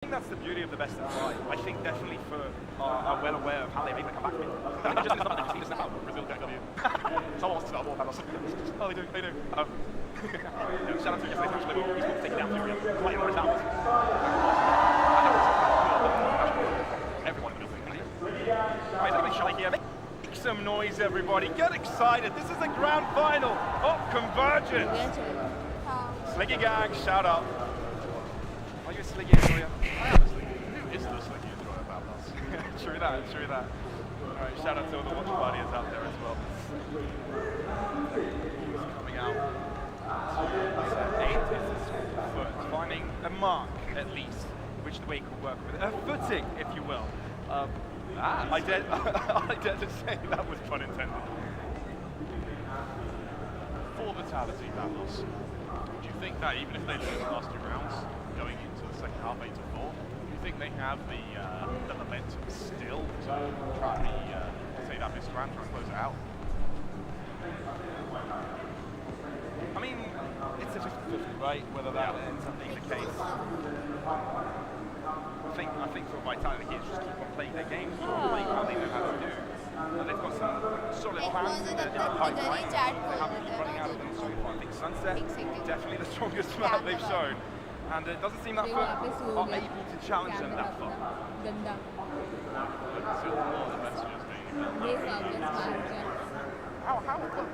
think that's the beauty of the best of five. I think definitely for are well aware of how they make them come back to me. Just now, Brazil get W. Someone wants to start more about us. Oh, they do. Shout out to yesterday's match. Liverpool. He's going to take it down to Rio. Quite more as that was. Everyone will think. Right, a bit shy here. Make some noise, everybody. Get excited. This is the grand final of Convergence. Sliggy Gang, shout out. Are you a Sliggy enjoyer? I am a Sliggy. Who is the Sliggy enjoyer about us? True that. Alright, shout out to all the watch parties out there as well. Coming out. Eight is his foot, finding a mark at least, which the weight could work with. A footing, if you will. I dare to say that was pun intended. For vitality, Davos, do you think that even if they lose the last 2 rounds, going into the second half 8-4, do you think they have the momentum still to try and say that missed round, try and close it out? I mean, it's a 50-50, right? Whether that ends up being the case. I think for Vitality here, just keep on playing their game, keep on playing how they know how to do. And they've got some solid plans in the pipeline. They haven't been running out of them so far. I think Sunset, definitely the strongest map they've shown. And it doesn't seem that Foot are able to challenge them that far.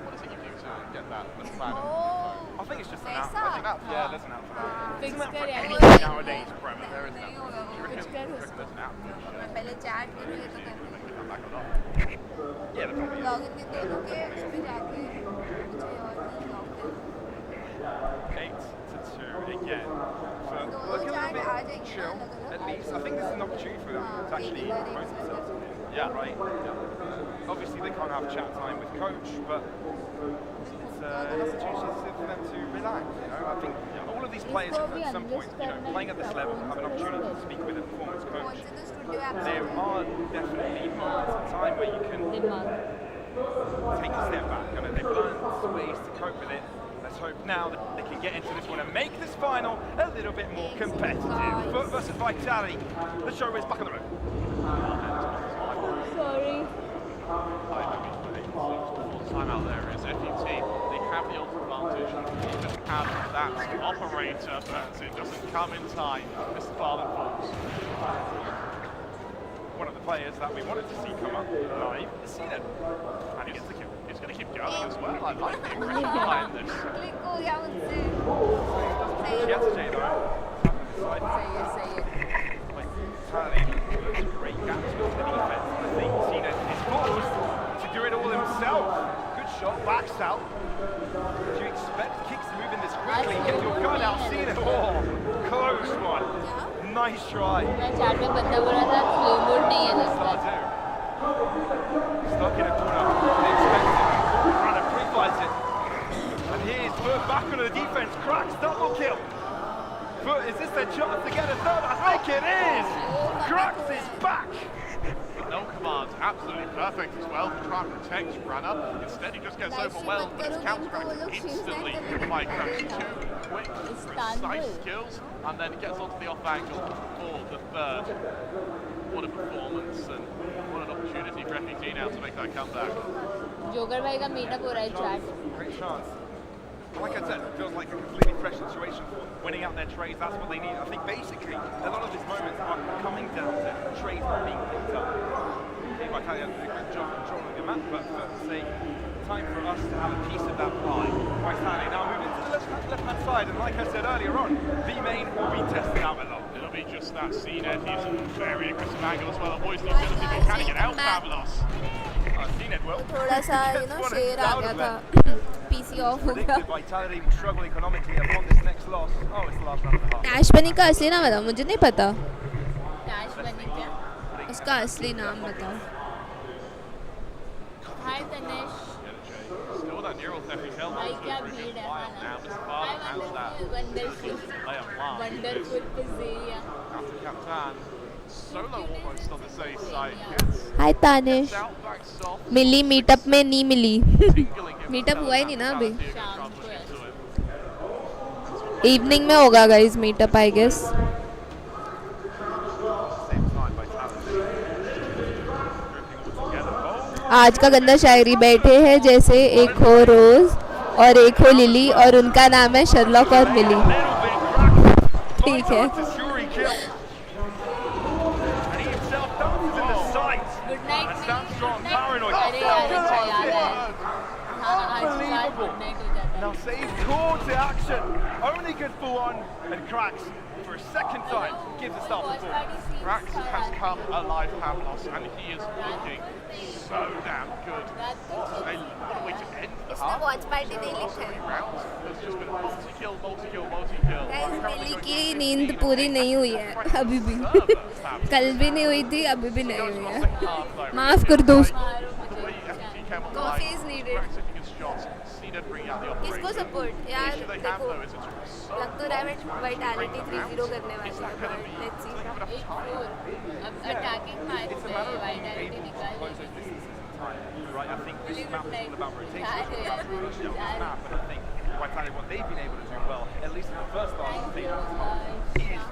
What is it you do to get that plan? I think it's just an out. I think that, there's an out for that. Isn't that for anything anything nowadays, Prem? There is an out. Do you reckon there's an out? पहले chat करूँगी तो Come back or not? Yeah, the problem is. Login में दे दोगे उस पे जाके मुझे और नहीं login 8-2 again. So look a little bit chill, at least. I think this is an opportunity for them to actually promote themselves. Yeah, right. Yeah. Obviously, they can't have chat time with coach, but it's a chance for them to relax. You know, I think all of these players at some point, playing at this level, have an opportunity to speak with a performance coach. There are definitely moments of time where you can take a step back, and they've learned ways to cope with it. Let's hope now that they can get into this one and make this final a little bit more competitive. Foot versus Vitality. The show is back on the road. Sorry Time out there is FUT. They have the ultimate advantage. They just have that operator, but it doesn't come in time. Mr. Farland falls. One of the players that we wanted to see come up live is Cena. And he gets the kill. He's going to keep going as well. I like the aggression behind this. Click हो गया मुझसे She has to say though. सही है Vitality, great gaps with the defense. I think Cena is forced to do it all himself. Good shot, backs out. Do you expect kicks to move in this quickly? Get your gun out, Cena. Oh, close one. Nice try. मैं chat में बंदा बोला था slow mode नहीं है इसका Stuck in a corner. Unexpected. Trying to pre-fight it. And here's Foot back onto the defense. Cracks, double kill. Foot, is this their chance to get a third? I think it is. Cracks is back. No commands, absolutely perfect as well to try and protect Branna. Instead, he just gets overwhelmed, but it's counter-attacked instantly by Cracks. 2 quick, precise kills, and then he gets onto the off angle for the third. What a performance, and what an opportunity for FET now to make that comeback. जोगर भाई का meetup हो रहा है chat Great chance. Like I said, it feels like a completely fresh situation for them. Winning out their trades, that's what they need. I think basically, a lot of these moments are coming down to trades not being picked up. Okay, Vitality did a good job controlling the map, but for the sake, time for us to have a piece of that pie. Vitality now moving to the left-hand side, and like I said earlier on, the main will be tested out a lot. It'll be just that CNED. He's a very aggressive angle as well. Avoids the ability, but can he get out Fabulous? CNED will. थोड़ा सा share आ गया था PC of हो गया Vitality will struggle economically upon this next loss. Oh, it's the last round of the half. Dash बनी का असली नाम बताओ मुझे नहीं पता डैश बनी क्या उसका असली नाम बताओ हाय Tanesh Still that neural theft he's held भाई on क्या to भीड़ है now. Mr. Farland handles that. Wonderful pizza After Captain, solo almost on the safe side. Gets hi Tanish out back soft. मिली मीटअप में नहीं मिली Tingling him मीटअप हुआ ही नहीं ना अभी शाम को इवनिंग में होगा guys meetup I guess same time, Vitality grouping all together. Oh, आज का गंदा शायरी बैठे हैं जैसे एक हो रोज और एक हो लिली और उनका नाम है शर्लॉक और मिली. ठीक है. Good night. अरे यार अच्छा याद है. हाँ आज रात Unbelievable. गुड नाइट हो जाता Now है. save call to action. Only good for one, and cracks for a second time gives a start Watch for party scenes Rax था has यार. come alive, Pavlos, and he is looking so damn good. रात को They, what a way to end the इसने half. Watch party नहीं Last लिखा 3 है. rounds, there's just been multi-kill, multi-kill, multi-kill. Guys, Currently milli going की 15 नींद and पूरी 8. नहीं हुई है अभी भी. Pavlos. कल भी नहीं हुई थी, अभी भी नहीं Goes हुई for the है. second half, though. माफ कर दो उसको. मारो The way मुझे. FT came on the Coffee line, is needed. Rax taking his shots, Cena bringing out the operation. इसको सपोर्ट The यार. issue they have देखो though is it's so लग तो रहा है वाइटालिटी 3-0 करने Is वाली that है. going to be let's see. enough एक time? फोर. अब अटैकिंग मैच It's a में matter of being vitality able निकाल to close those देगी. distances in time, right? I think this Really map good is all time. about rotation, Yeah, it's all about yeah. moving down this Yeah. map, and I think Vitality, what they've been able to do well, at least in the first half of the season, is,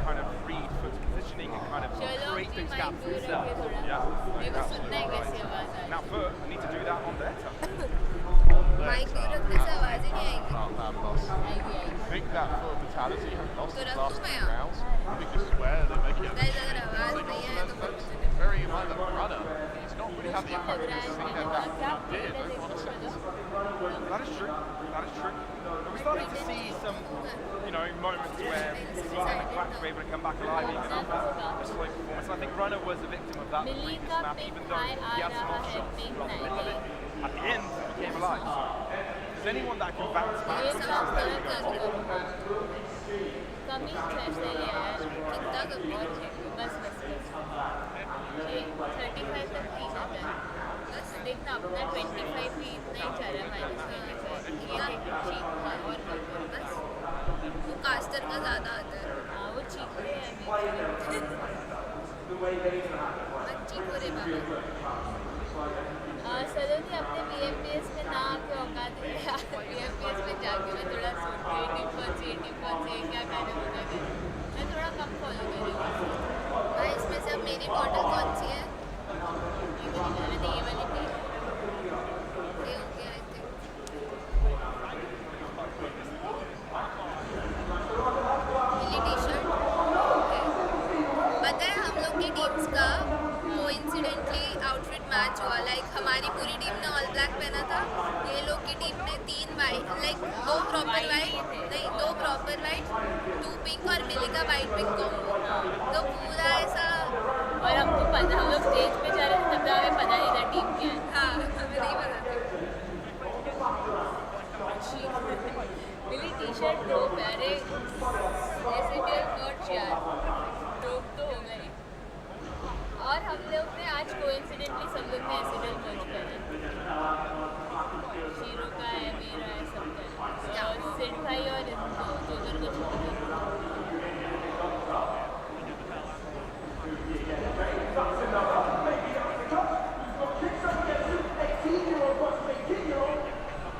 kind of read foot positioning and kind of चलो create अपनी those mic gaps दूर themselves. रखे थोड़ा. Yeah, मेरे को सुनना है absolutely कैसी आवाज आ रही Now, Fur need to do that on their turn. Mic दूर रखने से आवाज ही नहीं आएगी. Pavlos. आएगी I आएगी. think that for Vitality has lost तो its रखूं last मैं 2 यहाँ? rounds. I think this is where they're making it. Guys, अगर आवाज नहीं आए तो फिर कुछ नहीं. Very in line that runner. He's not really had the impact we've seen that he did over on a second. That is true. That is true. But we're starting to see some, moments where Cena and Quack were able to come back alive even after a slow performance. And I think Runner was a victim of that in the मिली previous का map, pick even though high आ he had some रहा off है. shots pick throughout the middle of it. 98. At the end, he came alive. So if there's anyone that can bounce back ये from सब this, there we कर go. कमी सही है यार. कितना कमी? और बस बस बस. ये 35 तक ठीक है. बस देखना अपना 25 भी इतना ही चल रहा है -25. ये ठीक है और बस. वो कास्टर का ज़्यादा आता है. हाँ वो चीख रहे हैं अभी. बच्ची पूरे बाबा. सलोनी अपने VMPS में ना आके औकात है यार. VMPS में जाके मैं थोड़ा सुन रही टीम क्या कहने होता है. मैं थोड़ा कम फॉलो कर रही हूँ. भाई इसमें से अब मेरी बॉटल कौन सी है? मैंने ये वाली थी. ये हो गया आई थिंक. Milli T-shirt. पता है हम लोग की टीम्स का कोइंसिडेंटली आउटफिट मैच हुआ. लाइक हमारी पूरी टीम ने ऑल ब्लैक पहना था. ये लोग की टीम ने 3 वाइट, लाइक 2 प्रॉपर वाइट नहीं 2 प्रॉपर वाइट, 2 पिंक और मिली का वाइट पिंक कॉम्बो. तो पूरा ऐसा. और हमको पता, हम लोग स्टेज पे जा रहे थे तब तक हमें पता नहीं था टीम क्या है. हाँ हमें नहीं पता था. मिली टी-शर्ट दो प्यारे. ऐसे भी नोट यार. रोक तो हो गई. और हम लोग ने आज कोइंसिडेंटली सब लोग ने एसिडल मर्ज पहना. शीरो का है, मेरा है, सबका है. और सिड भाई और जोकर को छोड़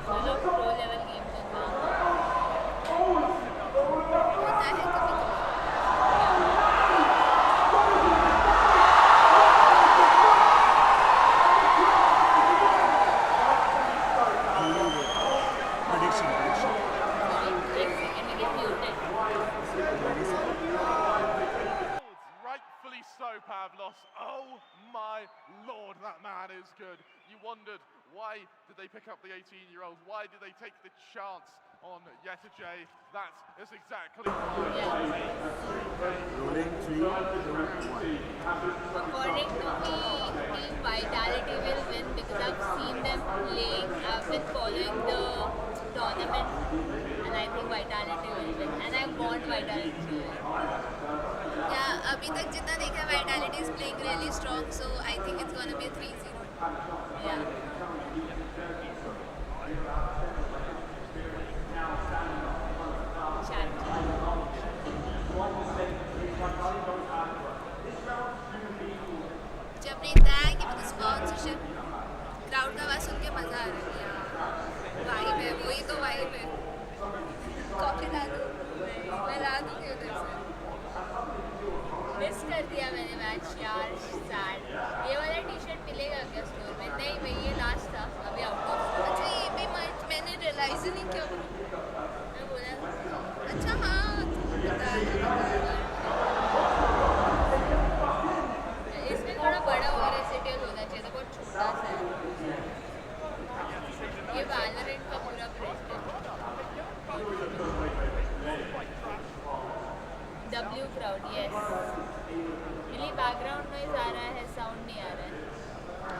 चलो प्रो लेवल गेम का काम. होता है कभी कभी. एक सेकंड में get muted. Rightfully so, Pavlos. Oh my lord, that man is good. You wondered, why did they pick up the 18-year-old? Why did they take the chance on Yetajay? That is exactly Rolling 3, 2, 1. According to me, Team Vitality will win because I've seen them playing. I've been following the tournament, and I think Vitality will win. And I want Vitality to win. या अभी तक जितना देखा vitality is playing really strong. So I think it's gonna be 3-0. Yeah. जब रहता है कि मुझे स्पॉन्सरशिप क्राउड का आवाज़ सुन के मज़ा आ रहा है. वाइब है, वही तो वाइब है. कॉफी ला दूँ? मैं ला दूँगी उधर से. कर दिया मैंने मैच यार, सैड। ये वाला टी शर्ट मिलेगा क्या स्टोर में? नहीं भाई, ये लास्ट था, अभी आउट ऑफ स्टॉक। अच्छा ये भी मैंने रियलाइज ही नहीं किया। मैं बोला अच्छा हाँ, बताया। इसमें थोड़ा बड़ा और एसेटियल होना चाहिए था, बहुत छोटा सा है। ये वैलोरेंट का पूरा ब्रेसलेट। W crowd, yes. मेरी बैकग्राउंड नॉइज आ रहा है, साउंड नहीं आ रहा है।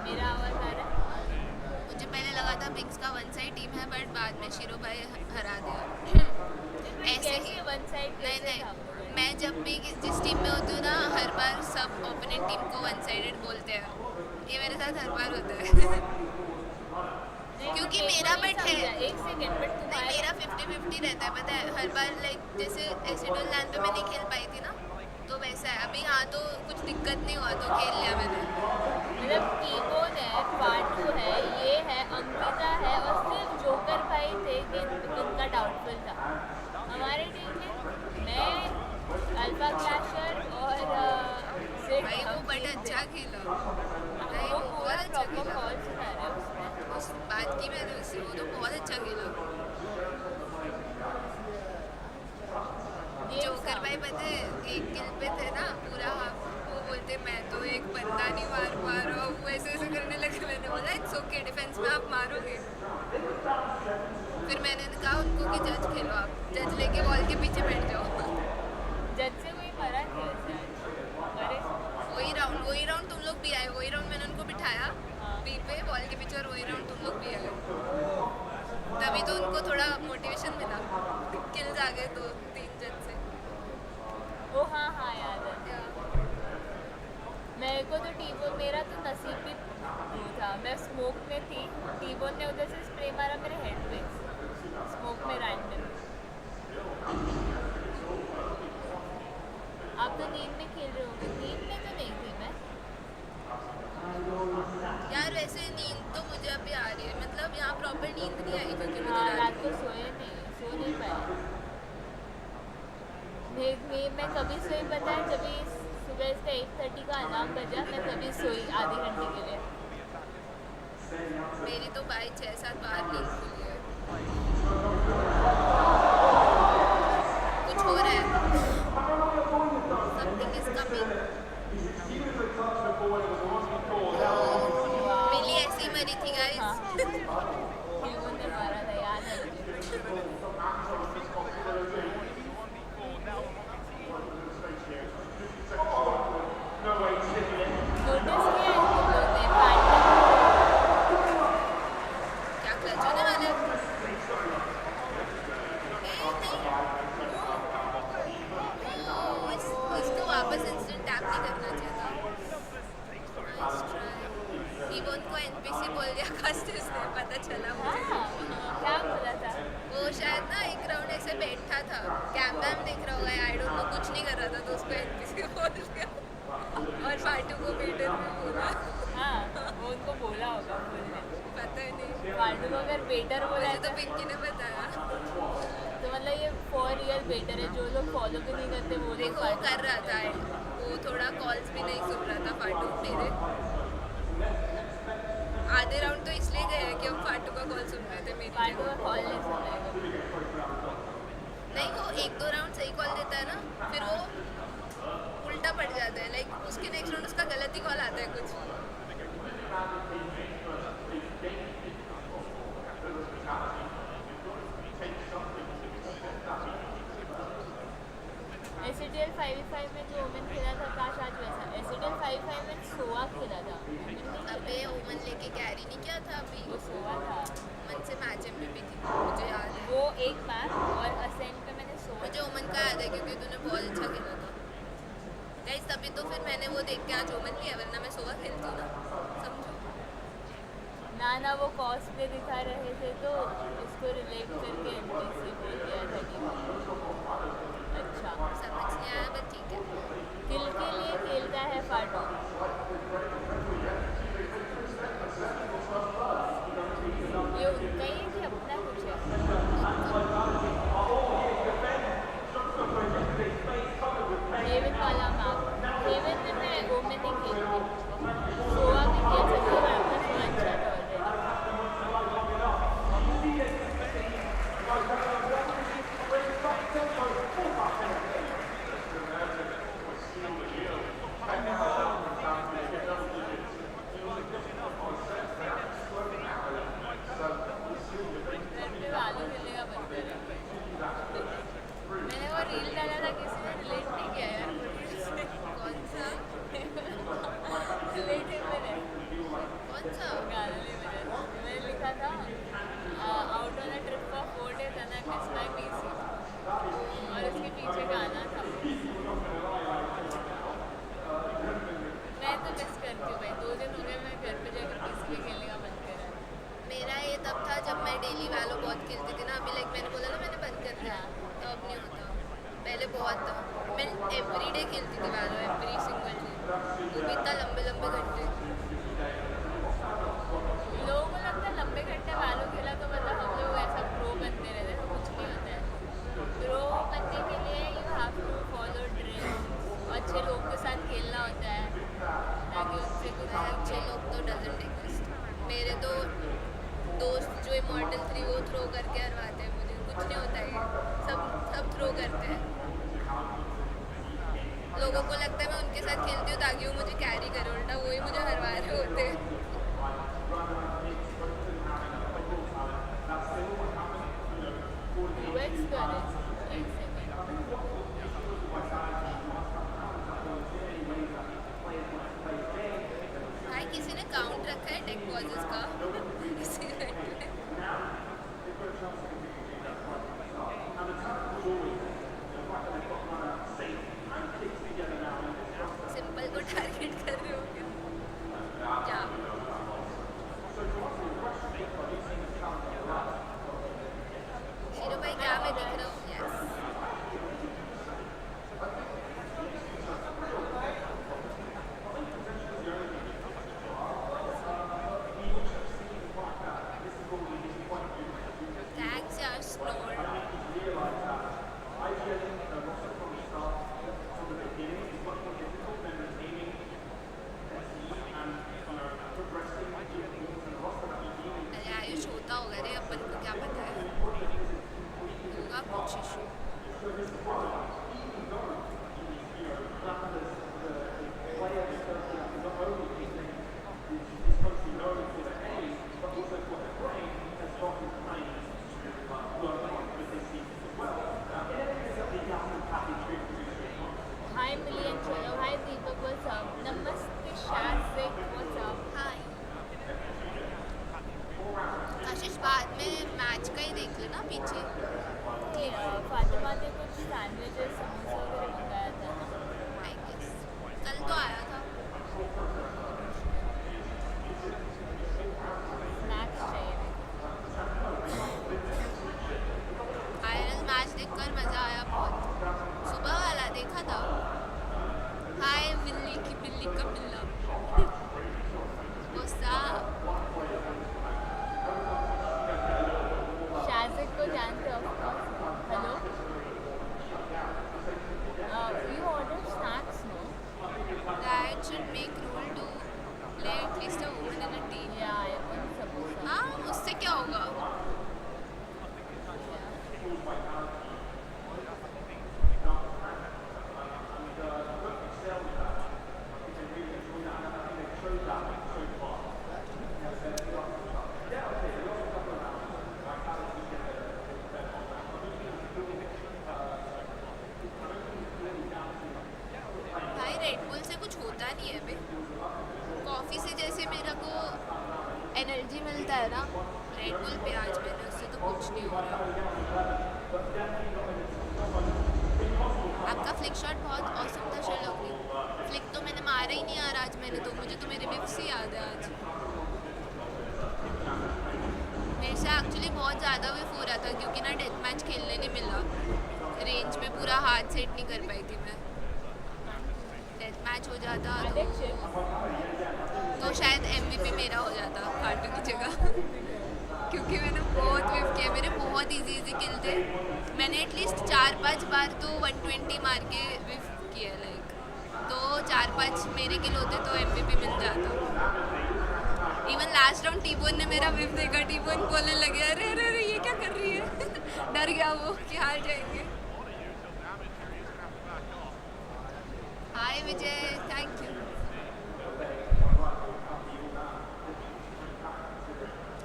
मेरा आवाज़ आ रहा है? मुझे पहले लगा था बिग्स का वन साइड टीम है, बट बाद में शिरो भाई हरा दिया। ऐसे ही वन साइड नहीं नहीं, मैं जब भी जिस टीम में होती हूँ ना, हर बार सब ओपोनेंट टीम को वन साइडेड बोलते हैं। ये मेरे साथ हर बार होता है। क्योंकि मेरा बट है एक सेकंड, बट नहीं, मेरा 50-50 रहता है, पता है। हर बार लाइक जैसे एसिडल लैंड पे मैं नहीं खेल पाई थी ना, तो वैसा है। अभी यहाँ तो कुछ दिक्कत नहीं हुआ, तो खेल लिया मैंने। मतलब कीबोर्ड है, फाटू है, ये है, अंकिता है, और सिर्फ जोकर भाई थे जिनका डाउटफुल था हमारे टीम में। मैं, अल्फा क्लैशर और भाई वो बट अच्छा खेला भाई, वो वो पूरा बहुत अच्छा प्रॉपर खेला। कॉल सुना रहा है उसमें। उस बात की मैंने उससे, वो तो बहुत अच्छा खेला। जोकर भाई पता है, एक किल पे थे ना पूरा, वो बोलते मैं तो एक बंदा नहीं मार पा रहा हूँ, ऐसे ऐसे करने लगे। मैंने बोला इट्स ओके, डिफेंस में आप मारोगे। फिर मैंने कहा उनको कि जज खेलो, आप जज लेके बॉल के पीछे बैठ जाओ। जज से कोई मरा नहीं वैसे आज। अरे वही राउंड तुम लोग भी आए, वही राउंड मैंने उनको बिठाया बी पे बॉल के पीछे, और वही राउंड तुम लोग भी आए। तभी तो उनको थोड़ा मोटिवेशन मिला, किल्स आ गए 2-3 जज से। ओ हाँ हाँ, याद है। मेरे को तो टीबोन, मेरा तो नसीब भी वो था, मैं स्मोक में थी, टीबोन ने उधर से स्प्रे मारा मेरे हेड पे, स्मोक में रैंडम। आप तो नींद में खेल रहे होगे। नींद में तो नहीं थी मैं यार। वैसे नींद तो मुझे अभी आ रही है, मतलब यहाँ प्रॉपर नींद नहीं आई, क्योंकि मुझे हाँ, रात को सोए नहीं, सो नहीं पाए। मैं कभी सोई पता है, कभी सुबह इसका 8:30 का अलार्म बजा, मैं कभी सोई आधे घंटे के लिए। मेरी तो भाई 6-7 बार नींद खुली है। कुछ हो रहा है, समथिंग इज कमिंग। मिली ऐसी मरी थी गाइस। टीबोन ने मारा था, याद है मुझे। नोटिस किया है तुम लोग ने क्या क्लच होने वाला है? इसको वापस इंस्टेंट टैप नहीं करना चाहिए था। ईगोन को एनपीसी बोल दिया कस्टर्स ने, पता चला मुझे। क्या बोला था? वो शायद ना एक राउंड ऐसे बैठा था, कैम वैम देख रहा होगा, आई डोंट नो, कुछ नहीं कर रहा था, तो उसको एनपीसी बोल दिया और फाटू को बेटर में बोला। हाँ, वो उनको बोला होगा बोलने। पता ही नहीं, फाल्टू को अगर बेटर बोला मुझे है तो पिंकी ने बताया। तो मतलब ये फॉर रियल बेटर है, जो लोग फॉलो भी नहीं करते वो लोग देखो वो कर रहा था, वो थोड़ा कॉल्स भी नहीं सुन रहा था फाटू मेरे। आधे राउंड तो इसलिए गए हैं कि हम फाटू का कॉल सुन रहे थे मेरी फाल्टू जगह। का कॉल नहीं सुन रहा है। नहीं, वो 1-2 राउंड सही कॉल देता है ना, फिर वो उल्टा पड़ जाता है। लाइक उसके नेक्स्ट राउंड उसका गलत ही कॉल आता है कुछ। एसीडीएल 5v5 में जो ओमेन खेला था काश आज वैसा। एसीडीएल 5v5 में सोआ खेला था। अबे ओमन लेके कैरी नहीं किया था अभी, वो सोआ था। ओमन से मैच MVP थी, मुझे याद है। वो एक मैच और असेंट पे मैंने सोआ। मुझे ओमन का याद है क्योंकि तूने बहुत अच्छा खेला था गाइस, तभी तो फिर मैंने वो देख के आज ओमन लिया, वरना मैं सोवा खेलती हूँ ना, समझो। ना वो कॉस्प्ले दिखा रहे थे तो उसको रिलेट करके एनपीसी बोल दिया था कि अच्छा समझ नहीं आया, बट ठीक है। दिल के लिए खेलता है फाटू। ये उनका ही कि अपना कुछ है। हेवन वाला मैप, हेवन थ्रो करके हरवाते हैं मुझे, कुछ नहीं होता है, सब थ्रो करते हैं। लोगों को लगता है मैं उनके साथ खेलती हूँ ताकि वो मुझे कैरी करे, उल्टा वही मुझे हरवा रहे होते हैं। भाई किसी ने काउंट रखा है टेक पॉजेस का इसी इवेंट में? सिंपल को टारगेट कर रहे हो क्या? शीरो भाई क्या मैं दिख रहा हूँ? यस। थैंक्स यार स्नोर। अरे आयुष होता होगा रे, अपन को क्या पता है, होगा कुछ issue. Hi Million Cholo, hi Deepak, what's up? Namaste Shazik, what's up? हाय आशीष, बाद में मैच का ही देख लेना पीछे। फातिमा ने कुछ सैंडविचेस समोसा वगैरह मंगाया था ना? आई गेस कल तो आया था। स्नैक्स चाहिए। आयरन मैच देखकर मजा आया बहुत, सुबह वाला देखा था। हाय बिल्ली की बिल्ली का बिल्ला गुस्सा। शाजिक को जानते हो of course. Hello, you ordered snacks, no? That should make rule to play at least a woman in a team. Yeah, I want samosa. हाँ, उससे क्या होगा? भाई रेड बुल से कुछ होता नहीं है बे, कॉफ़ी से जैसे मेरे को एनर्जी मिलता है ना, रेड बुल पे आज मैंने, उससे तो कुछ नहीं हो रहा। आपका फ्लिक शॉट बहुत औसम था शर्लोकी। फ्लिक तो मैंने मारा ही नहीं यार आज मैंने, तो मुझे तो मेरे विप्स ही याद है आज। मेरे से एक्चुअली बहुत ज़्यादा विफ हो रहा था क्योंकि ना डेथ मैच खेलने नहीं मिला, रेंज में पूरा हाथ सेट नहीं कर पाई थी मैं। डेथ मैच हो जाता तो शायद MVP मेरा हो जाता खाटू की जगह क्योंकि मैंने बहुत विफ किया, मेरे बहुत इजी किल थे। मैंने एटलीस्ट 4-5 बार तो 120 मार के विफ किया, लाइक तो 4-5 मेरे किल होते तो MVP मिल जाता। इवन लास्ट राउंड टीबोन ने मेरा विफ देखा, टीबोन बोलने लगे अरे अरे अरे ये क्या कर रही है डर गया वो कि हार जाएंगे। Hi Vijay, thank you.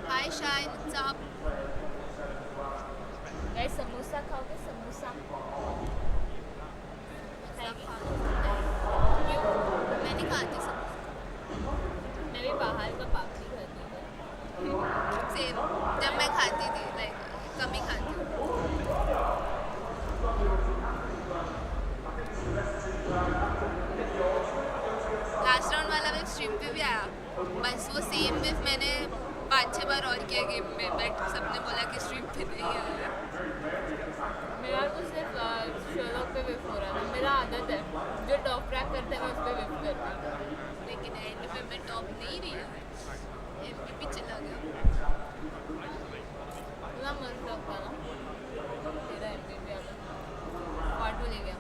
Hi Shine, what's up? Guys samosa खाओगे? समोसा मैं नहीं खाती सब, मैं भी बाहर का पापड़ी खाती हूँ। सेम जब मैं खाती थी, लाइक कम ही खाती हूँ। लास्ट राउंड वाला विफ स्ट्रीम पे भी आया, बस वो सेम विफ मैंने 5-6 बार और किया गेम में, बट सबने बोला कि स्ट्रीम पे नहीं आया। मेरा तो सिर्फ शोलोक पे विफ हो रहा था, मेरा आदत है जो टॉप रैक करते हैं मैं उस पर विफ करती हूँ। लेकिन एंड में मैं टॉप नहीं रही है, MVP चला गया। इतना मस्त लगता ना तेरा MVP आना ऑटो ले गया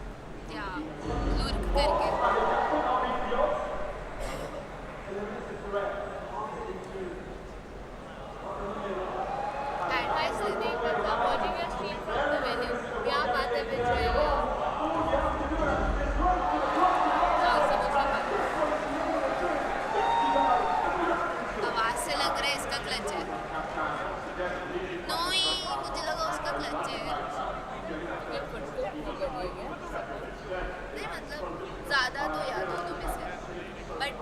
क्या लुर्क करके। एडवाइस देने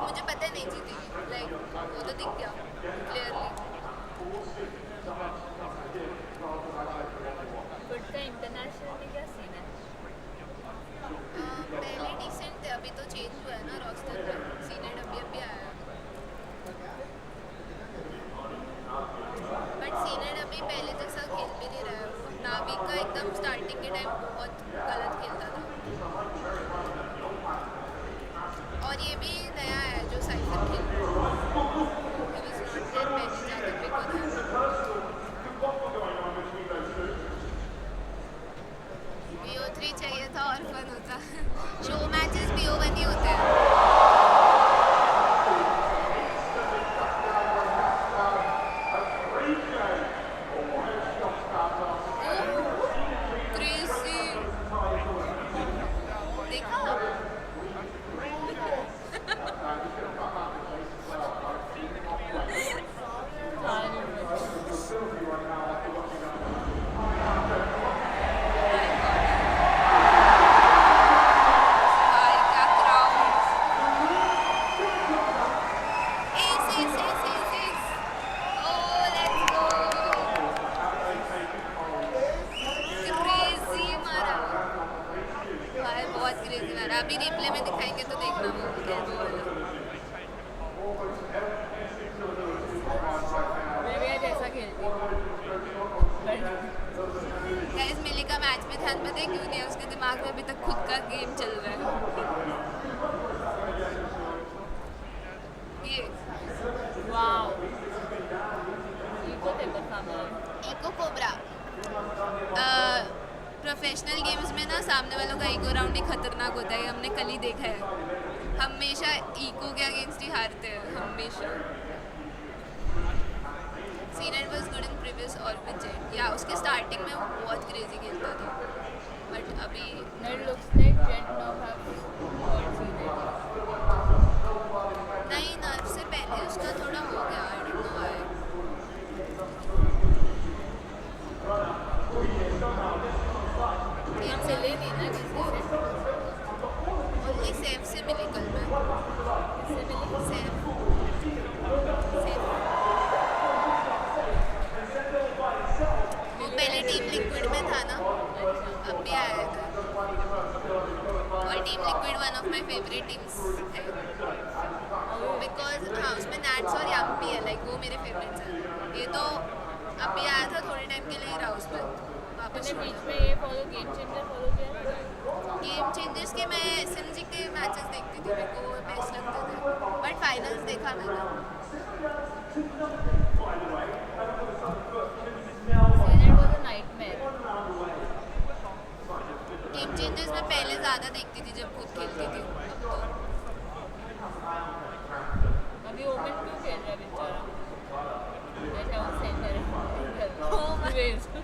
मुझे पता नहीं जीतेगी, लाइक वो तो दिख गया क्लियरली। फुट का इंटरनेशनल में क्या सीन है? पहले डिसेंट थे, अभी तो चेंज हुआ है ना रोस्टर में, सीनेट अभी आया है। बट सीनेट अभी पहले जैसा खेल भी नहीं रहा है। नाविक का एकदम स्टार्टिंग के टाइम बहुत गलत खेलता था। और ये भी नया है जो साइफर खेल रहा है, he was not there पहले जाके पिक होता है। BO3 चाहिए था और फन होता। शो मैचेस BO1 ही होते हैं। क्रेजी देखा? भाई क्या crowd! S oh let's go! Crazy मारा भाई, बहुत क्रेजी मारा। अभी रिप्ले में दिखाएंगे तो देखना वो एल्बो वाला। मैं भी आज ऐसा खेलती हूँ। गाइस मिली का मैच में ध्यान पता है क्यों नहीं है? उसके दिमाग में अभी तक खुद का गेम चल रहा है। ये वाओ, इको देखो सामने। इको कोबरा प्रोफेशनल गेम्स में ना सामने वालों का इको राउंड ही खतरनाक होता है, हमने कल ही देखा है। हमेशा इको के अगेंस्ट ही हारते हैं, हमेशा। Senate was good in previous और विद जेट, या उसके स्टार्टिंग में वो बहुत क्रेजी खेलता था, बट अभी It looks like Jet now have heard Seanet. नहीं, नर्व से पहले उसका थोड़ा हो गया, आई डोंट नो व्हाई। हम मिले नहीं ना किसी से। ओनली सेफ से मिली कल मैं। किससे मिले? सेफ सेफ वो पहले टीम लिक्विड में था ना, अब भी आया था। और team liquid one of my favourite teams है, बिकॉज हाँ उसमें नैट्स और यम्पी है, लाइक वो मेरे फेवरेट्स हैं। ये तो अभी आया था, थोड़े टाइम के लिए ही रहा उसमें, वापस मैंने छोड़ बीच दिया। में ये फॉलो गेम चेंजर फॉलो किया था। गेम चेंजर्स के मैं SMG के मैचेस देखती थी, मेरे को बेस्ट लगते थे, बट फाइनल्स देखा मैंने। Seanet was a nightmare. Game changers में पहले ज़्यादा देखती थी जब खुद खेलती थी, अब तो अभी ओमेन क्यों खेल रहा है बेचारा? अच्छा वो सेंटर है। Oh my- Waste.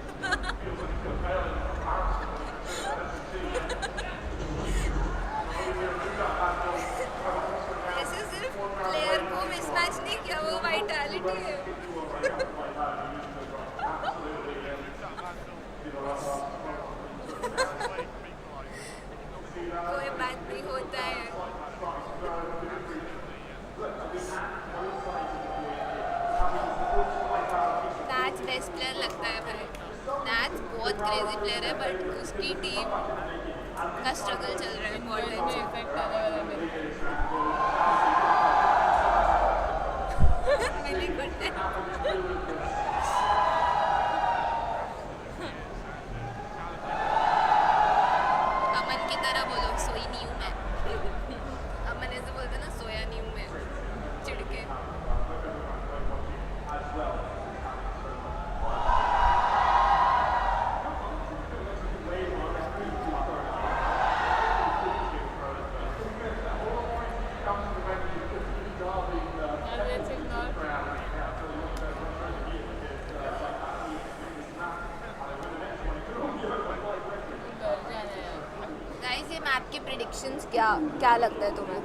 ऐसे सिर्फ प्लेयर को मिसमैच नहीं किया, वो वाइटैलिटी है। कोई बात नहीं, होता है। नाच बेस्ट प्लेयर लगता है भाई, नाच बहुत क्रेजी प्लेयर है, बट उसकी टीम का स्ट्रगल चल रहा है बहुत टाइम से। इफेक्ट आने वाला है मेरे। मिली गुड है। अमन की तरह बोलो, सोई नहीं हूँ मैं। अमन ऐसे बोलते ना, सोया नहीं हूँ मैं, चिढ़के। और let's ignore. Convergence है यार। गाइस ये मैप के प्रिडिक्शंस क्या लगता है तुम्हें?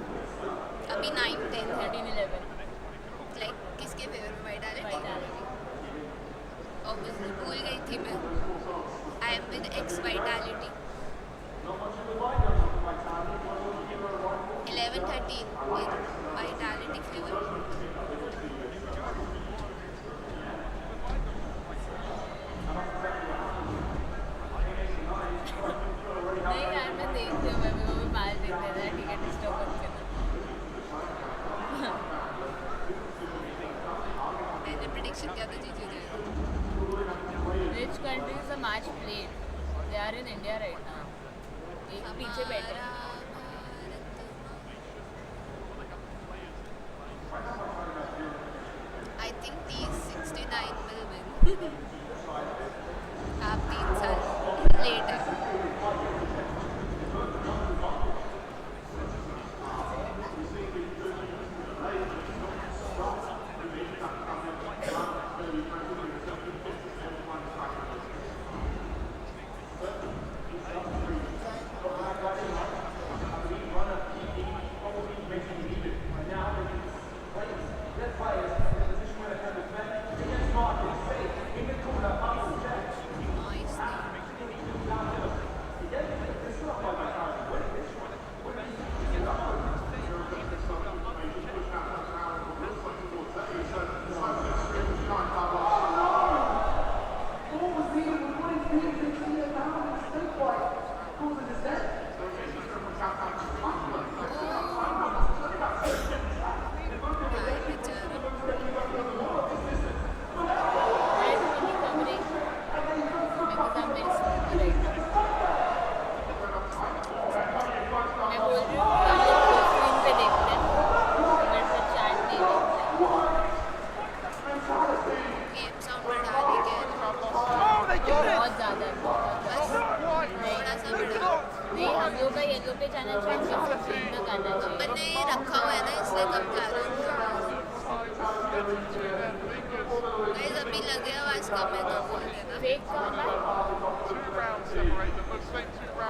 अभी 9, 10 है, 13, 11. लाइक किसके फेवर में? वाइटैलिटी। Vitality. ऑब्वियसली भूल गई थी मैं, I am with x vitality. 11, 13 with vitality. नहीं यार मैं देखती हूँ, मैं भी वो भी बाहर देखते थे, ठीक है डिस्टर्ब करते थे। मैंने प्रेडिक्शन किया था जीजू जाएगा। Which country is the match played? They are in India right now. एक पीछे बैठे हैं। I think T69 will win. आप 3 साल लेट है।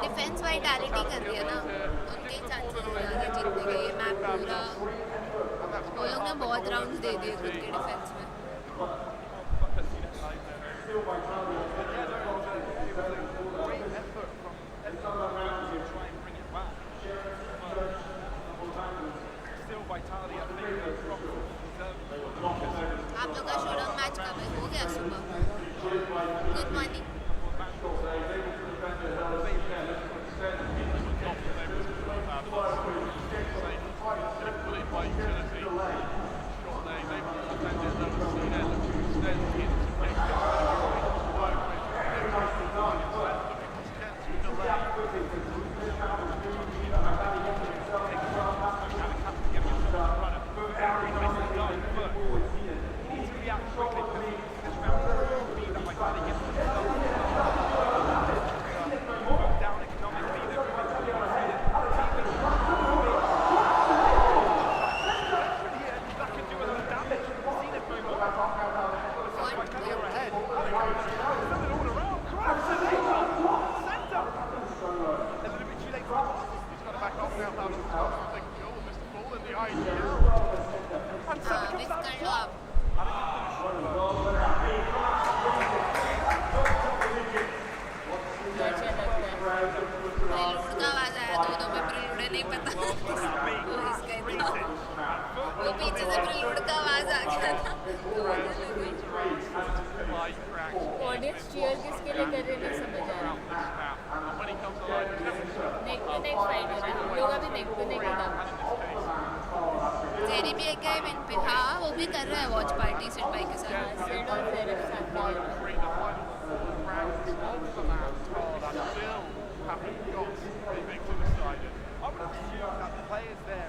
डिफेंस वाइटैलिटी कर रही है ना, उनके चांसेस ज़्यादा जीतने के। ये मैच पूरा वो लोग ने बहुत राउंड्स दे दिए खुद के डिफेंस में। आप लोग का शोडाउन मैच कब है? हो गया सुबह। Good morning.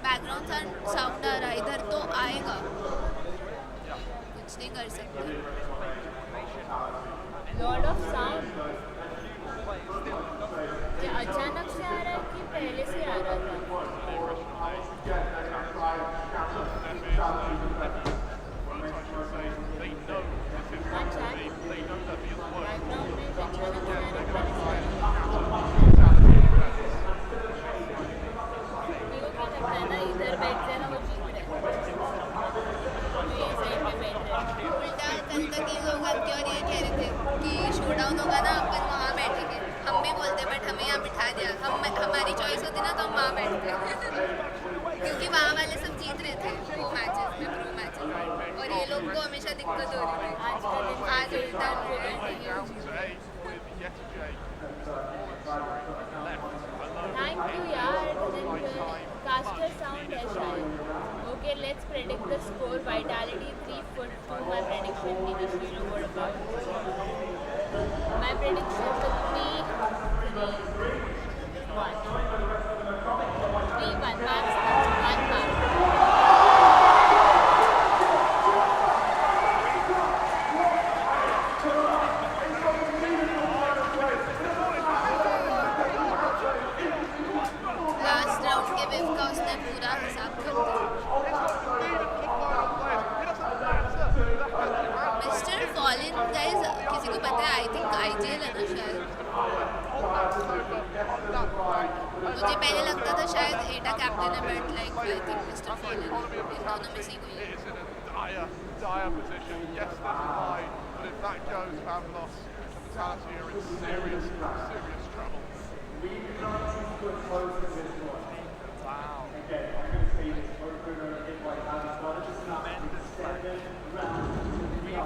बैकग्राउंड साउंड आ रहा है इधर तो आएगा, कुछ नहीं कर सकते। लॉर्ड ऑफ साउंड अचानक से आ रहा है कि पहले से आ रहा था? कल तक ये लोग और ये कह रहे थे कि शोडाउन होगा ना दिक्कत हो रही थी। आज का दिन आज उल्टा Way down today with Yetijay. Thank you यार कास्टर साउंड है शायद. Okay, let's predict the score. Vitality 3-2. My prediction initially, you know what about? My prediction will be 3-1. 3-1. Max 1 mark. Last round के वेव का उसने पूरा हिसाब कर दिया। मिस्टर फॉलिन गाइस, किसी को पता है? आई थिंक आईजीएल है ना शायद। मुझे पहले लगता था शायद एटा कैप्टन है, but like I think mister fallen है। इन दोनों में से ही कोई है। Dire position. Yes, there's a line, but if that goes, Pavlos and Vitality are in serious trouble. Wow.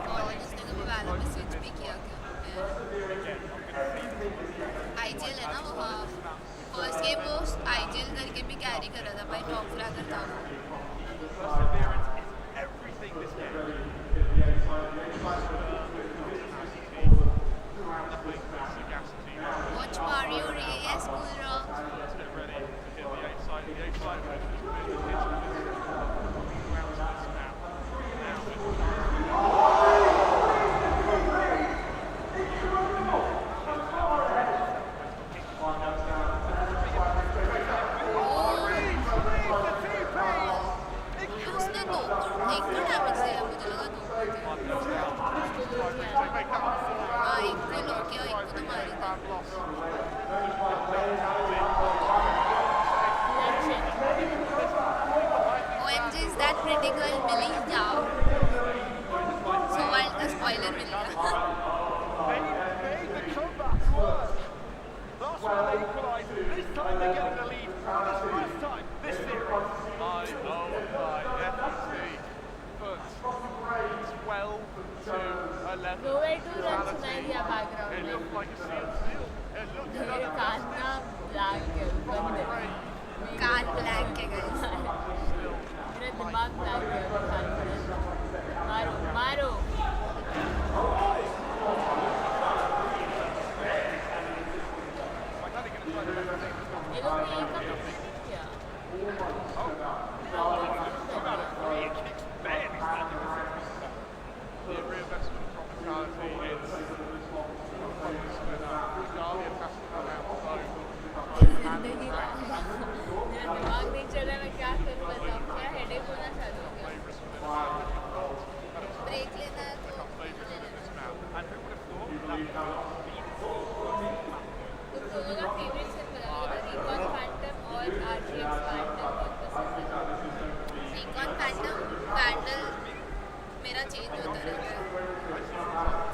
Fallen उसने कभी वैलो में स्विच भी किया क्या? आईजीएल है ना वो। हाँ, फर्स्ट गेम वो आईजीएल करके भी कैरी कर रहा था भाई, टॉप फ्रैगर था वो। Perseverance is everything this game. Nothing but sagacity. Watch Mario Ray, yes, cool rock. Let's get ready to hit the 8 side. The 8 side of it has been hit with rounds of this now. उसने दो एक को damage दिया, मुझे लगा दो को दिया। हाँ, एक को लो किया, एक को तो मारी था। OMG, is that pretty girl मिली? जाओ। So wild का spoiler मिल गया। They made the comeback work. Last one they equalised. This time they're getting the lead. For the first time this series. My FT, but 12-11. Nowhere to run सुनाई दिया It background looked में. like a sealed deal. It looked मेरे like कान ना black है, बंद है. कान black है guys। मेरा दिमाग black है, कान बंद है. मारो मारो. ये लोग ने एक कप किया. The reinvestment from Vitality, it's Guardian has to come out so जिंदगी मेरा दिमाग नहीं चल रहा, मैं क्या करूँ बताओ. क्या हेडेक होना चालू हो गया. ब्रेक लेना है तो And who would have thought that would have तुम दोनों का फेवरेट सीन बता दो. रिकॉन फैंटम और आरजीएक्स फैंटम बहुत पसंद है. रिकॉन फैंटम पैंडल मेरा चेंज होता रहता है।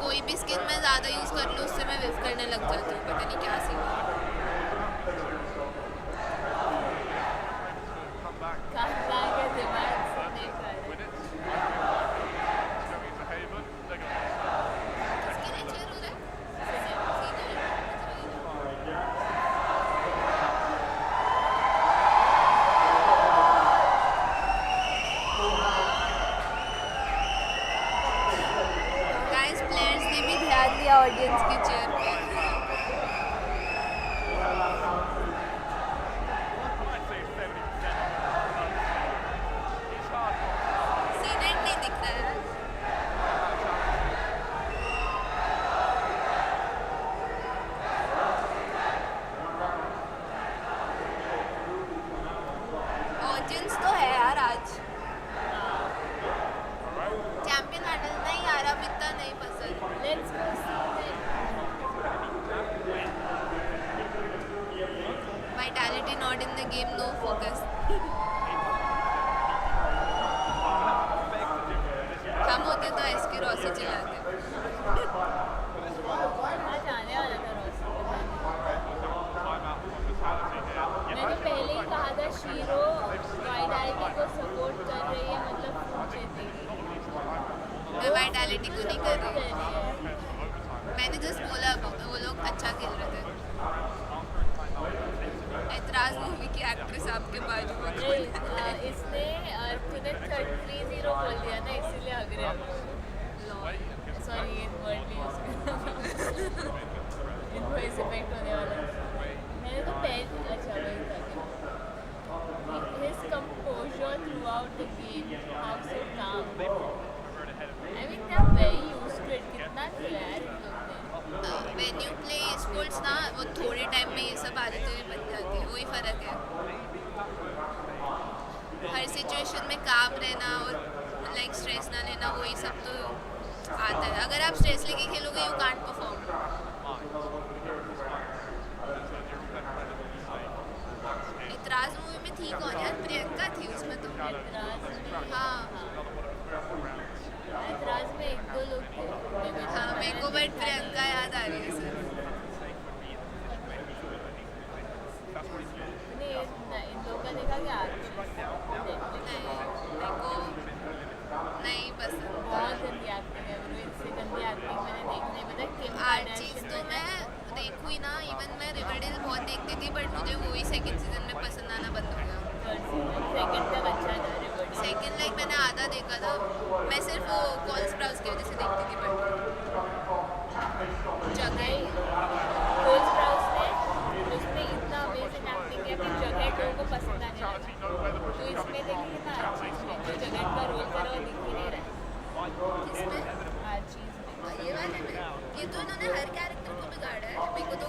कोई भी स्किन मैं ज़्यादा यूज़ कर लूँ उससे मैं विव करने लग जाती हूँ, पता नहीं क्या सीन है। come back. कहाँ के दिमाग से देख रहा है. Win it. It's going into Haven. They're going to किसके नेचर हो रहा है? गाइस, प्लेयर्स ने भी ध्यान दिया ऑडियंस की चेयर पे। I'd say 70%. It's hard. Senate नहीं दिख रहा है। ऑडियंस तो है यार आज। चैंपियन हैंडल नहीं यार, अब इतना नहीं पसंद। Let's go senate. Vitality not in the game, no focus. कम होते तो एसके रॉसी चिल्लाते। आज आने वाला था रोज. time out from Vitality here. मैंने पहले ही कहा था शीरो वाइडाई पर्सनालिटी को नहीं कर रही। मैंने जस्ट बोला वो लोग अच्छा खेल रहे थे। ऐतराज मूवी की एक्ट्रेस आपके बाजू में इसने तूने 3-0 बोल दिया ना, इसीलिए अग्रे सॉरी ये वर्ड भी यूज इनको इस इफेक्ट होने वाला है। मैंने तो पेन अच्छा वही था। His composure throughout the game, how so calm. I mean they are very used to it. कितना खेला है इन लोग ने। When you play sports ना वो थोड़े टाइम में ये सब आदतें भी बन जाती है, वही फ़र्क है। हर सिचुएशन में काम रहना और लाइक स्ट्रेस ना लेना, वही सब तो आता है। अगर आप स्ट्रेस लेके खेलोगे यू कांट परफॉर्म। इतराज मूवी में थी कौन यार? प्रियंका थी उसमें तो। हाँ ऐतराज में एक दो लोग थे। हाँ मेरे को बट प्रियंका याद आ रही है सर। नहीं इन लोगों का देखा क्या आज? मेरे को नहीं पसंद। बहुत गंदी एक्टिंग है, मुझे इससे गंदी एक्टिंग मैंने देखी नहीं। पता किम आर चीज़ तो मैं देखूँ ही ना, इवन मैं रिवरडेल बहुत देखती थी बट मुझे वो ही सेकंड सीजन में पसंद आना बंद हो गया। सेकंड तक अच्छा था रिवर्ड। सेकंड लाइक मैंने आधा देखा था, मैं सिर्फ वो कॉल स्प्राउट्स की वजह से देखती थी बट जगह कोल स्प्राउट्स ने उसमें इतना अमेजिंग एक्टिंग किया कि जगह लोगों को पसंद आने लगा। तो इसमें देखिए ना आर्चीज में जो जगह का रोल करा वो दिख ही नहीं रहा है। इसमें आर्चीज में ये वाले में ये तो इन्होंने हर कैरेक्टर को बिगाड़ा है। मेरे को तो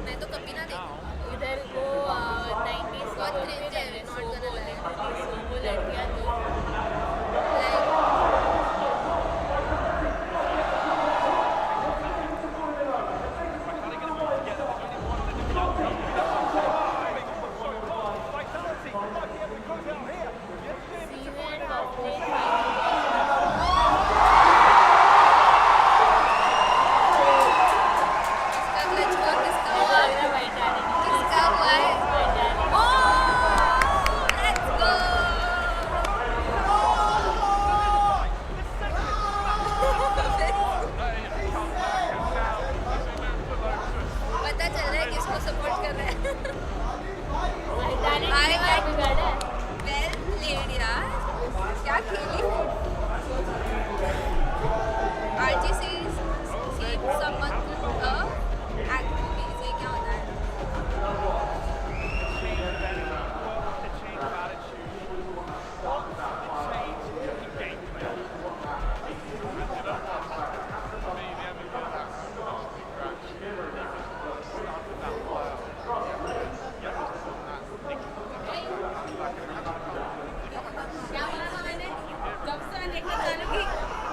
मैं तो कभी ना देखूँगा। इधर वो 90s बहुत cringe है, not gonna lie। वो लड़कियाँ तो लाइक सीनियर अपने इसका क्लच हुआ किसका हुआ? किसका हुआ है? Let's go! पता चल रहा है किसको सपोर्ट कर रहा है। वेल प्लेड यार, क्या खेली। आरजीसी सीम समवन एक्टिविटीज, ये क्या होता है?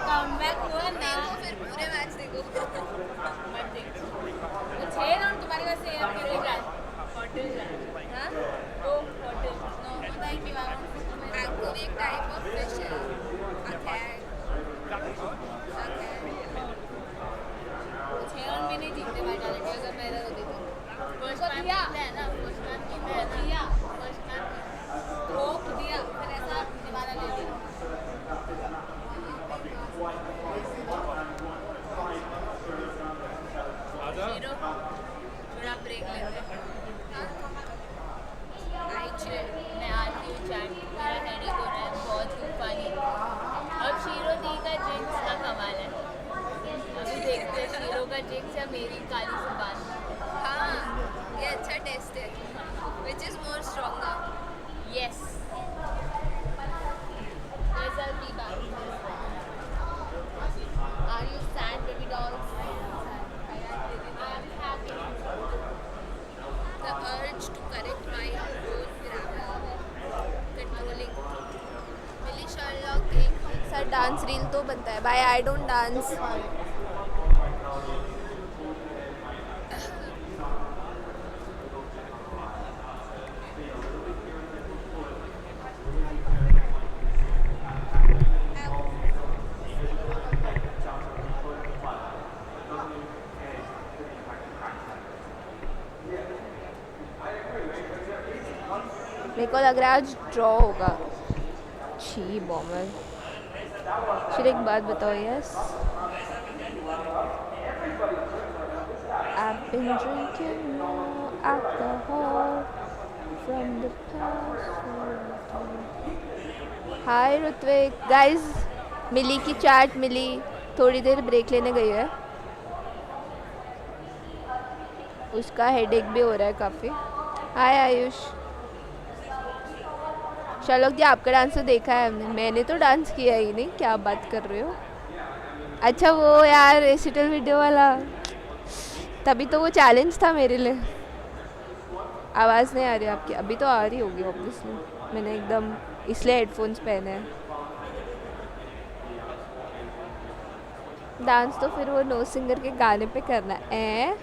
कमबैक हुआ ना। देखो फिर पूरे मैच देखो। मत देखो। वो 6 राउंड तुम्हारे पास है या फिर होटल जा। हाँ? Oh hotel No, thank you. Mango भी एक टाइप ऑफ फिश है। अखैर। वो 6 राउंड में नहीं जीतते वाइटालिटी अगर मेरा होती तो। फर्स्ट मैच जीता है ना, फर्स्ट मैच जीता है ना। फर्स्ट मैच रोक दिया फिर ऐसा निवारा ले लिया। हीरो थोड़ा ब्रेक लेते हैं। आई चिल। मैं आती हूँ चैट, मेरा हेडेक हो रहा है बहुत तूफानी। अब शीरो दी का जिंक्स का कमाल है। अभी देखते हैं शीरो का जिंक्स या मेरी काली जुबान। हाँ ये अच्छा टेस्ट है। Which is more stronger? Yes. Yes, I'll be back. Are you sad, baby dolls? I'm happy. The urge to correct my own grammar. Controlling. मिली शर्लॉक एक साथ डांस रील तो बनता है। Bye, I don't dance. मेरे को लग रहा है आज ड्रॉ होगा। छी बॉमर। फिर एक बात बताओ yes I've been drinking more alcohol from the past. Hi Ritvik guys Mili की चैट मिली थोड़ी देर ब्रेक लेने गई है उसका हेडेक भी हो रहा है काफ़ी हाय आयुष शालोक जी आपका डांस तो देखा है हमने मैंने तो डांस किया ही नहीं क्या आप बात कर रहे हो अच्छा वो यार रेसिटल वीडियो वाला तभी तो वो चैलेंज था मेरे लिए आवाज़ नहीं आ रही आपकी अभी तो आ रही होगी ऑब्वियसली मैंने एकदम इसलिए हेडफोन्स पहने हैं डांस तो फिर वो नो सिंगर के गाने पे करना है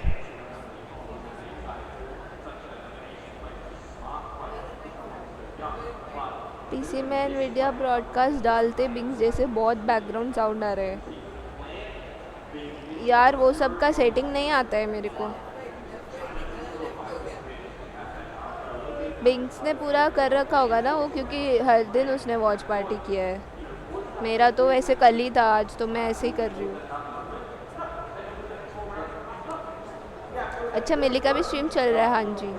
पीसी में एनवीडिया ब्रॉडकास्ट डालते बिंग्स जैसे बहुत बैकग्राउंड साउंड आ रहे हैं यार वो सब का सेटिंग नहीं आता है मेरे को बिंग्स ने पूरा कर रखा होगा ना वो क्योंकि हर दिन उसने वॉच पार्टी किया है मेरा तो वैसे कल ही था आज तो मैं ऐसे ही कर रही हूँ अच्छा मिली का भी स्ट्रीम चल रहा है हाँ जी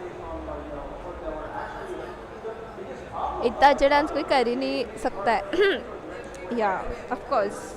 इतना अच्छा डांस कोई कर ही नहीं सकता है या ऑफ कोर्स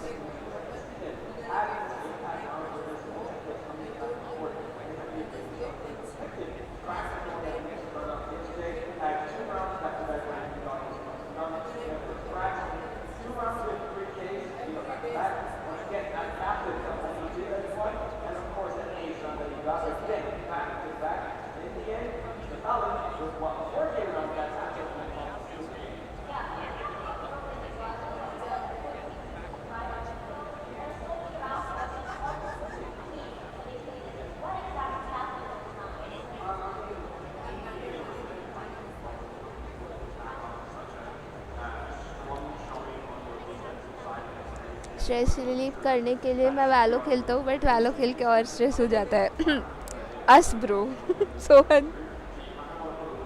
स्ट्रेस रिलीव करने के लिए मैं वैलो खेलता हूँ बट वैलो खेल के और स्ट्रेस हो जाता है अस ब्रो सोहन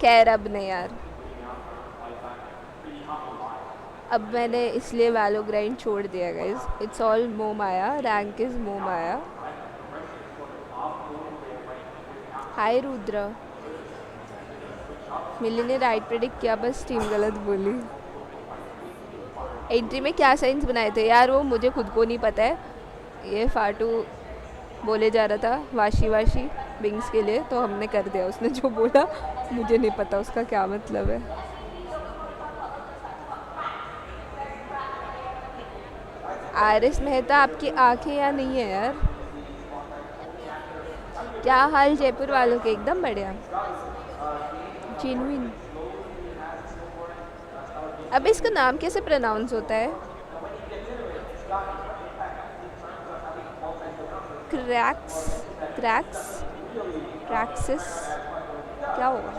खैर अब नहीं यार अब मैंने इसलिए वैलो ग्राइंड छोड़ दिया गाइस इट्स ऑल मो माया रैंक इज मो माया हाय रुद्र मिली ने राइट प्रेडिक्ट किया बस टीम गलत बोली एंट्री में क्या साइंस बनाए थे यार वो मुझे खुद को नहीं पता है ये फाटू बोले जा रहा था वाशी वाशी बिंग्स के लिए तो हमने कर दिया उसने जो बोला मुझे नहीं पता उसका क्या मतलब है आरिस मेहता आपकी आंखें या नहीं है यार क्या हाल जयपुर वालों के एकदम बढ़िया जेन्युइन अब इसका नाम कैसे प्रोनाउंस होता है क्रैक्स क्रैक्स क्रैक्सिस क्या होगा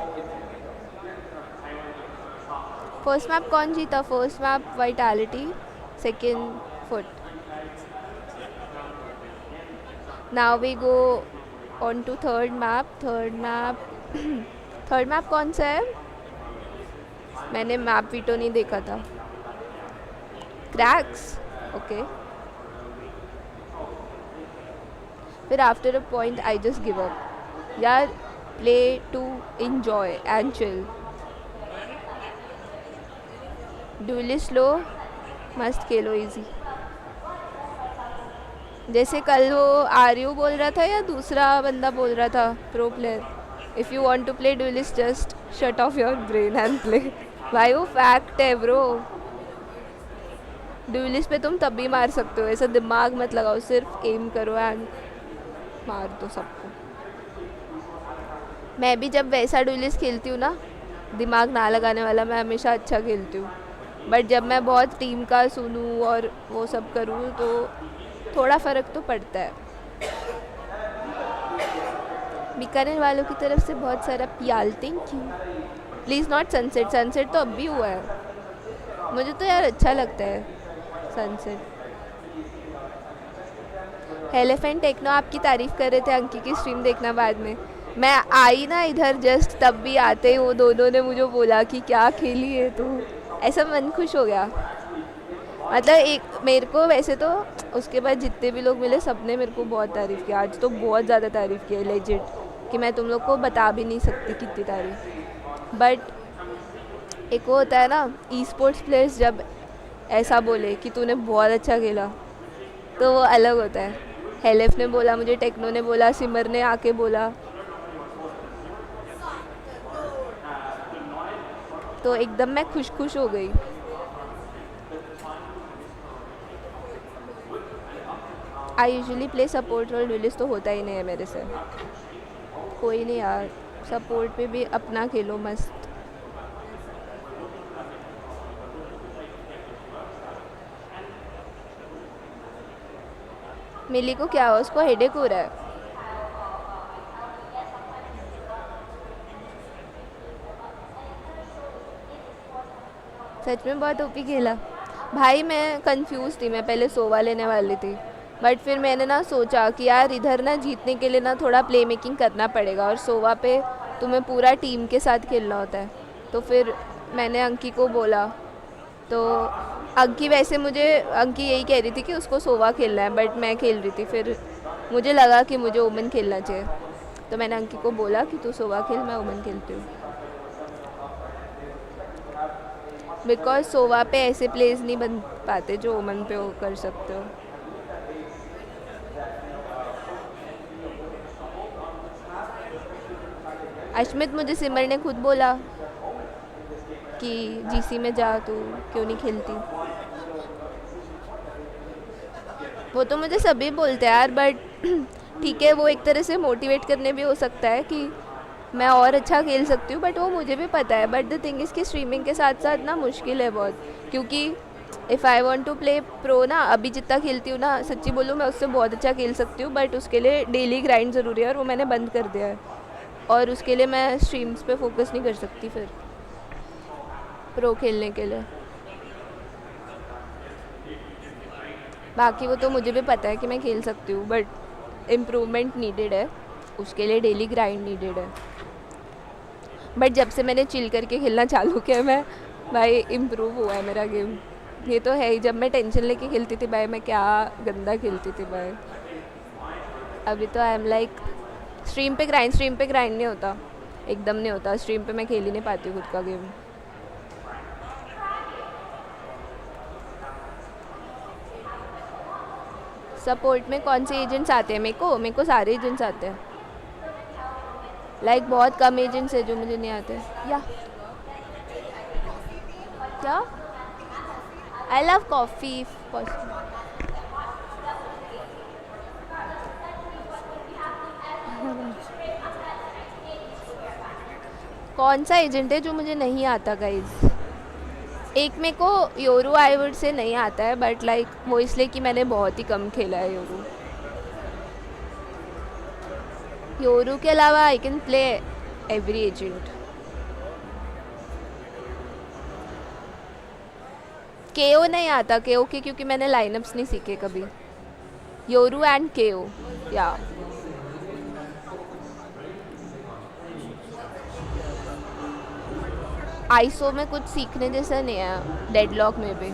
फर्स्ट मैप कौन जीता first map Vitality second foot now we go on to third map third map कौन सा है मैंने मैप वीटो नहीं देखा था क्रैक्स ओके फिर after a point I just give up यार play to enjoy and chill डुअली स्लो मस्त खेलो इजी जैसे कल वो आर्यू बोल रहा था या दूसरा बंदा बोल रहा था pro player if you want to play duelist just shut off your brain and play भाई वो फैक्ट है ब्रो डुअलिस्ट पे तुम तब भी मार सकते हो ऐसा दिमाग मत लगाओ सिर्फ एम करो एंड मार दो सबको मैं भी जब वैसा डुअलिस्ट खेलती हूँ ना दिमाग ना लगाने वाला मैं हमेशा अच्छा खेलती हूँ बट जब मैं बहुत टीम का सुनूँ और वो सब करूँ तो थोड़ा फ़र्क तो पड़ता है बीकानेर वालों की तरफ से बहुत सारा प्याल thank you please not sunset sunset तो अब भी हुआ है मुझे तो यार अच्छा लगता है सनसेट एलिफेंट टेक्नो आपकी तारीफ़ कर रहे थे अंकी की स्ट्रीम देखना बाद में मैं आई ना इधर जस्ट तब भी आते ही वो दोनों ने मुझे बोला कि क्या खेली है तो ऐसा मन खुश हो गया मतलब एक मेरे को वैसे तो उसके बाद जितने भी लोग मिले सबने मेरे को बहुत तारीफ़ किया, आज तो बहुत ज़्यादा तारीफ़ किया लेजिट, कि मैं तुम लोग को बता भी नहीं सकती कितनी तारीफ़। बट एक वो होता है ना, ई स्पोर्ट्स प्लेयर्स जब ऐसा बोले कि तूने बहुत अच्छा खेला, तो वो अलग होता है। हेलेफ ने बोला मुझे, टेक्नो ने बोला, सिमर ने आके बोला, तो एकदम मैं खुश खुश हो गई। I usually play support role, release तो होता ही नहीं है मेरे से। कोई नहीं यार, सपोर्ट पे भी अपना खेलो मस्त। मिली को क्या हो, उसको हेडेक हो रहा है। सच में बहुत ओपी खेला भाई। मैं कंफ्यूज थी, मैं पहले सोवा लेने वाली थी, बट फिर मैंने ना सोचा कि यार इधर ना जीतने के लिए ना थोड़ा प्ले मेकिंग करना पड़ेगा, और सोवा पे तुम्हें पूरा टीम के साथ खेलना होता है। तो फिर मैंने अंकी को बोला, तो अंकी वैसे मुझे, अंकी यही कह रही थी कि उसको सोवा खेलना है, बट मैं खेल रही थी। फिर मुझे लगा कि मुझे ओमन खेलना चाहिए, तो मैंने अंकी को बोला कि तू सोवा खेल, मैं ओमन खेलती हूँ। बिकॉज सोवा पे ऐसे प्लेस नहीं बन पाते जो ओमन पे वो कर सकते हो। अश्मित, मुझे सिमर ने खुद बोला कि जीसी में जा, तू क्यों नहीं खेलती। वो तो मुझे सभी बोलते हैं यार, बट ठीक है, वो एक तरह से मोटिवेट करने भी हो सकता है कि मैं और अच्छा खेल सकती हूँ, बट वो मुझे भी पता है। बट द थिंग इज़ कि स्ट्रीमिंग के साथ साथ ना मुश्किल है बहुत, क्योंकि if I want to play pro ना, अभी जितना खेलती हूँ ना, सच्ची बोलूँ मैं उससे बहुत अच्छा खेल सकती हूँ, बट उसके लिए डेली ग्राइंड ज़रूरी है, और वो मैंने बंद कर दिया है। और उसके लिए मैं स्ट्रीम्स पे फोकस नहीं कर सकती फिर प्रो खेलने के लिए। बाकी वो तो मुझे भी पता है कि मैं खेल सकती हूँ, बट इम्प्रूवमेंट नीडेड है, उसके लिए डेली ग्राइंड नीडेड है। बट जब से मैंने चिल करके खेलना चालू किया, मैं भाई इम्प्रूव हुआ है मेरा गेम। ये तो है ही, जब मैं टेंशन लेके खेलती थी भाई, मैं क्या गंदा खेलती थी भाई। अभी तो आई एम लाइक स्ट्रीम पे ग्राइंड नहीं होता, एकदम नहीं होता। स्ट्रीम पे मैं खेल ही नहीं पाती खुद का गेम। सपोर्ट में कौन से एजेंट्स आते हैं? मेरे को सारे एजेंट्स आते हैं, लाइक बहुत कम एजेंट्स है जो मुझे नहीं आते। या क्या? I love coffee. कौन सा एजेंट है जो मुझे नहीं आता गाइज? एक मेरे को योरू आई वुड से नहीं आता है, बट लाइक वो इसलिए कि मैंने बहुत ही कम खेला है योरू। योरू के अलावा I can play every agent. केओ नहीं आता, केओ के क्योंकि मैंने लाइनअप्स नहीं सीखे कभी। योरू एंड केओ, या आईसो में कुछ सीखने जैसा नहीं है, डेडलॉक में भी।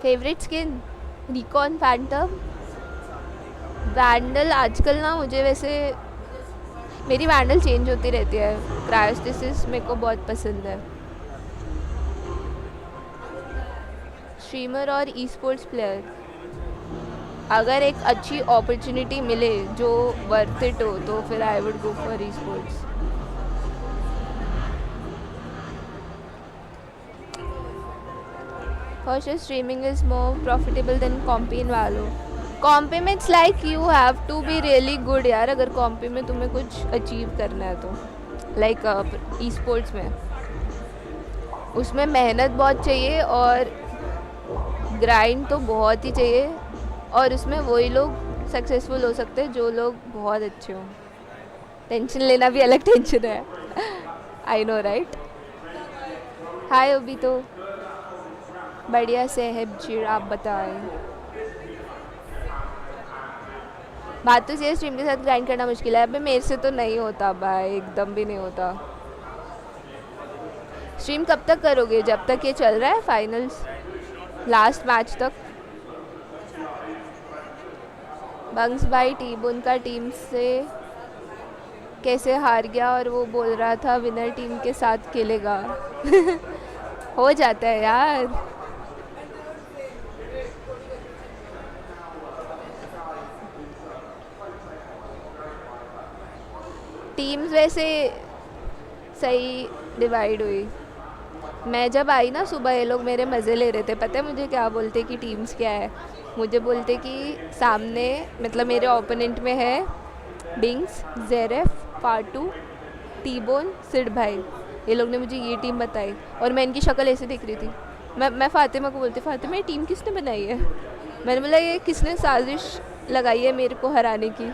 Favourite skin recon Phantom vandal. आजकल ना मुझे वैसे मेरी वैंडल चेंज होती रहती है। क्रायोस्टेसिस मेरे को बहुत पसंद है। स्ट्रीमर और ई स्पोर्ट्स प्लेयर, अगर एक अच्छी अपॉर्चुनिटी मिले जो वर्थ इट हो, तो फिर I would go for esports. For sure streaming is more profitable than comp इन वालों। कॉम्पी में it's like you have to be really good यार, अगर कॉम्पी में तुम्हें कुछ अचीव करना है तो। लाइक ई स्पोर्ट्स में उसमें मेहनत बहुत चाहिए और ग्राइंड तो बहुत ही चाहिए, और उसमें वही लोग सक्सेसफुल हो सकते हैं जो लोग बहुत अच्छे हों। टेंशन लेना भी अलग टेंशन है। I know right. हाय अभी तो बढ़िया से है जीर, आप बताएं। बात तो सही, स्ट्रीम के साथ ग्राइंड करना मुश्किल है। अबे मेरे से तो नहीं होता भाई, एकदम भी नहीं होता। स्ट्रीम कब तक करोगे? जब तक ये चल रहा है फाइनल्स, लास्ट मैच तक। बंग्स भाई टीबोन का टीम से कैसे हार गया और वो बोल रहा था विनर टीम के साथ खेलेगा। हो जाता है यार। टीम्स वैसे सही डिवाइड हुई। मैं जब आई ना सुबह, ये लोग मेरे मज़े ले रहे थे। पता है मुझे क्या बोलते कि टीम्स क्या है? मुझे बोलते कि सामने मतलब मेरे ओपोनेंट में है बिंग्स, जेरेफ, फाटू, टीबोन, सिड भाई। ये लोग ने मुझे ये टीम बताई और मैं इनकी शक्ल ऐसे देख रही थी। मैं फातिमा को बोलती, फातिमा ये टीम किसने बनाई है? मैंने बोला ये किसने साजिश लगाई है मेरे को हराने की।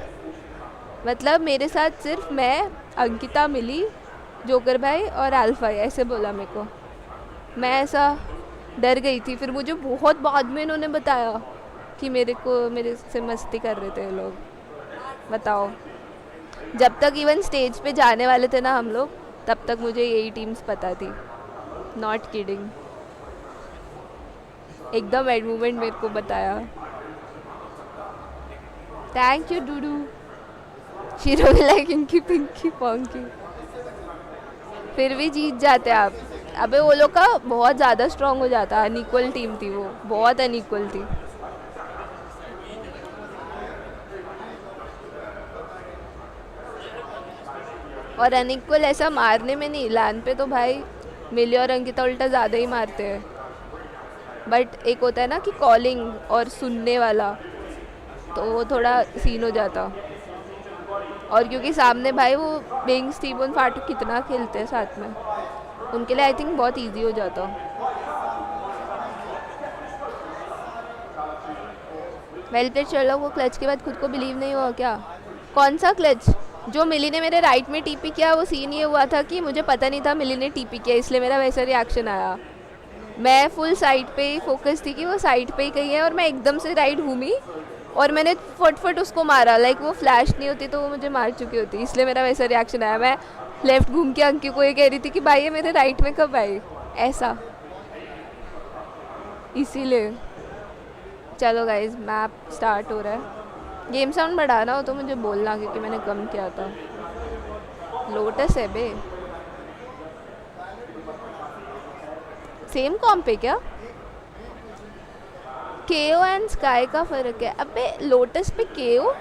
मतलब मेरे साथ सिर्फ मैं, अंकिता मिली, जोकर भाई और अल्फा, ऐसे बोला मेरे को। मैं ऐसा डर गई थी। फिर मुझे बहुत बाद में इन्होंने बताया कि मेरे से मस्ती कर रहे थे ये लोग। बताओ, जब तक इवन स्टेज पे जाने वाले थे ना हम लोग, तब तक मुझे यही टीम्स पता थी। नॉट किडिंग, एकदम एड मोमेंट मेरे को बताया। थैंक यू डूडू। शीरो भी लाइक इनकी पिंकी पोंकी। फिर भी जीत जाते आप। अबे वो लोग का बहुत ज़्यादा स्ट्रांग हो जाता। अनइक्वल टीम थी वो, बहुत अनइक्वल थी। और अनइक्वल ऐसा मारने में नहीं, लान पे तो भाई मिली और अंकिता उल्टा ज़्यादा ही मारते हैं। बट एक होता है ना कि कॉलिंग और सुनने वाला, तो वो थोड़ा सीन हो जाता। और क्योंकि सामने भाई वो बिंग, स्टीवन, फाटू कितना खेलते हैं साथ में, उनके लिए आई थिंक बहुत इजी हो जाता। Well played. चलो, वो क्लच के बाद खुद को बिलीव नहीं हुआ क्या? कौन सा क्लच? जो मिली ने मेरे राइट में टीपी किया, वो सीन ये हुआ था कि मुझे पता नहीं था मिली ने टीपी किया, इसलिए मेरा वैसा रिएक्शन आया। मैं फुल साइड पे ही फोकस थी कि वो साइड पे ही कहीं है, और मैं एकदम से राइट घूमी और मैंने फटफट उसको मारा। लाइक वो फ्लैश नहीं होती तो वो मुझे मार चुकी होती, इसलिए मेरा वैसा रिएक्शन आया। मैं लेफ्ट घूम के अंकी को ये कह रही थी कि भाई ये मेरे राइट में कब आई, ऐसा, इसीलिए। चलो गाइज, मैप स्टार्ट हो रहा है। गेम साउंड बढ़ाना हो तो मुझे बोलना, क्योंकि मैंने कम किया था। लोटस है बे। सेम कॉम पे क्या? केओ एंड स्काई का फ़र्क है। अबे लोटस पे केओ,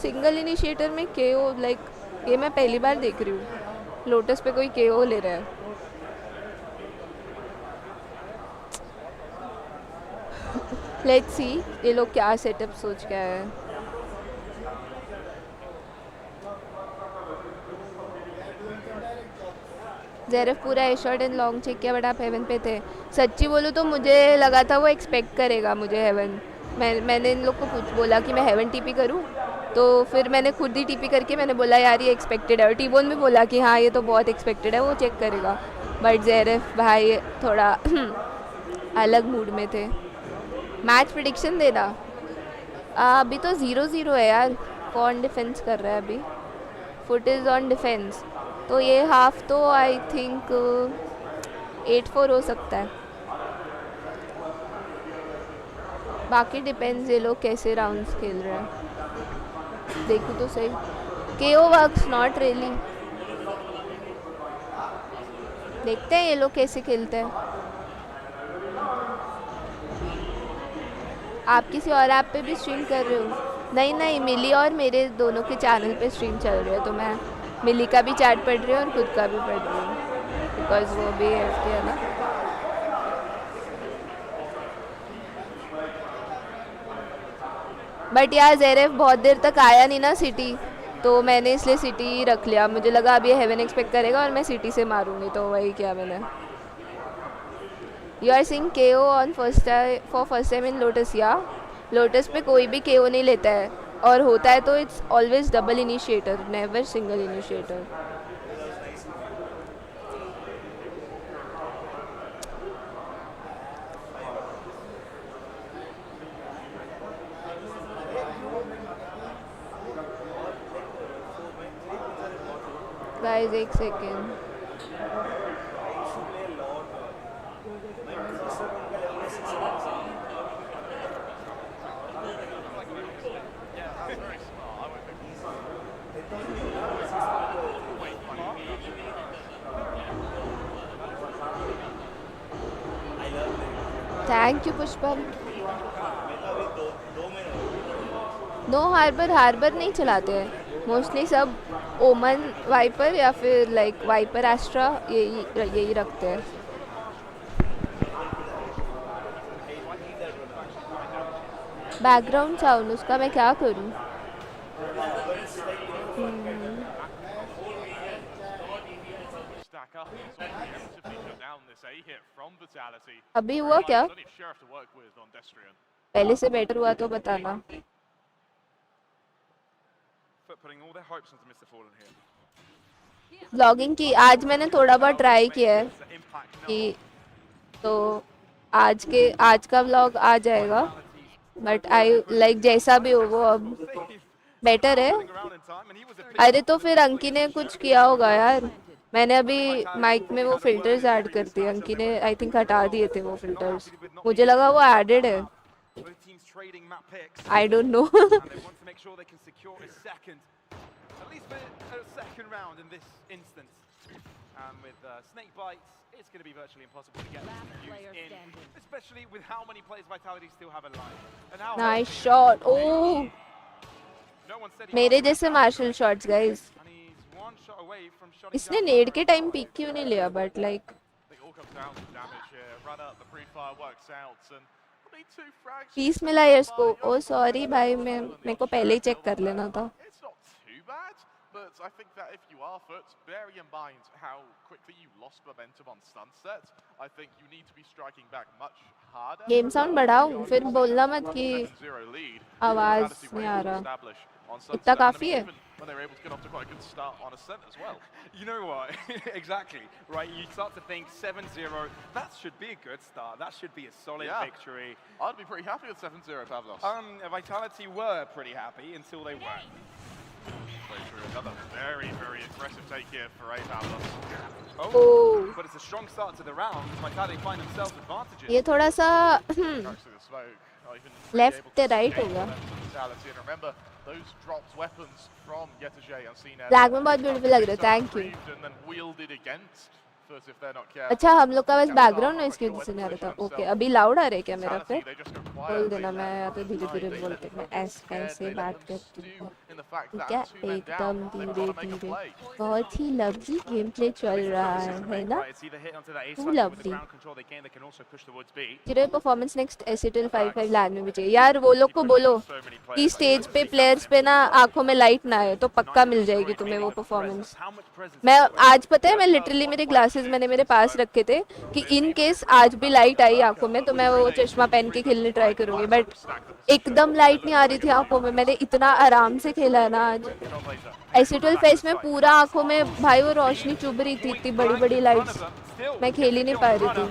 सिंगल इनिशिएटर में केओ, लाइक ये मैं पहली बार देख रही हूँ लोटस पे कोई केओ ले रहा है। लेट्स सी ये लोग क्या सेटअप सोच के आए हैं। ज़ेरफ पूरा ए शॉट एंड लॉन्ग चेक किया, बट आप हेवन पे थे। सच्ची बोलूँ तो मुझे लगा था वो एक्सपेक्ट करेगा मुझे हेवन। मैंने इन लोग को बोला कि मैं हेवन टीपी करूँ, तो फिर मैंने खुद ही टीपी करके मैंने बोला यार ये एक्सपेक्टेड है, और टीबोन भी बोला कि हाँ ये तो बहुत एक्सपेक्टेड है, वो चेक करेगा। बट ज़ेरफ भाई थोड़ा अलग मूड में थे। मैच प्रिडिक्शन देना। अभी तो 0-0 है यार। कौन डिफेंस कर रहा है अभी? फुट इज़ ऑन डिफेंस, तो ये हाफ तो आई थिंक 8-4 हो सकता है। बाकी डिपेंड्स ये लोग कैसे राउंड्स खेल रहे हैं। देखो तो सही। केओ वर्क्स नॉट रियली। देखते हैं ये लोग कैसे खेलते हैं। आप किसी और ऐप पे भी स्ट्रीम कर रहे हो? नहीं, मिली और मेरे दोनों के चैनल पे स्ट्रीम चल रही है, तो मैं मिली का भी चैट पढ़ रही हूँ और खुद का भी पढ़ रही हूँ, बिकॉज वो भी है ना। बट यार ज़ेरेफ बहुत देर तक आया नहीं ना सिटी, तो मैंने इसलिए सिटी रख लिया। मुझे लगा अब ये हेवन एक्सपेक्ट करेगा और मैं सिटी से मारूंगी, तो वही किया मैंने। यू आर सीइंग केओ on first time in lotus. या लोटस पे कोई भी केओ नहीं लेता है, और होता है तो it's always double initiator, never single initiator. Guys एक second. Yeah, that's very smart. I won't think way funny. Thank you Pushpam. No Harbor Harbor नहीं चलाते हैं मोस्टली सब. ओमन वाइपर या फिर लाइक वाइपर एस्ट्रा यही रखते हैं. बैकग्राउंड साउंड उसका मैं क्या करूं. Stack up and it's all beautifully shut down this A hit from Vitality. अभी हुआ क्या. Plenty of sheriff to work with on Destrian. पहले से बेटर हुआ तो बताना. Foot putting all their hopes into Mr. Fallen here. Blogging की आज मैंने थोड़ा बहुत ट्राई किया है कि तो आज का व्लॉग आ जाएगा. बट आई लाइक जैसा भी हो वो अब बेटर है. अरे तो फिर अंकी ने कुछ किया होगा यार. मैंने अभी माइक में वो फिल्टर्स ऐड कर दिए. अंकी ने आई थिंक हटा दिए थे वो फिल्टर्स. मुझे लगा वो एडेड है. I don't no. At least for a second round in this instance. And with snake bites, it's going to be virtually impossible to get used in, especially with how many players Vitality still have alive. And how nice shot. Oh no one said he मेरे can't जैसे marshal shots guys. and he's one shot away from shutting इसने down नेड के time peek क्यों नहीं लिया. But like I think all comes down to damage here. Run up, the pre-fire works out, and we'll need 2 frags. 30 मिला यार इसको. ओ sorry भाई मेरे को पहले ही चेक कर लेना था. It's not too bad, but I think that if you are Foot, bearing in mind how quickly you lost momentum on Sunset, I think you need to be striking back much harder. Game sound बढ़ाऊं फिर बोलना मत कि 7-0 lead. आवाज Vitality were नहीं आ able to रहा. establish on इतना Sunset, and I काफी mean, है. even when they were able to get off to quite a good start on Ascent as well. You know what? Exactly. Right, you start to think 7-0, that should be a good start. That should be a solid victory. I'd be pretty happy with 7-0, Pavlos. Vitality were pretty happy until they weren't. Very true. Another very, very aggressive take here for A Pavlos. Oh. But it's a strong start to the round. Vitality find themselves advantages. ये थोड़ा सा Cracks through the smoke. Not even really Left able to to right gain होगा. momentum to Vitality. And remember, those dropped weapons from Yetajay and Cena. Black में बहुत beautiful लग रहा है. Thank you. And then wielded against Foot if they're not careful. अच्छा हम लोग का बस बैकग्राउंड नॉइस की वजह से नहीं आ रहा था. ओके अभी लाउड आ रहा है क्या मेरा. फिर They just go quiet. बोल देना. मैं या तो धीरे धीरे बोलते मैं ऐसे बात करती हूँ. ठीक है एकदम धीरे धीरे. बहुत ही लवली गेम प्ले चल रहा है ना. Too lovely. Zero performance next एसिटल 5-5 लैंड में भी चाहिए यार. वो लोग को बोलो कि स्टेज पे प्लेयर्स पे ना आंखों में लाइट ना आए तो पक्का मिल जाएगी तुम्हें वो परफॉर्मेंस. मैं आज पता है मैं लिटरली मेरे ग्लासेस मैंने मेरे पास रखे थे कि इन केस आज भी लाइट आई आंखों में तो मैं वो चश्मा पहन के खेलने ट्राई करूंगी. बट एकदम लाइट नहीं आ रही थी आंखों में. मैंने इतना आराम से खेला है ना आज. एसिटल फेस में पूरा आंखों में भाई वो रोशनी चुभ रही थी. इतनी बड़ी बड़ी लाइट्स मैं खेल ही नहीं पा रही थी.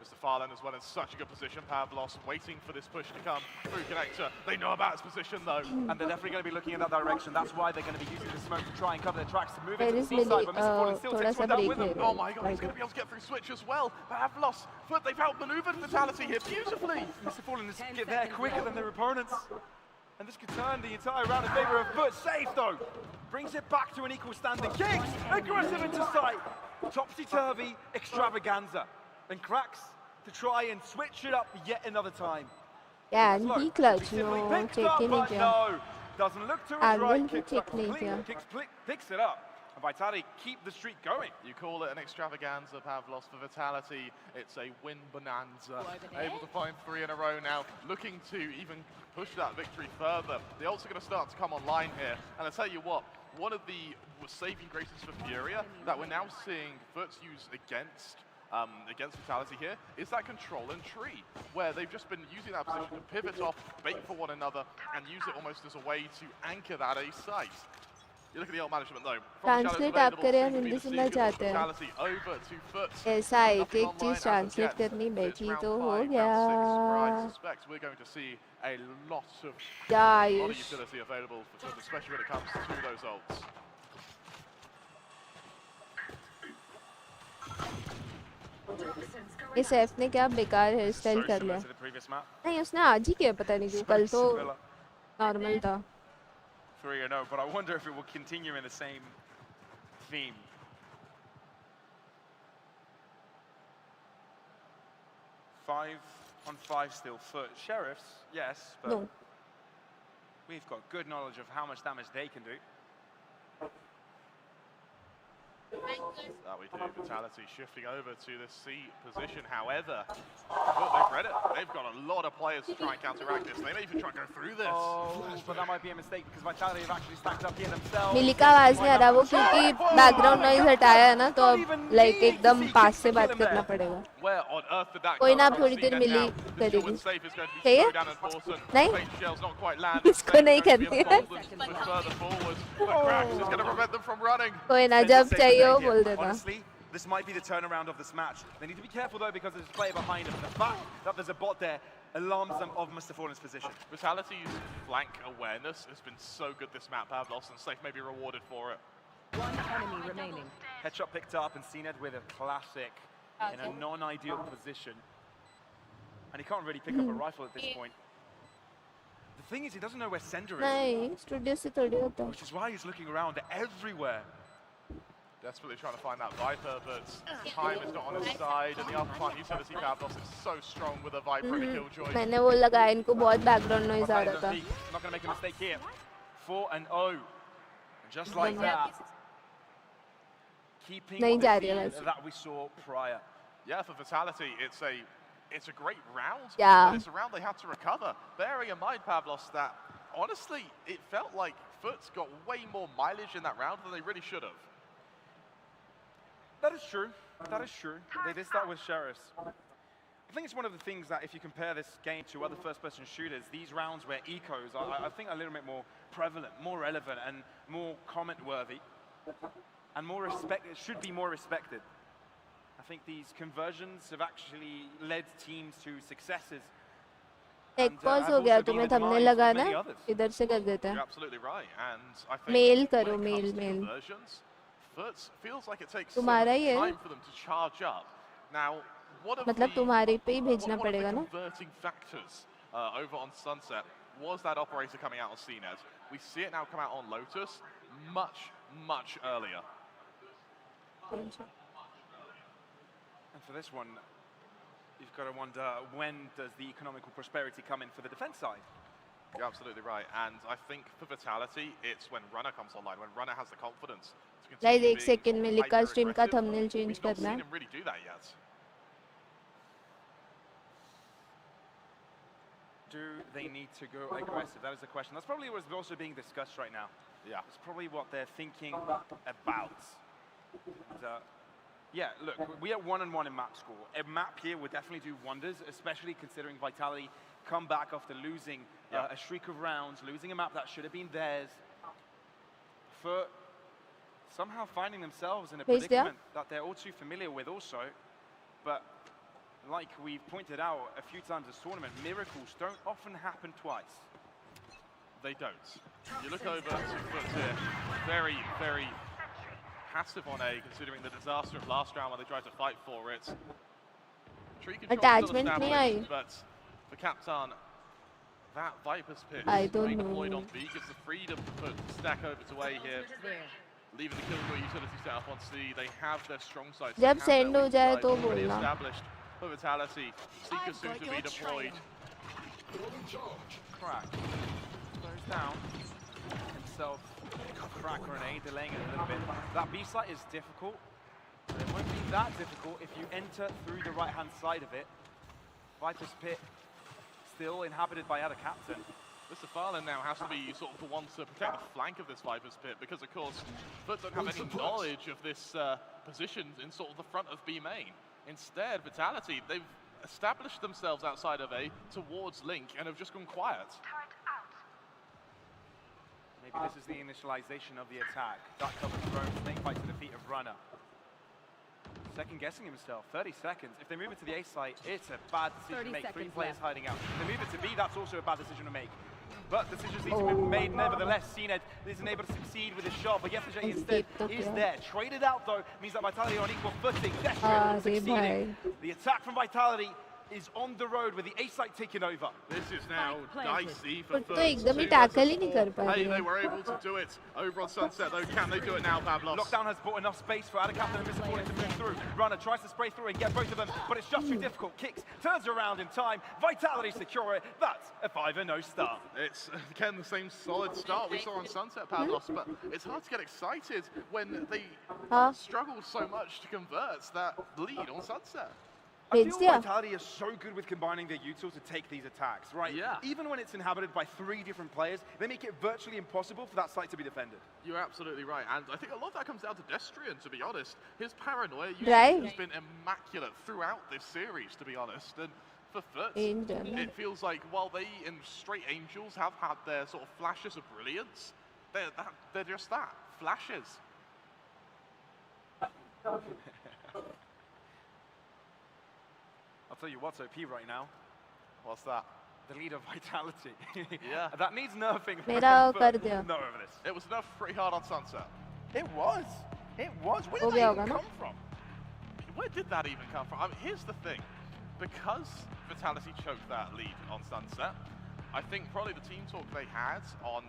Mr. Farland as well in such a good position. Pavlos waiting for this push to come through connector. They know about his position though. And they're definitely going to be looking in that direction. That's why they're going to be using the smoke to try and cover their tracks to move into the C side. But Mr. Fallen still takes one down with them. Oh my god, he's going to be able to get through switch as well. Pavlos, Foot, they've outmaneuvered Vitality here beautifully. Mr. Fallen is get there quicker than their opponents. And this could turn the entire round in favour of Foot. Safe though. Brings it back to an equal standing. Kicks! Aggressive into sight. Topsy-turvy extravaganza. And cracks to try and switch it up yet another time. Can he clutch? No, check ही नहीं किया. No, doesn't look to his right. Kicks check up completely. Picks it up. And Vitality keep the streak going. You call it an extravaganza, Pavlos, for Vitality. It's a win bonanza. Able to find 3 in a row now. Looking to even push that victory further. The ults are going to start to come online here. And I tell you what, one of the saving graces for Furia that we're now seeing Furts use against Vitality here is that control and tree, where they've just been using that position to pivot off, bait for one another, and use it almost as a way to anchor that A site. You look at the old management though. Translate आप करें, हम हिंदी सुनना चाहते हैं. Over to Foot. ऐसा एक एक चीज ट्रांसलेट करनी बैठी तो हो गया. I suspect we're going to see a lot of utility available for Foot, especially when it comes to those ults. इस एफ ने क्या बेकार हेयर स्टाइल कर लिया. नहीं उसने आज ही किया, पता नहीं क्यों, कल तो नॉर्मल था. 3-0, but I wonder if it will continue in the same theme. Five on five still. Foot. Sheriffs, yes, but no. We've got good knowledge of how much damage they can do. That we do. Vitality shifting over to the C position. However, they've read it. They've got a lot of players to try and counteract this. They may even try and go through this. Oh, but that might be a mistake because Vitality have actually stacked up here themselves. मिली का आवाज नहीं आ रहा, वो क्योंकि background noise हटाया है ना, तो अब लाइक एकदम पास से बात करना पड़ेगा. कोई ना, थोड़ी देर मिली करेगी. चाहिए? नहीं, इसको नहीं करनी है. कोई ना, जब चाहिए वो बोल देना. Honestly, this might be the turnaround of this match. They need to be careful though because there's a player behind them. The fact that there's a bot there alarms them of Mr. Fallen's position. Vitality's flank awareness has been so good this map, Pavlos, and Safe may be rewarded for it. One enemy remaining. Headshot picked up and CNED with a classic in a non-ideal position. And he can't really pick up a rifle at this point. The thing is, he doesn't know where Sender is. नहीं, studio से थोड़ी होता. Which is why he's looking around everywhere. Desperately trying to find that Viper, but time is not on his side, and the upper front utility Pavlos is so strong with a Viper and a Killjoy. मैंने वो लगाया, इनको बहुत background noise आ रहा था. Not going to make a mistake here. 4-0. Just like that. Keeping the theme that we saw prior. Yeah, for Vitality, it's a great round. Yeah. But it's a round they had to recover. Bearing in mind, Pavlos, that honestly, it felt like Foot's got way more mileage in that round than they really should have. That is true. That is true. They did start with Sheriffs. I think it's one of the things that if you compare this game to other first-person shooters, these rounds where ecos are, I think, a little bit more prevalent, more relevant, and more comment-worthy, and more it should be more respected. I think these conversions have actually led teams to successes. एक pause हो गया, तुम्हें thumbnail लगाना, इधर से कर देते हैं. You're absolutely right, and I think mail करो, mail. Feels like it takes तुम्हारा ही है. time for them to charge up. Now, मतलब तुम्हारे पे ही भेजना पड़ेगा ना. Converting factors over on Sunset was that operator coming out on CNET. We see it now come out on Lotus much earlier. And for this one, you've got to wonder, when does the economical prosperity come in for the defense side? You're absolutely right, and I think for Vitality, it's when Runner comes online, when Runner has the confidence to continue being 1 second में लिखा stream का thumbnail change We've not करना. seen him really do that yet. Do they need to go aggressive? That is the question. That's probably what's also being discussed right now. Yeah. It's probably what they're thinking about. And, yeah, look, we are 1-1 in map score. A map here would definitely do wonders, especially considering Vitality come back after losing a streak of rounds, losing a map that should have been theirs, for somehow finding themselves in a predicament that they're all too familiar with also. But like we've pointed out a few times this tournament, miracles don't often happen twice. They don't. You look over to Foot here, very passive on A, considering the disaster of last round when they tried to fight for it. Tree control still established, but for Captain, that Viper's Pit being deployed on B gives the freedom to put stack over to A here, leaving the Killjoy utility set up on C. They have their strong sides. जब send हो जाए तो बोलना. Established for Vitality. Seeker soon to be deployed. Crack. Goes down. Himself. Crack grenade, delaying it a little bit. That B site is difficult. But it won't be that difficult if you enter through the right-hand side of it. Viper's Pit still inhabited by other captain. Mr. Farland now has to be sort of the one to protect the flank of this Viper's Pit, because of course Foot don't have any knowledge of this position in sort of the front of B main. Instead, Vitality, they've established themselves outside of A towards Link and have just gone quiet. Maybe this is the initialization of the attack. That cover thrown, snake bite to the feet of Runner. Second guessing himself, 30 seconds. If they move it to the A site, it's a bad decision to make. 3 players hiding out. If they move it to B, that's also a bad decision to make. But decisions need to be made nevertheless. CNED isn't able to succeed with his shot, but yesterday instead is there. Traded out though, means that Vitality are on equal footing. Desperate, succeeding. The attack from Vitality is on the road with the A site taking over. This is now dicey for तो एकदम ही tackle ही नहीं कर पा Hey, रही they है. were able to do it over on Sunset though. Can they do it now, Pavlos? Lockdown has bought enough space for Adacaptain and Mr. Falling to move through. Runner tries to spray through and get both of them, but it's just too difficult. Kicks, turns around in time. Vitality secure it. That's a 5-0 start. It's, again, the same solid start we saw on Sunset, Pavlos, but it's hard to get excited when they struggle so much to convert that lead on Sunset. I feel Vitality is so good with combining their util to take these attacks, right? Yeah. Even when it's inhabited by 3 different players, they make it virtually impossible for that site to be defended. You're absolutely right, and I think a lot of that comes down to Destrian, to be honest. His paranoia Right. has been immaculate throughout this series, to be honest. And for Foot, it feels like while they in Straight Angels have had their sort of flashes of brilliance, they're just that, flashes. I'll tell you what's OP right now. What's that? The lead of Vitality. Yeah. That needs nerfing. मेरा कर दिया. Not over this. It was enough pretty hard on Sunset. It was. It was. Where हो did गया that होगा even ना? come from? Where did that even come from? I mean, here's the thing. Because Vitality choked that lead on Sunset, I think probably the team talk they had on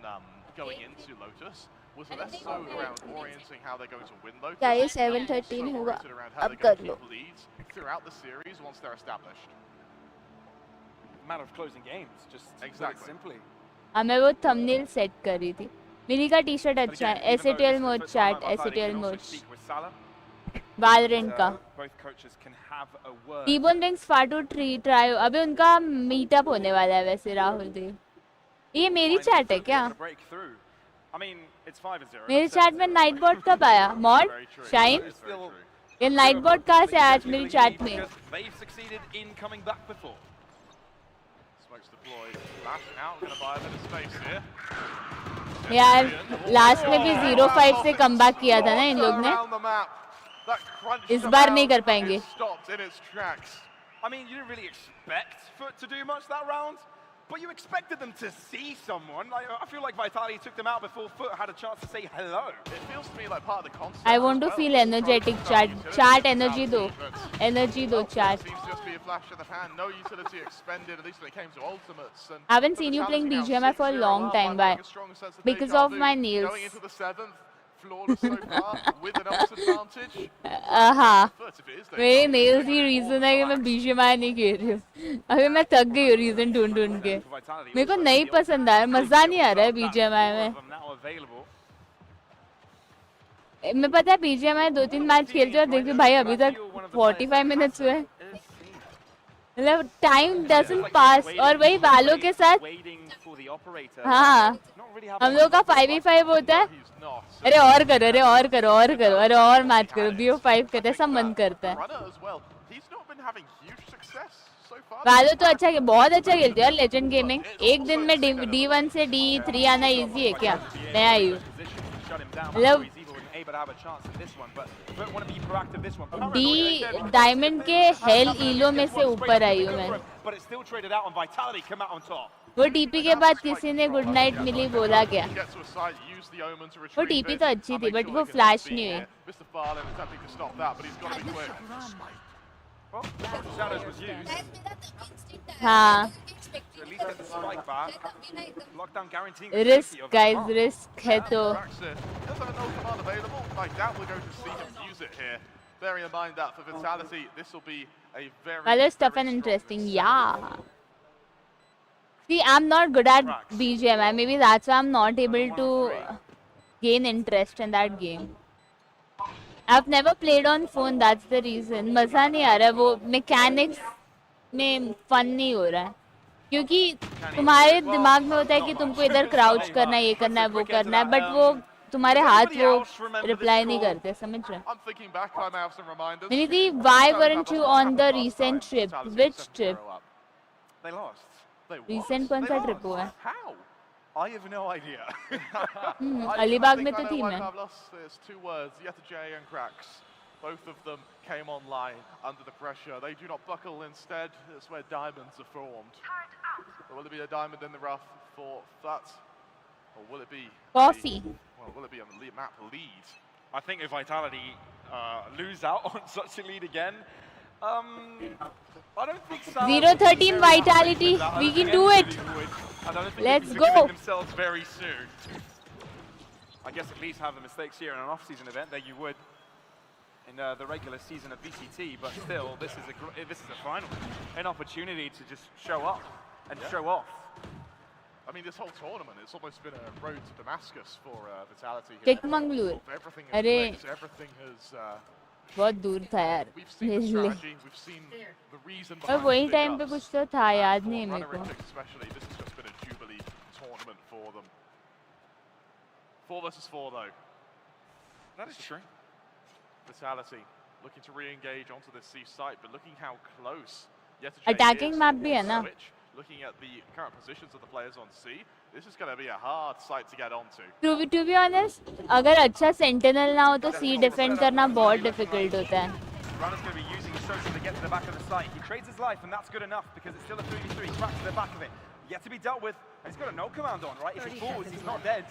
going into Lotus was less so around orienting how they're going to win Lotus. क्या ये and 7:13 also होगा? oriented around how अब they're going कर to low. keep leads throughout the series once they're established. Matter of closing games, just Exactly. simply. हाँ मैं वो thumbnail set कर रही थी. मिनी का टी-शर्ट अच्छा है. SATL mode chat, SATL mode. Valorant का. Both coaches can have a word. T-Bone Rings Fatu try. अभी उनका meetup होने वाला है वैसे राहुल दी. ये मेरी chat है क्या? I mean, it's 5-0. मेरी chat में Nightbot कब आया? Mod? Very true. Shine? That is very true. ये Nightbot कहाँ से आया आज मेरी chat में? They've succeeded in coming back before. Smokes deployed. Flash out, going to buy a bit of space here. यार लास्ट में भी 0-5 से कमबैक किया था ना इन लोग ने. Around the map. That crunch इस बार नहीं कर around पाएंगे. is stopped in its tracks. I mean, you didn't really expect Foot to do much that round, but you expected them to see someone. I feel like Vitality took them out before Foot had a chance to say hello. It feels to me like part of the concept. I want to as well. feel energetic Trying chat. to Chat utility energy दो. but Energy दो chat. seems to just be a flash in the pan. No utility expended, at least when it came to ultimates. And I haven't for seen you Vitality playing now BGMI for a 6-0 long up, time, I'm but getting a strong sense of because deja of vu. my nails. Going into the 7th, flawless so far, with an ult advantage. हाँ. But if it is, मेरे nails ही reason है कि मैं BGMI नहीं खेल रही हूँ. अभी मैं थक गई हूँ reason ढूंढ के. मेरे को नहीं पसंद आ रहा, मजा नहीं आ रहा है BGMI में. मैं पता है BGMI 2-3 मैच खेलती हूँ और देखती हूँ भाई अभी तक 45 मिनट्स हुए. मतलब टाइम डजंट पास. और वही वालों के साथ हाँ हम लोग का 5v5 होता है. he's not. अरे और करो, अरे और करो, और करो, अरे और मैच करो. BO5 करते सब मन करता है. Runner as well. He's not been having huge success so far. वालो तो अच्छा बहुत अच्छा खेलते हैं यार लेजेंड गेमिंग. एक दिन में D1 से D3 आना इजी है क्या? मैं आई हूँ. मतलब डी डायमंड के हेल ईलो में से ऊपर आई हूँ मैं. वो टीपी के बाद किसी ने गुड नाइट मिली बोला क्या? Get to a side, use the omen to वो retrieve टीपी it, तो अच्छी and थी make बट sure वो they get फ्लैश the नहीं speed हुई. here. Mr. Farley attempting to stop that, but he's got to be quick. Shadows was used. हाँ. To at least get the spike back. Lockdown guaranteeing the risk safety of guys the risk है तो. Cracks it. Does have no command available. I doubt we're going to see him use it here. Bearing in mind that for Vitality, this will be a very. Well, it's tough very and strong interesting. set. Yeah. See, I'm not good at BGMI. Maybe that's why I'm not able to gain interest in that game. I've never played on phone. That's the reason. मजा नहीं आ रहा है. वो mechanics में fun नहीं हो रहा है. क्योंकि तुम्हारे दिमाग में होता है कि तुमको इधर crouch करना है, ये करना है, वो करना है, but वो तुम्हारे हाथ वो reply नहीं करते. समझ रहे? I'm thinking back, I may have some reminders. Miniti, why weren't you on the recent trip? Which trip? They lost. They what? Recent कौन They सा lost. trip हुआ है? How? I have no idea. Alibag में तो थी मैं. There's two words, Yeta J and Cracks. Both of them came online under the pressure. They do not buckle, instead, it's where diamonds are formed. Or will it be a diamond in the rough for that? Or will it be... Coffee. Will it be a map lead? I think if Vitality lose out on such a lead again, I don't think 0-13 Vitality. We can do it. Let's go. Themselves very soon. I guess at least have the mistakes here in an off-season event that you would in the regular season of VCT, but still, this is a final, an opportunity to just show up and show off. I mean, this whole tournament, it's almost been a road to Damascus for Vitality here. Chikmagalur. Everything has clicked, everything has... बहुत दूर था यार. We've seen the strategy, we've seen the reason और behind वही the time पे pickups. कुछ तो था याद नहीं मेरे को. Especially, this has just been a jubilee tournament for them. 4 versus 4 though. That is true. Vitality looking to re-engage onto the C site, but looking how close. Attacking map भी है ना. Looking at the current positions of the players on C, this is going to be a hard site to get onto. To be honest, अगर अच्छा sentinel ना हो तो C defend करना बहुत difficult होता है. Runner's going to be using Shogun to get to the back of the site. He trades his life, and that's good enough because it's still a 3v3. Cracks to the back of it. Yet to be dealt with, and he's got a no command on, right? If he falls, he's not dead.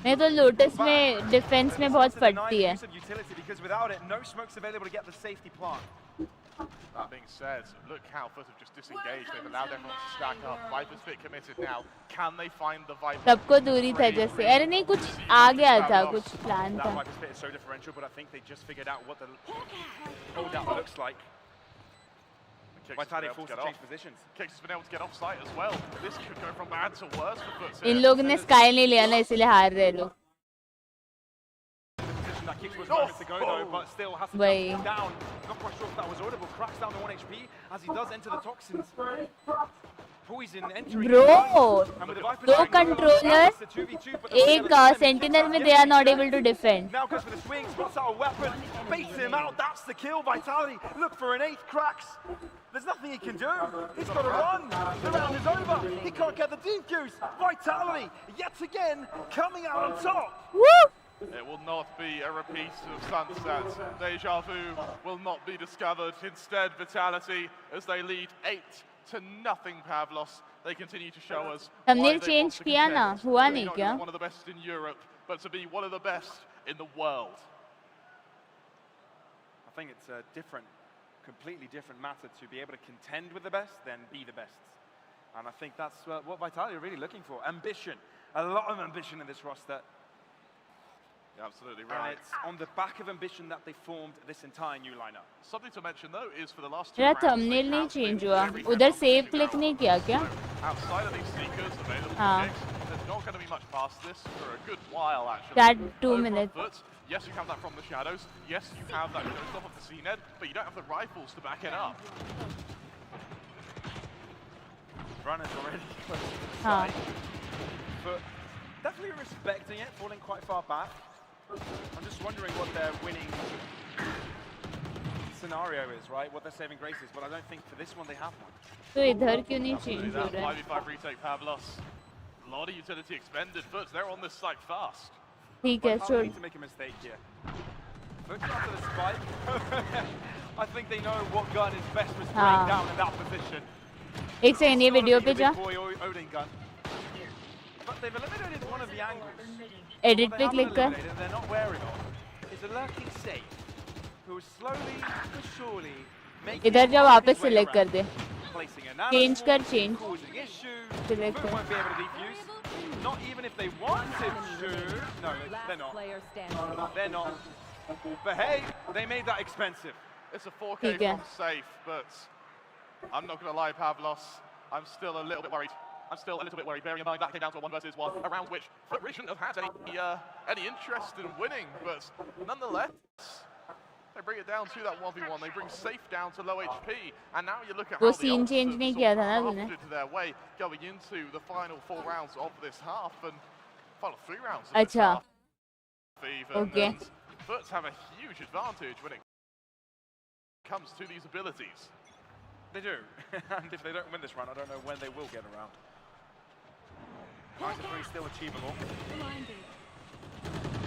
नहीं तो Lotus में defense में बहुत फटती है. Because without it, no smoke's available to get the safety plant. That being said, look how Foot have just disengaged. They've allowed everyone to stack up. Viper's bit committed now. Can they find the Viper? सबको दूरी था जैसे. अरे नहीं कुछ आ गया था, कुछ plan था. That Viper's bit is so differential, but I think they just figured out what the holdout looks like. Vitality forced to change positions. Kicks has been able to get off site as well. This could go from bad to worse for Foot. इन लोग ने Sky नहीं लिया ना इसलिए हार रहे लोग. That kick was moments ago though, but still has to jump down. Not quite sure if that was audible. Cracks down to 1 HP as he does enter the toxins. Poison entering. Bro, दो controller, एक sentinel में they are not able to defend. Now goes for the swing, spots out a weapon, baits him out. That's the kill. Vitality look for an 8th. Cracks. There's nothing he can do. He's got to run. The round is over. He can't get the defuse. Vitality yet again coming out on top. Woo! It will not be a repeat of Sunset. Deja vu will not be discovered. Instead, Vitality, as they lead 8-0 Pavlos, they continue to show us thumbnail change किया ना, हुआ नहीं क्या? One of the best in Europe, but to be one of the best in the world. I think it's a completely different matter to be able to contend with the best than be the best. And I think that's what Vitality are really looking for. Ambition. A lot of ambition in this roster. You're absolutely right. And it's on the back of ambition that they formed this entire new lineup. Something to mention though is for the last 2 मेरा rounds, thumbnail नहीं change हुआ. उधर save click नहीं किया क्या? Outside of these seekers available kicks, there's not going to be much past this for a good while actually. That 2 minutes. Yes, you have that from the shadows. Yes, you have that showstop of the CNED, but you don't have the rifles to back it up. Runners already close to the side. But definitely respecting it, falling quite far back. I'm just wondering what their winning scenario is, right? What their saving grace is, but I don't think for this one they have one. तो इधर क्यों नहीं change हो रहा है? 5v5 retake Pavlos. A lot of utility expended, but they're on this site fast. ठीक है, sure. Need to make a mistake here. Looking after the spike. I think they know what gun is best for spraying down in that position. एक second ये video पे जा. But they've eliminated one of the angles. Edit पे click कर. They're not wary of. It's a lurking safe who is slowly but surely making इधर जा वापस select कर दे. Placing a Change कर change. Causing issues. Select कर. Won't be able to defuse. Not even if they wanted to. No, they're not. They're not. But hey, they made that expensive. It's a 4K from safe, but I'm not going to lie, Pavlos. I'm still a little bit worried. Bearing in mind that came down to a 1 versus 1, around which Foot shouldn't have had any interest in winning, but nonetheless, they bring it down to that 1v1. They bring safe down to low HP, and now you look at how the scene change नहीं किया था ना तूने? their way going into the final 4 rounds of this half and final 3 rounds of this half. Okay. Foot have a huge advantage when it comes to these abilities. They do, and if they don't win this round, I don't know when they will get around. 9 to 3 still achievable.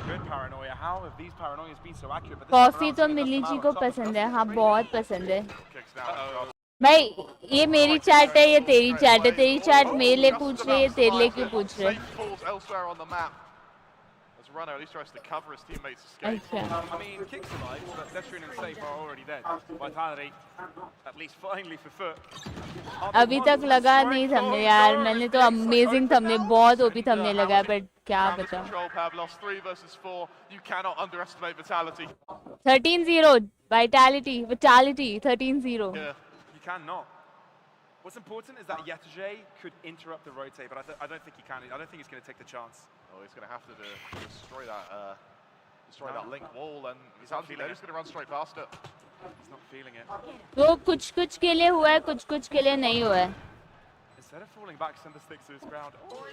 Good paranoia. How have these paranoias been so accurate? But this coffee time तो around, मिली Cena जी does को come out on top. पसंद है, हाँ बहुत पसंद है Kicks down. भाई ये मेरी चैट है, ये तेरी चैट है, तेरी चैट मेरे लिए पूछ रही है, तेरे लिए क्यों पूछ रहे? Safe falls elsewhere on the map. As Rano at least tries to cover his teammates' escape. अच्छा I mean, kicks alive, but Destrian and Safe are already dead. Vitality, at least finally for Foot. अभी तक लगा नहीं थमने यार, मैंने तो amazing थमने, बहुत ओपी थमने लगा, बट क्या बता. Control Pavlos 3 versus 4. You cannot underestimate Vitality. 13-0 Vitality 13-0. Yeah, you cannot. What's important is that Yetajay could interrupt the rotate, but I don't think he can. I don't think he's going to take the chance. Oh, he's going to have to destroy that link wall, and he's actually just going to run straight past it. He's not feeling it. वो कुछ के लिए हुआ है, कुछ के लिए नहीं हुआ है. Instead of falling back, Cinder sticks to his ground. Oh,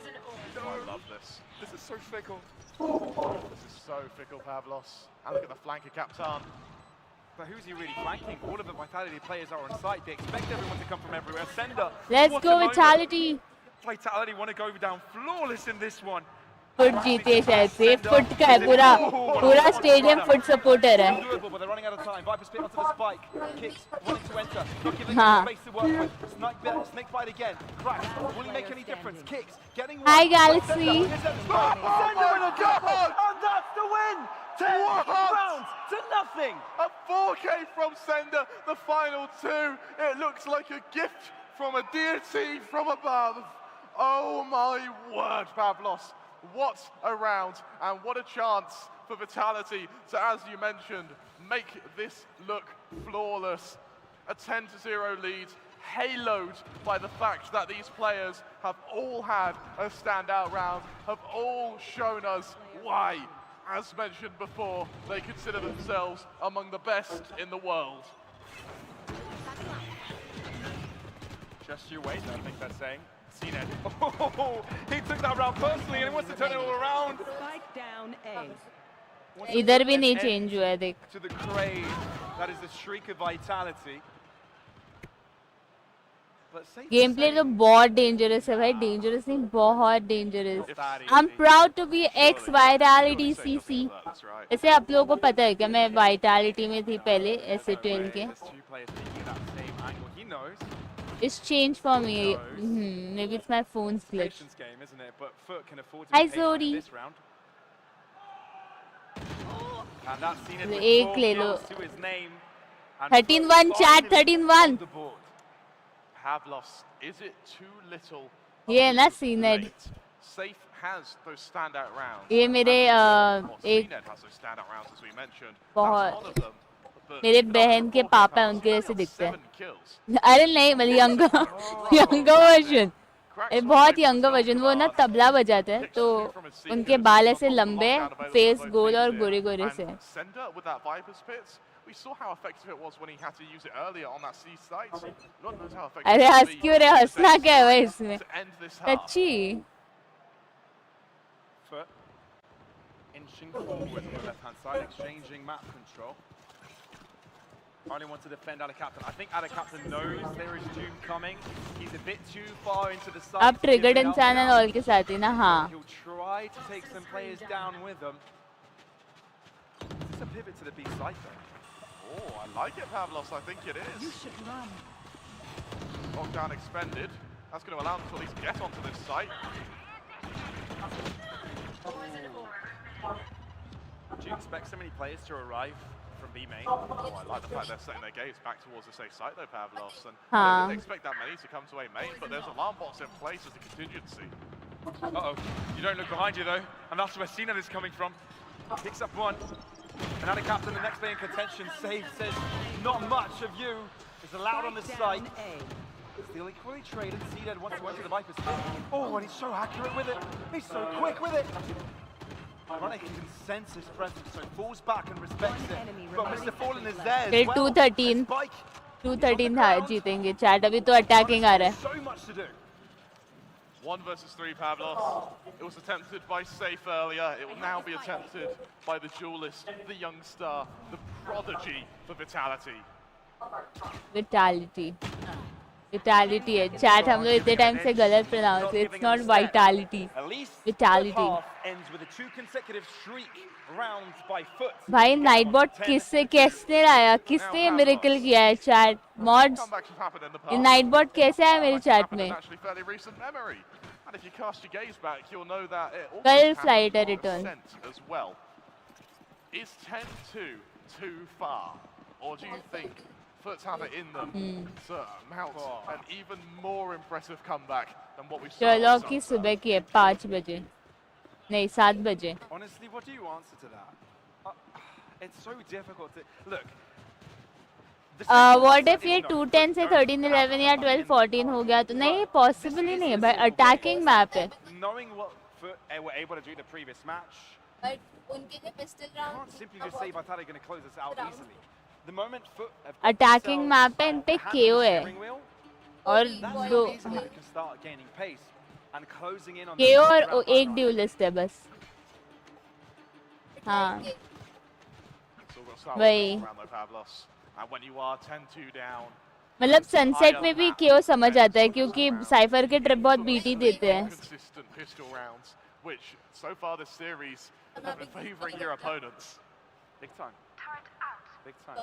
I love this. this is so fickle. This is so fickle, Pavlos. And look at the flanker Captain. But who's he really flanking? All of the Vitality players are on site. They expect everyone to come from everywhere. Sender. Let's go Vitality. Vitality want to go down flawless in this one. Foot जीते शायद से, foot का है पूरा stadium foot supporter है. But they're running out of time. Viper spit onto the spike. Kicks, wanting to enter. Not giving हाँ. space to work with. Snake bite again. Crash. Will he make any difference? Kicks. Getting one. Hi Galaxy. Sender in a God! And that's the win! 10 rounds to nothing! A 4K from Sender, the final two. It looks like a gift from a deity from above. Oh my word, Pavlos. What a round, and what a chance for Vitality to, as you mentioned, make this look flawless. A 10-0 lead, haloed by the fact that these players have all had a standout round, have all shown us why, as mentioned before, they consider themselves among the best in the world. Just you wait, I think that's saying. Seen it. Oh, he took that round personally and he wants to turn it all around. Spike down A. इधर भी नहीं change हुआ है देख. To the crave, that is the shriek of Vitality. Game play तो बहुत dangerous है भाई, डेंजरस नहीं बहुत dangerous. I'm proud to be ex Vitality CC. ऐसे आप लोगों को पता है क्या, मैं Vitality में थी पहले SATL के. It's changed for me. Maybe it's my phone's glitch. Hi Zori. एक ले लो. 13-1 chat 13-1. Pavlos, is it too little? ये ना सीनेड. Safe has those standout rounds. ये मेरे एक बहुत मेरे बहन के पापा हैं, उनके जैसे दिखते हैं. अरे नहीं मतलब यंगर वर्जन, बहुत यंगर वर्जन. वो ना तबला बजाते हैं तो उनके बाल ऐसे लंबे, फेस गोल और गोरे गोरे से. We saw how effective it was when he had to use it earlier on that C site. God knows how effective. अरे हंस क्यों रहे, हंसना क्या है भाई इसमें? अच्छी. Foot inching forward on the left hand side, exchanging map control. Only want to defend out of captain. I think out of captain knows there is Doom coming. He's a bit too far into the side. अब triggered इंसान है all के साथ ही ना. हाँ. He'll try to take some players down with them. Is this a pivot to the B side though? Oh, I like it, Pavlos. I think it is. You should run. Lockdown expended. That's going to allow them to at least get onto this site. Do you expect so many players to arrive from B main? Oh, I like the fact they're setting their gaze back towards the safe site though, Pavlos. And I didn't expect that many to come to A main, but there's alarm bots in place as a contingency. Uh-oh. You don't look behind you though, and that's where Cena is coming from. Picks up one. And out of captain, the next play in contention. Save says, not much of you is allowed on this site. Still equally traded. Cena wants to enter the Viper's pit. Oh, and he's so accurate with it. He's so quick with it. Running can sense his presence, so falls back and respects it. But Mr. Fallen is there as well. 213. 213 था, जीतेंगे. Chat अभी तो attacking आ रहा है. So much to do. 1 versus 3, Pavlos. It was attempted by Safe earlier. It will now be attempted by the duelist, the young star, the prodigy for Vitality. Vitality. Vitality है chat हम लोग इतने time से गलत pronounce it's not vitality vitality भाई Nightbot किससे किसने लाया किसने मिरेकल किया है चैट मॉड्स ये नाइटबॉट कैसे आया मेरे चैट में कल फ्लाइट है return Is 10-2 too far, or do you think Foots have it in them to mount an even more impressive comeback than what we saw? चलो की सुबह की है 5 बजे नहीं 7 बजे. Honestly, what do you answer to that? It's so difficult to look. What if ये 2-10 से 13-11 या 12-14 हो गया तो नहीं पॉसिबल ही नहीं है भाई अटैकिंग मैप है. Knowing what Foot were able to do the previous match. उनके लिए pistol round Can't simply just say Vitali going to close this out easily. The moment Foot have attacking map है इन पे KO है और दो can start gaining pace and closing in on KO और एक dualist है बस. हाँ वही मतलब सनसेट में भी KO समझ आता है क्योंकि साइफर के ट्रिप बहुत बीटी देते हैं. Which so far this series have been favouring your opponents. Big time. Big time.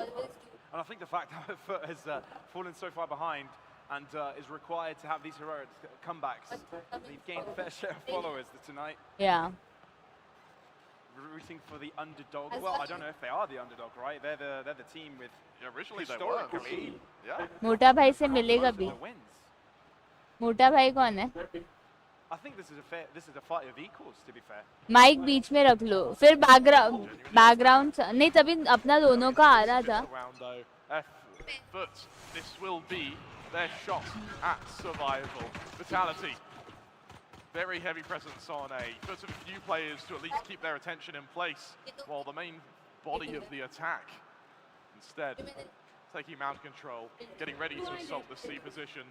And I think the fact that Foot has fallen so far behind and is required to have these heroic comebacks, they've gained a fair share of followers tonight. Yeah. Rooting for the underdog. Well, I don't know if they are the underdog, right? They're the team with originally they were. Yeah. मोटा भाई से मिलेगा भी. मोटा भाई कौन है? I think this is a fight of equals, to be fair. Mic बीच में रख लो फिर बैकग्राउंड नहीं तभी अपना दोनों का आ रहा था. This will be their shot at survival. Vitality. Very heavy presence on A. Just a few players to at least keep their attention in place while the main body of the attack instead taking mount control, getting ready to assault the C position.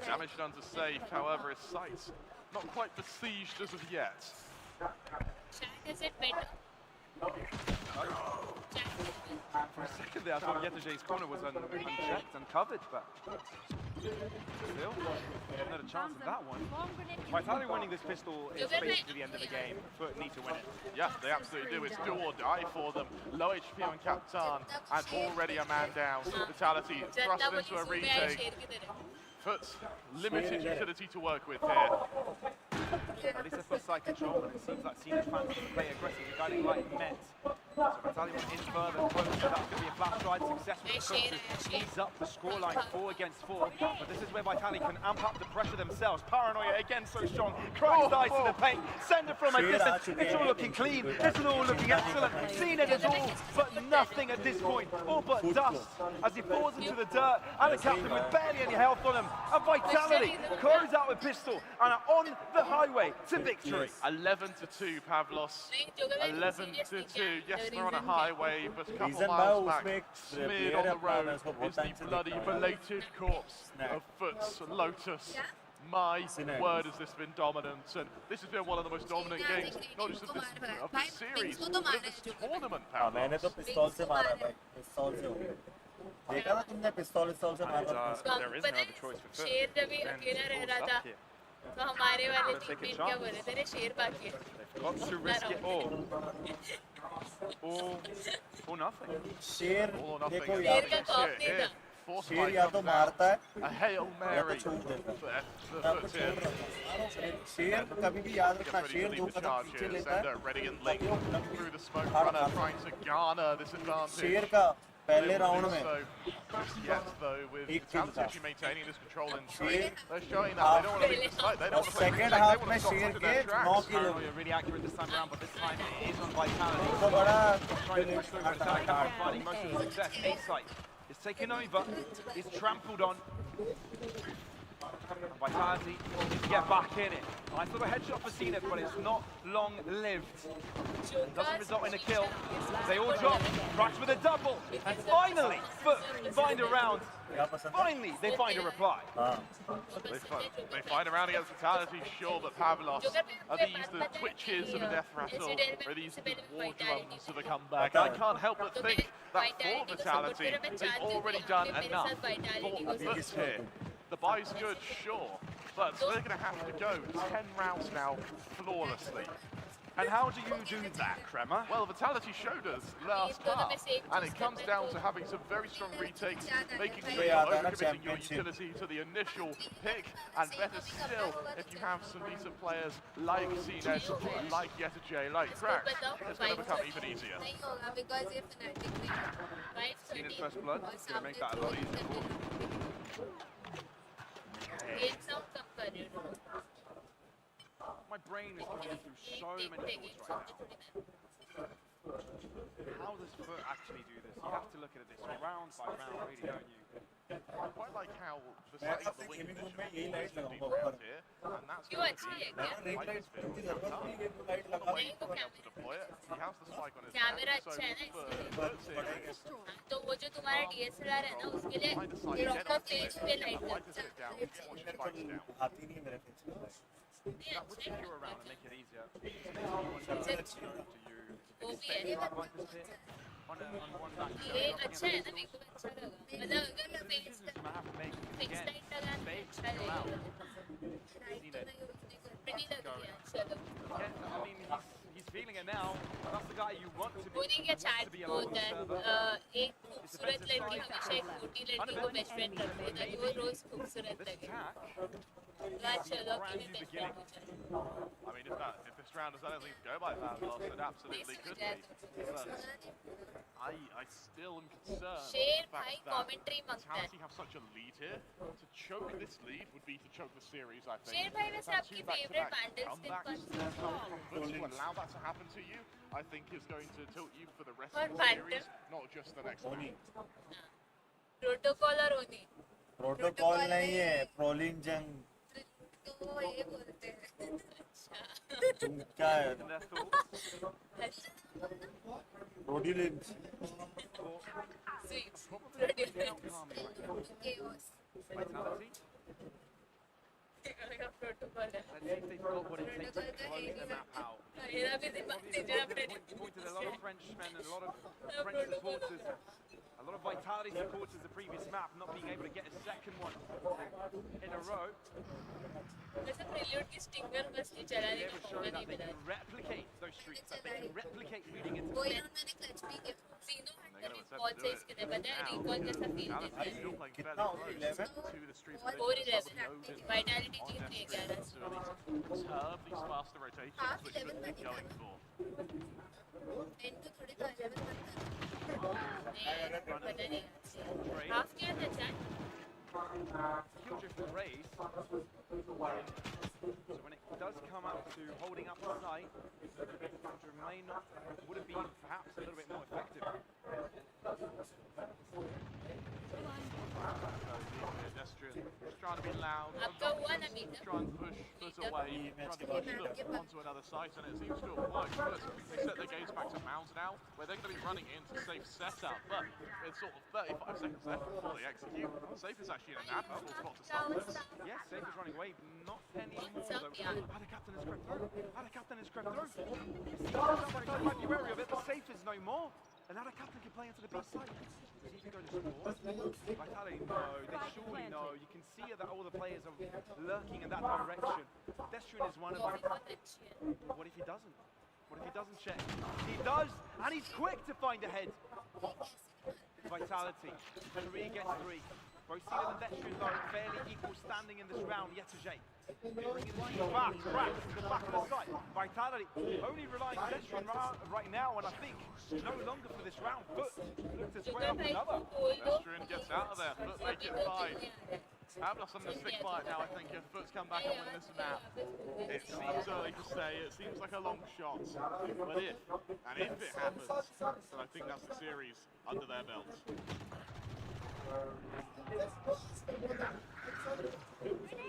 Damage done to safe, however, his sights not quite besieged as of yet. Is it better? For a second there, I thought Yetaje's corner was unchecked, uncovered, but still, not a chance in that one. Vitali winning this pistol is basically the end of the game. Foot need to win it. Yeah, they absolutely do. It's do or die for them. Low HP on Captain, and already a man down. Vitality thrust into a retake. Foot's limited utility to work with here. At least they've got side control, and it seems like Cena's fans can play aggressively, guiding like Met. So Vitali went in further, closer. That's going to be a flash ride successful to ease up the scoreline 4 against 4. But this is where Vitali can amp up the pressure themselves. Paranoia again so strong. Cracks dice in the paint. Send it from a distance. It's all looking clean. It's all looking excellent. Cena does all but nothing at this point. All but dust as he falls into the dirt. And the captain with barely any health on him. And Vitality close out with pistol and are on the highway to victory. 11-2, Pavlos. 11-2. Yes, they're on a highway, but a couple miles back, smeared on the road, is the bloody belated corpse of Foot's Lotus. My word, has this been dominant, and this has been one of the most dominant games, not just of this series, but of this tournament, Pavlos. मैंने तो पिस्तौल से मारा भाई, पिस्तौल से हो गया. देखा ना तुमने पिस्तौल से मारा. There is no other choice for Foot. शेर जब भी अकेला रह रहा था तो हमारे वाले टीममेट क्या बोले तेरे शेर बाकी है. Got to risk it all. Or nothing. शेर देखो शेर का खौफ नहीं था. शेर या तो मारता है A Hail Mary छोड़ देता है. for Foot here. शेर कभी भी याद रखना शेर Ready दो to कदम charge पीछे here. लेता Sender है. ready and link through the smoke runner, trying to garner this advantage. शेर का पहले राउंड में Just yet though, with एक Vitality था. actually maintaining this control and शेर they're showing that they don't want to leave the site, they don't want to play second retake, half they में want to शेर stop के their 9 tracks. Kilo Paranoia really accurate this time around, but this time it is on Vitality. तो बड़ा Trying to push through Vitali, providing most of the success. A-Site is taken over, is trampled on. And Vitality needs to get back in it. Nice little headshot for Zenith, but it's not long-lived. It doesn't result in a kill. They all drop. Cracks with a double. And finally, Foot find a round. Finally, they find a reply. They find a round against Vitality, sure, but Pavlos, are these the twitches of a death rattle? Or are these the war drums of a comeback? I can't help but think that for Vitality, they've already done enough for Foot here. The buy's good, sure, but they're going to have to go 10 rounds now flawlessly. And how do you do that, Crema? Well, Vitality showed us last half, and it comes down to having some very strong retakes, making sure you're overcommitting your utility to the initial pick, and better still, if you have some decent players like CNES, like Yetajay, like Crack, it's going to become even easier. Zenith's first blood is going to make that a lot easier. My brain is going through so many thoughts right now. How does Foot actually do this? You have to look at this round by round, really, don't you? I quite like how the setting of the wing condition is round here, and that's going to be like this field. The way he's being able to deploy it, he has the spike on his camera hand, so अच्छा है ना for इसलिए third series, तो वो जो तुम्हारा DSLR है ना उसके लिए I decide ये to रॉक का get फेस off पे it. Light I like to sit down, watch the spikes down. हाथी नहीं है मेरे फेस पे That would take you around and make it easier. To you. वो भी है On one back. ये अच्छा है ना मेरे को अच्छा लगा मतलब अगर फेस फिक्स लाइट लगा तो अच्छा लगेगा लाइट तो नहीं उसने कर नहीं लग गया चलो I mean, he's feeling it now. That's the guy you want to be. उन्हीं के चैट होता है एक खूबसूरत लड़की हमेशा एक मोटी लड़की को बेस्ट फ्रेंड रखती है ताकि वो रोज खूबसूरत लगे चलो कि मैं बेस्ट फ्रेंड हो जाऊँ I mean, if this round has anything to go by Pavlos, it absolutely could be. But I still am concerned शेर with the भाई fact that कमेंट्री मांगता है Vitality have such a lead here. To choke this lead would be to choke the series, I think. शेर भाई वैसे And आपकी two favourite back-to-back बैंडल spin comebacks, कौन but to allow that to happen to you, I think is going to tilt you for the rest और of the बैंडल series, not just the next round. Protocol और ओनी protocol नहीं है प्रोलिंग जंग तो वो ये बोलते हैं तुम क्या है And their thoughts. प्रोडिलिंग chaos. Vitality. Protocol है Let's see if they've got what it takes to close the map out. मेरा भी दिमाग तेज अपने Pointed a lot of Frenchmen and a lot of French supporters, a lot of Vitality supporters the previous map, not being able to get a second one in a row. वैसे prelude की stinger बस नहीं चला They रही ever तो show नहीं that they मिला can replicate those streaks, that they can replicate leading into वो the यहाँ मैंने क्लच भी किया सीनो हंटर भी बहुत सही इसके लिए पता है रिकॉल जैसा फील देता है Still playing कितना fairly होगी close 11 to the streets और where they 4-11 वाइटैलिटी जीत रही है 11 to at least curb these faster rotations, Half which 11 they're going for. And तो थोड़ी तो 11 बनता पता नहीं हाफ क्या था chat Killjoy for raise. So when it does come up to holding up the site, Killjoy would have been perhaps a little bit more effective. Pedestrian, just trying to be loud, आपका हुआ ना metre try and push Foot away, trying to push them onto another site, and it seems to have worked. But they set their gaze back to Mounds now, where they're going to be running into safe setup, but it's sort of 35 seconds left before they execute. Safe is actually in an admirable spot to stop this. Yes, Safe is running away, not anymore though. Ada Captain has crept through. Ada Captain has crept through. Somebody might be wary of it, but Safe is no more. And Ada Captain can play into the B side. Does he go to score? Vitality, no. They surely know. You can see that all the players are lurking in that direction. Destrian is one of them. बहुत अच्छी है What if he doesn't? What if he doesn't check? He does, and he's quick to find ahead. Vitality. 3 against 3. Both Sealand and Destrian though fairly equal standing in this round. Yetajay bringing the team back, Crack to the back of the site. Vitality only relying on Destrian right now, and I think no longer for this round. Foot look to square up another. Pedestrian gets out of there, Foot make it 5. Pavlos on the stick fight now, I think, if Foot's come back and win this map. It seems early to say, it seems like a long shot. But if it happens, then I think that's the series under their belts.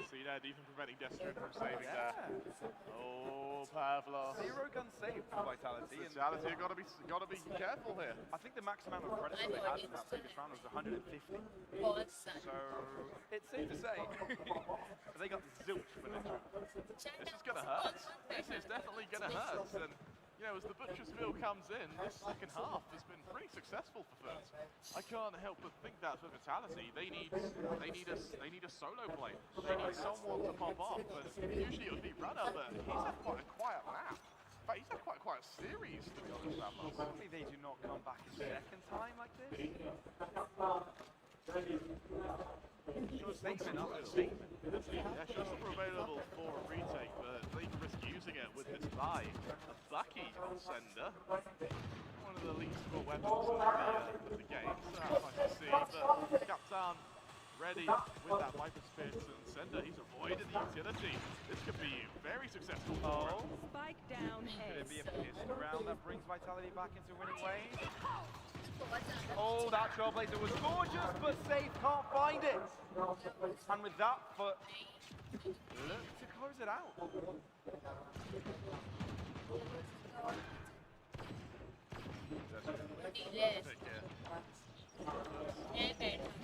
See that, even preventing Destrian from saving that. Oh, Pavlos. Zero gun save for Vitality. Vitality have got to be careful here. I think the max amount of credits they had in that previous round was 150. So it's safe to say they got zilch for next round. This is going to hurt. This is definitely going to hurt. And you know, as the Butcher's Bill comes in, this second half has been pretty successful for Furt. I can't help but think that for Vitality, they need a solo play. They need someone to pop off, and usually it would be Runner, but he's had quite a quiet map. In fact, he's had quite a quiet series, to be honest, Pavlos. Hopefully they do not come back a second time like this. Statement. Yeah, Showstopper available for a retake, but they can risk using it with this buy. A Bucky on Sender. One of the least score weapons of the game, so that's nice to see. But Captain ready with that Viper Spit, and Sender, he's avoided the utility. This could be very successful for him. Spike down Could A. it be a pissed round that brings Vitality back into winning ways? Oh, that Trailblazer was gorgeous, but safe, can't find it. And with that, Foot look to close it out.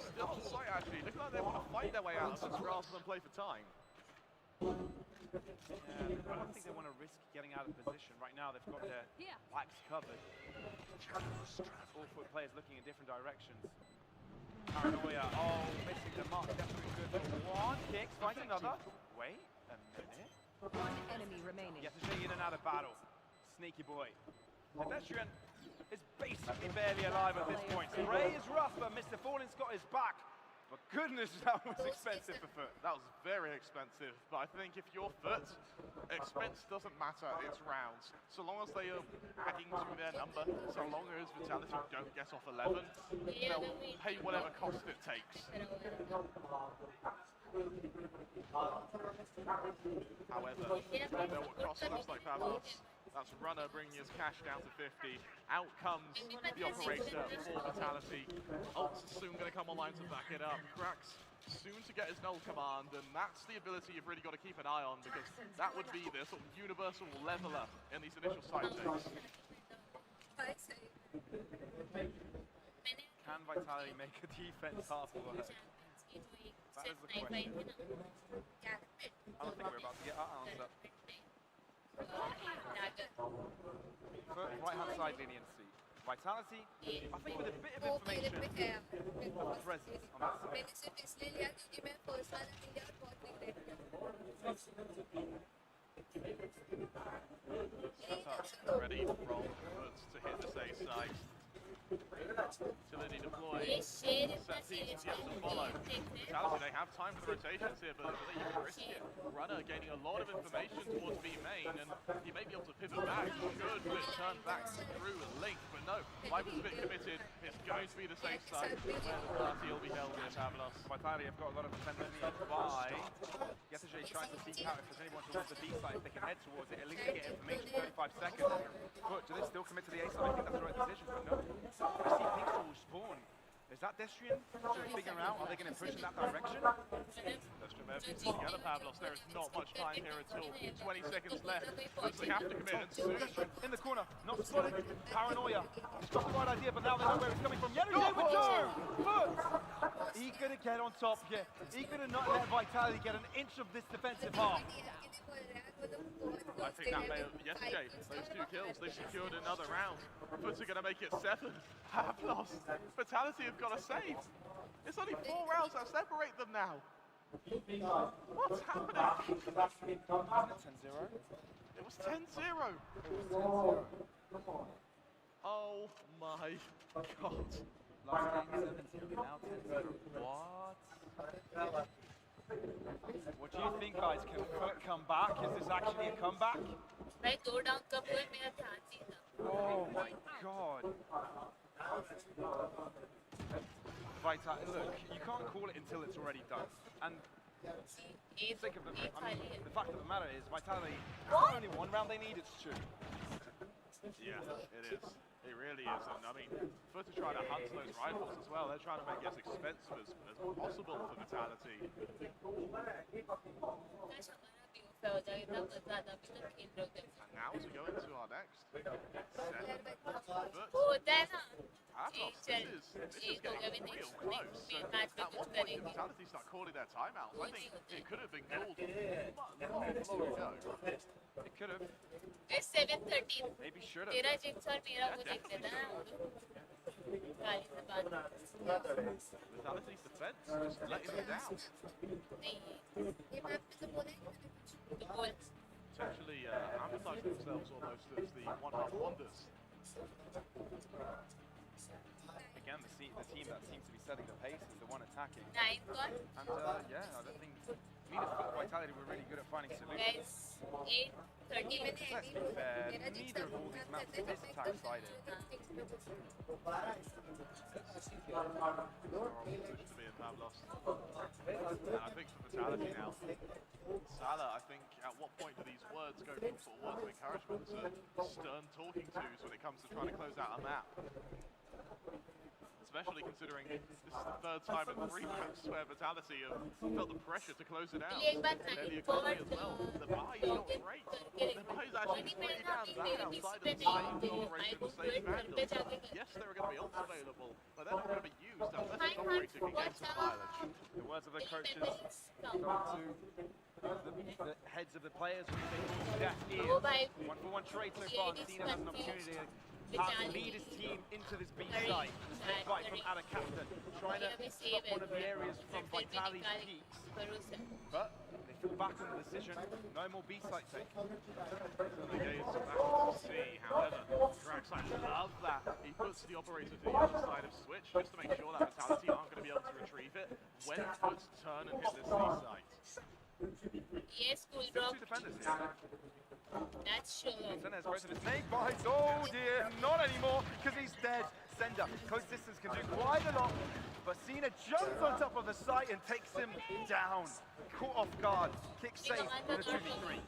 Still on site, actually. Look like they want to fight their way out of this rather than play for time. Yeah, I don't think they want to risk getting out of position. Right now, they've got their backs covered. All Foot players looking in different directions. Paranoia, oh, missing the mark. Definitely good for one. Kicks, fight another. Wait a minute. One enemy remaining. Yesterday in and out of battle. Sneaky boy. Pedestrian is basically barely alive at this point. Ray is rough, but Mr. Fallen's got his back. But goodness, that was expensive for Foot. That was very expensive, but I think if you're Foot, expense doesn't matter, it's rounds. So long as they are adding to their number, so long as Vitality don't get off 11, they'll pay whatever cost it takes. However, they know what cost looks like Pavlos. That's Runner bringing his cash down to 50. Out comes the operator for Vitality. Ult's soon going to come online to back it up. Cracks soon to get his null command, and that's the ability you've really got to keep an eye on, because that would be the sort of universal leveler in these initial side takes. Can Vitality make a defense half work? That is the question. I don't think we're about to get our answer. Right hand side leniency. Vitality, I think with a bit of information, of presence on that side. मैंने सिर्फ इसलिए लिया क्योंकि मैं first वाला नहीं लिया और बहुत regret Set up, ready from Foots to hit the safe side. Utility deployed. Set pieces yet to follow. Vitality, they have time for the rotations here, but they even risk it. Runner gaining a lot of information towards B main, and he may be able to pivot back. Good flip turn back through Link, but no, Viper's a bit committed. It's going to be the safe side where the party will be held here, Pavlos. Vitality have got a lot of defenders nearby. Yesterday trying to seek out if there's anyone towards the B side, if they can head towards it, at least get information 35 seconds. But do they still commit to the A side? I think that's the right decision, but no. I see Pixel will spawn. Is that Destrian? Should we figure out, are they going to push in that direction? Destrian may have been together, Pavlos. There is not much time here at all. 20 seconds left. Looks like they have to commit, and soon. In the corner, not spotted. Paranoia. He's got the right idea, but now they know where it's coming from. Yesterday with two! Foot! Eager to get on top here. Eager to not let Vitality get an inch of this defensive half. I think that may have, yesterday, those two kills, they secured another round. Foots are going to make it 7. Pavlos, Vitality have got a save. It's only 4 rounds that separate them now. What's happening? Wasn't it 10-0? It was 10-0. Oh my god. Last game 7-0, now 10-0. What? What do you think, guys? Can Foot come back? Is this actually a comeback? भाई 2 down कब हुए मेरा ध्यान नहीं था Oh my god. Vitality, look, you can't call it until it's already done. And think of it, I mean, the fact of the matter is, Vitality, it's not only 1 round they need, it's 2. Yeah, it is. It really is, and I mean, Foot are trying to hunt those rifles as well. They're trying to make it as expensive as possible for Vitality. And now to go into our next set, Pavlos, this is getting real close. So at what point did Vitality start calling their timeouts? I think it could have been called long ago. It could have. It's 7:13. Maybe should have. तेरा जिक्स और मेरा वो देख लेना है गाली से बात Vitality's defense just letting them down. नहीं ये मैप पे तो बोले तो बोल Potentially advertising themselves almost as the one-half wonders. Again, the team that seems to be setting the pace is the one attacking. 9 gone. And yeah, I don't think neither Foot or Vitality were really good at finding solutions. Guys, 8:30 Let's be fair, neither of all these maps are this attack-sided. Position to be in Pavlos. And I think for Vitality now, Salah, I think at what point do these words go from sort of words of encouragement to stern talking tos when it comes to trying to close out a map? Especially considering this is the third time in 3 maps where Vitality have felt the pressure to close it out. Fairly economy as well. The buy is not great. The buy is actually pretty damn bad outside of the same operation and same vandal. Yes, there are going to be ults available, but they're not going to be used unless the operator can get some mileage. The words of the coaches go to the heads of the players when they call deaf ears. 1-for-1 trade so far. Cena has an opportunity to lead his team into this B side. Step right from Ada Captain, trying to stop one of the areas from Vitality's peaks. But they fell back on the decision. No more B side take. So the gaze back to see, however, Draxite loves that. He puts the operator to the other side of Switch just to make sure that Vitality aren't going to be able to retrieve it when Foot's turn and hit this C site. Yes, cool Still drop. two defenders here. That's sure. Sender has both of his snake bites. Oh dear, not anymore, because he's dead. Sender, close distance can do quite a lot, but Cena jumps on top of the site and takes him down. Caught off guard, kick safe in a 2v3.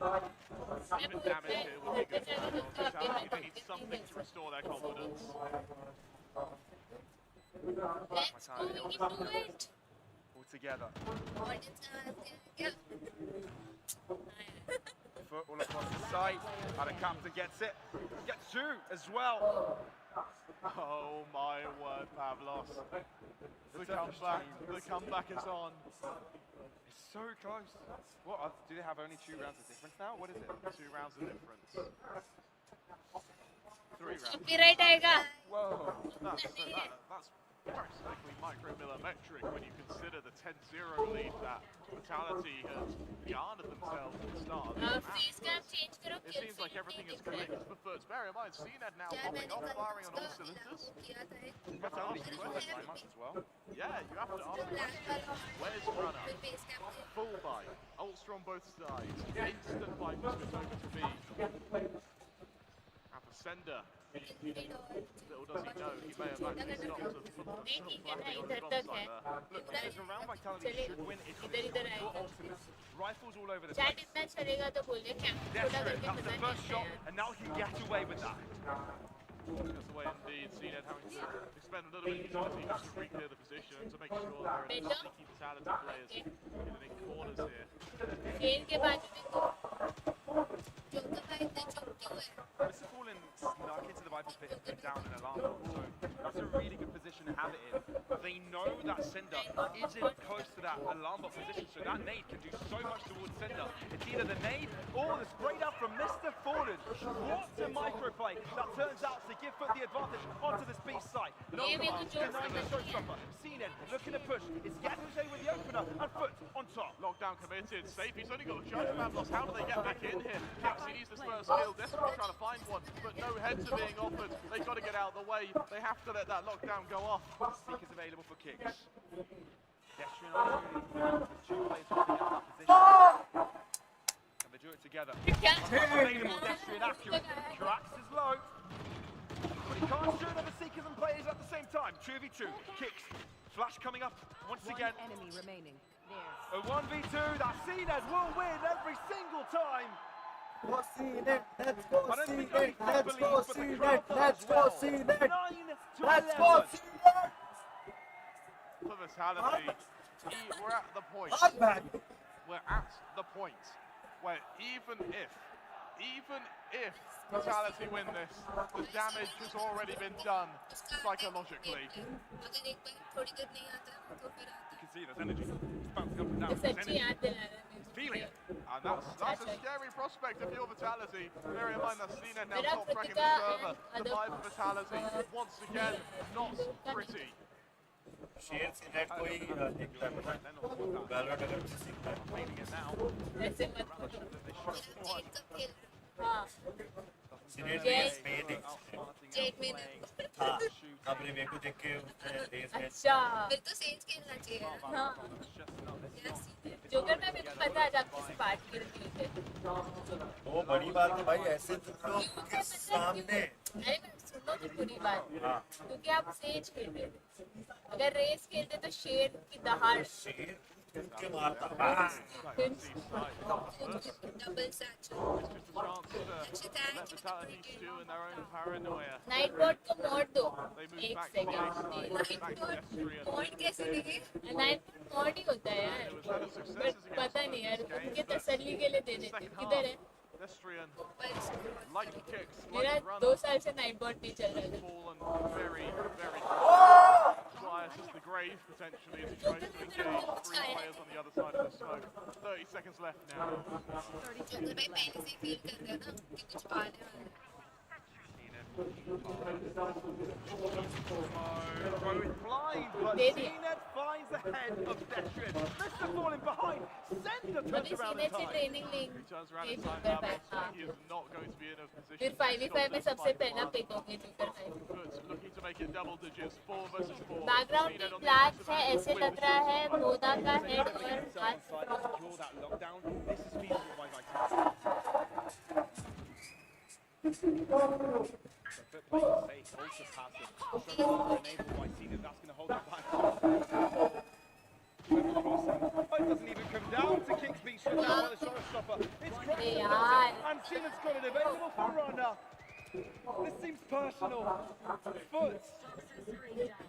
Even damage here would be good for Vitality. They need something to restore their confidence. Let's go into it. All together. Yeah. Foot all across the site. Ada Captain gets it. Gets 2 as well. Oh my word, Pavlos. The comeback is on. It's so close. What? Do they have only 2 rounds of difference now? What is it? 2 rounds of difference. 3 rounds. Copyright आएगा. Whoa. That's practically micromillimetric when you consider the 10-0 lead that Vitality has garnered themselves at the start of this match. Face cam change करो. It seems like everything is connected for Foot. Bear in mind, CNED now popping off, firing on all cylinders. Vitality can play by much as well. Yeah, you have to ask the question. Where's Runner? Full buy. Ultra on both sides. Instant buy for Switch over to B. And for Sender. Little does he know, he may have actually stopped himself landing on the bomb site there. Look, there's a round Vitality should win. It's इधर आएगा. ultimate. Rifles all over the Chat place. इतना चलेगा तो बोलिए क्या? Desperate, that's the first shot, and now he can get away with that. That's the way indeed, CNED having to expend a little bit of utility just to re-clear the position to make sure there are enough sneaky Vitality players hidden in corners here. खेल के बाद देखो. Joker का इतना चुप क्यों है? Mr. Fallen snuck into the Viper's pit and put down an alarm bot, so that's a really good position to have it in. They know that Cinder isn't close to that alarm bot position, so that nade can do so much towards Cinder. It's either the nade or the spray down from Mr. Fallen. What a microplay that turns out to give Foot the advantage onto this beast site. No command, denying the showstopper. CNED looking to push. It's Yatuze with the opener and Foot on top. Lockdown committed, safe, he's only got a judge Pavlos. How do they get back in here? Kicks, he needs this first kill, desperately trying to find one, but no heads are being offered. They've got to get out of the way. They have to let that lockdown go off. Seekers available for kicks. Pedestrian opportunity. 2 players holding out that position. And they do it together. Available, Pedestrian accurate. Cracks is low. But he can't shoot other Seekers and players at the same time. 2v2. Kicks. Flash coming up once again. One enemy remaining. A 1v2 that CNED will win every single time. Go CNED, let's go I don't think CNED, I let's go believe CNET. Let's go CNET. 9 to Let's go 11. CNET. For Vitality, we're at the point. We're at the point where even if Vitality win this, the damage has already been done psychologically. अगर एक बार थोड़ी देर नहीं आता है तो फिर आता You can see there's energy. It's bouncing up and down. तो There's सच्ची energy. याद दिला रहा है It's feeling it. And that's a scary prospect if you're Vitality. Bear in mind that CNET now Mera top frag in the Kritika server. and The other- vibe of Vitality, once again, not pretty. शेर CNET को ही देखता है पता Valorant अगर मुझे सीखना है Feeling it now. ऐसे मत करो है जेट कब खेल हाँ CNET Yes. में जेट में नहीं हाँ अब रिवे को देख के उसने रेस में अच्छा फिर तो सेज खेलना चाहिए हाँ यस जोकर में मेरे को पता है आप किसी पार्टी के लिए थे वो बड़ी बात है भाई ऐसे तुम लोग के सामने अरे मैं सुनो तो पूरी बात हाँ क्योंकि आप सेज खेलते थे अगर रेस खेलते तो शेर की दहाड़ शेर के मारता double Sachs Just a chance to let Vitality stew in their own paranoia. Nightbot को मोड़ दो They move एक back to the A second side, back to Destrian. Point कैसे लगे नाइट बॉट मोड़ ही होता है यार It was had a successes but against पता नहीं यार this game, उनके but तसल्ली के लिए दे देते second किधर है half, Destrian, light kicks, मेरा light 2 runner, साल से नाइट बॉट नहीं चल रहा था fallen very, very Flyers is the grave, potentially, as he tries to engage 3 players on the other side of the smoke. 30 seconds left now. Joker भाई पहले से ही फील कर रहे हैं ना कि कुछ आने वाला है Going blind, but Did he? CNET finds the head of Destrian. Mr. falling behind. Sender turns अभी around सीने in से time. ट्रेनिंग He लेंगे turns around ये in time जोकर now, भाई but हाँ he is not going to be in a position फिर to 5v5 में stop सबसे this पहला fight. पिक होंगे जोकर भाई But looking to make it double digits, 4 versus 4. Background CNET में on the flag offensive है end ऐसे will लग रहा है मोदा का हेड Coming और inside हाथ to secure that lockdown. This is feasible by Vitality. But playing it safe, ultra passive. Struggles are enabled by CNET. That's going to hold it back. Clever crossing. Oh, it doesn't even come down to Kingsby. Shut down by the showstopper. It's crossing. यार And CNET's got it available for a runner. This seems personal. Foot.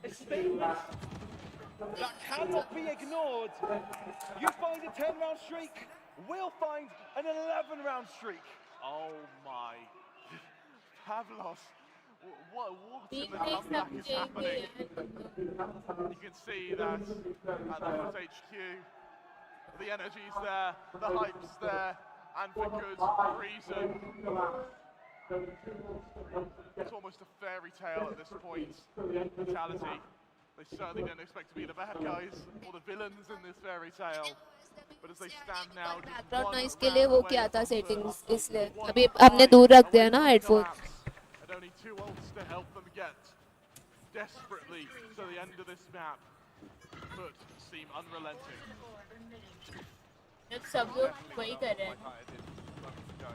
A statement that cannot be ignored. You find a 10-round streak. We'll find an 11-round streak. Oh my. Pavlos. What in ठीक the नहीं comeback is समझेंगे happening? यार You can see that at the Foot HQ, the energy's there, the hype's there, and for good reason. It's almost a fairy tale at this point. Vitality. They certainly don't expect to be the bad guys or the villains in this fairy tale. But as they stand now, just background one noise के लिए वो round किया away था from settings first. इसलिए One अभी try हमने दूर रख दिया away ना from headphone collapse, and only 2 ults to help them get desperately to the end of this map. But seem unrelenting. जब सब लोग वही कर रहे हैं Like I did moments ago.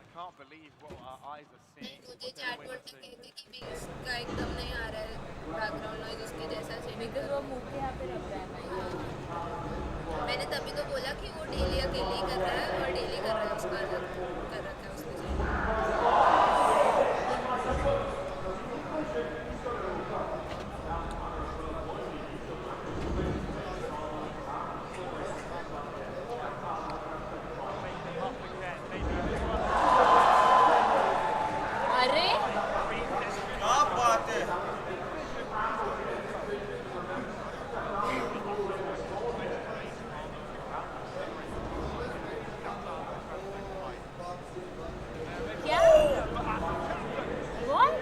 I can't believe what our eyes are नहीं seeing. मुझे chat board पे कहते कि भाई इसका एकदम नहीं आ रहा है बैकग्राउंड नॉइज उसके जैसा सेटिंग बिकॉज वो मुंह के यहाँ पे रख रहा है ना मैंने तभी तो बोला कि वो डेली अकेले ही कर रहा है और डेली कर रहा है उसका अलग कर रखा है उसने setting। अरे क्या बात है क्या What?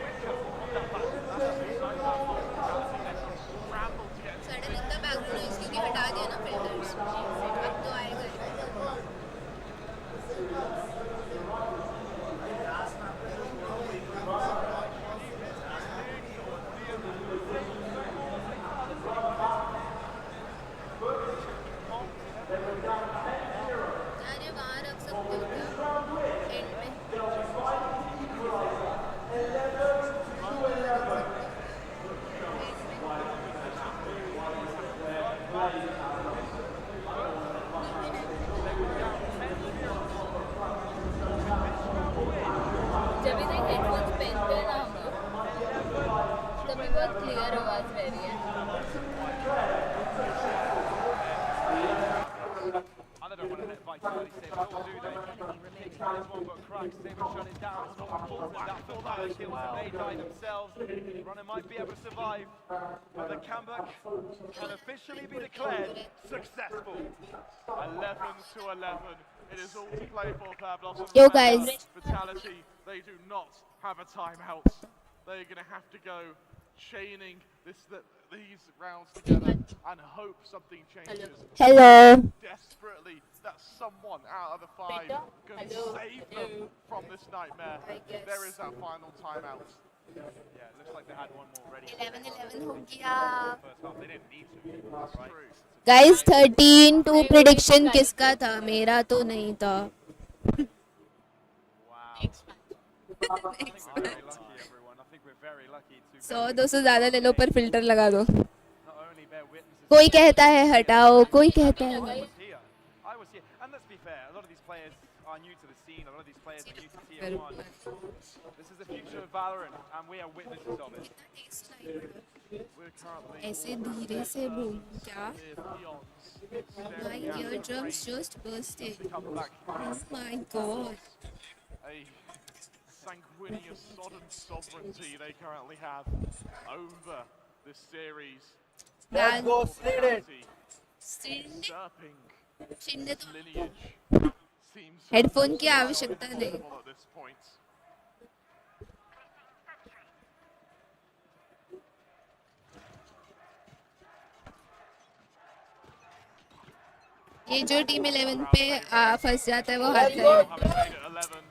सडन इतना बैकग्राउंड नॉइज क्योंकि हटा दिया ना फिल्टर्स अब तो आएगा ही। यार ये वहाँ रख सकते हो क्या एंड में जब भी हेडफोन्स पेन पे ना हम लोग तभी बहुत क्लियर आवाज रह रही है. And they don't want to let Vitality save it all, do they? Taking this one, but Cracks is able to shut it down. It's not important that for power kills that they die themselves. Runner might be able to survive, but the comeback can officially be declared successful. 11-11. It is all to play for Pavlos and Yo, remember, guys. Vitality, they do not have a timeout. They're going to have to go chaining these rounds together and hope something changes. Hello. Desperately that someone out of the five can save them from this nightmare. There is that final timeout. Yeah, it looks like they had one more ready. 11-11 हो गया. First half, they didn't need to. That's right? true. Guys, 13-2 prediction किसका था? मेरा तो नहीं था. Wow. I think we're very lucky, everyone. I think we're very lucky to 100-200 ज़्यादा ले लो पर फिल्टर लगा दो. not only bear witnesses. कोई कहता है हटाओ, कोई कहता है. I was here. And let's be fair, a lot of these players are new to the scene. A lot of these players are new to Tier 1. This is the future of Valorant, and we are witnesses of it. We're currently ऐसे धीरे से बोल क्या? My eardrums just bursted. Oh my god. a sanguineous sodden sovereignty they currently have over this series. Let's go, slid it. Usurping तो lineage seems headphone की आवश्यकता नहीं. at this point. ये जो टीम 11 पे फंस जाता है वो हारता है.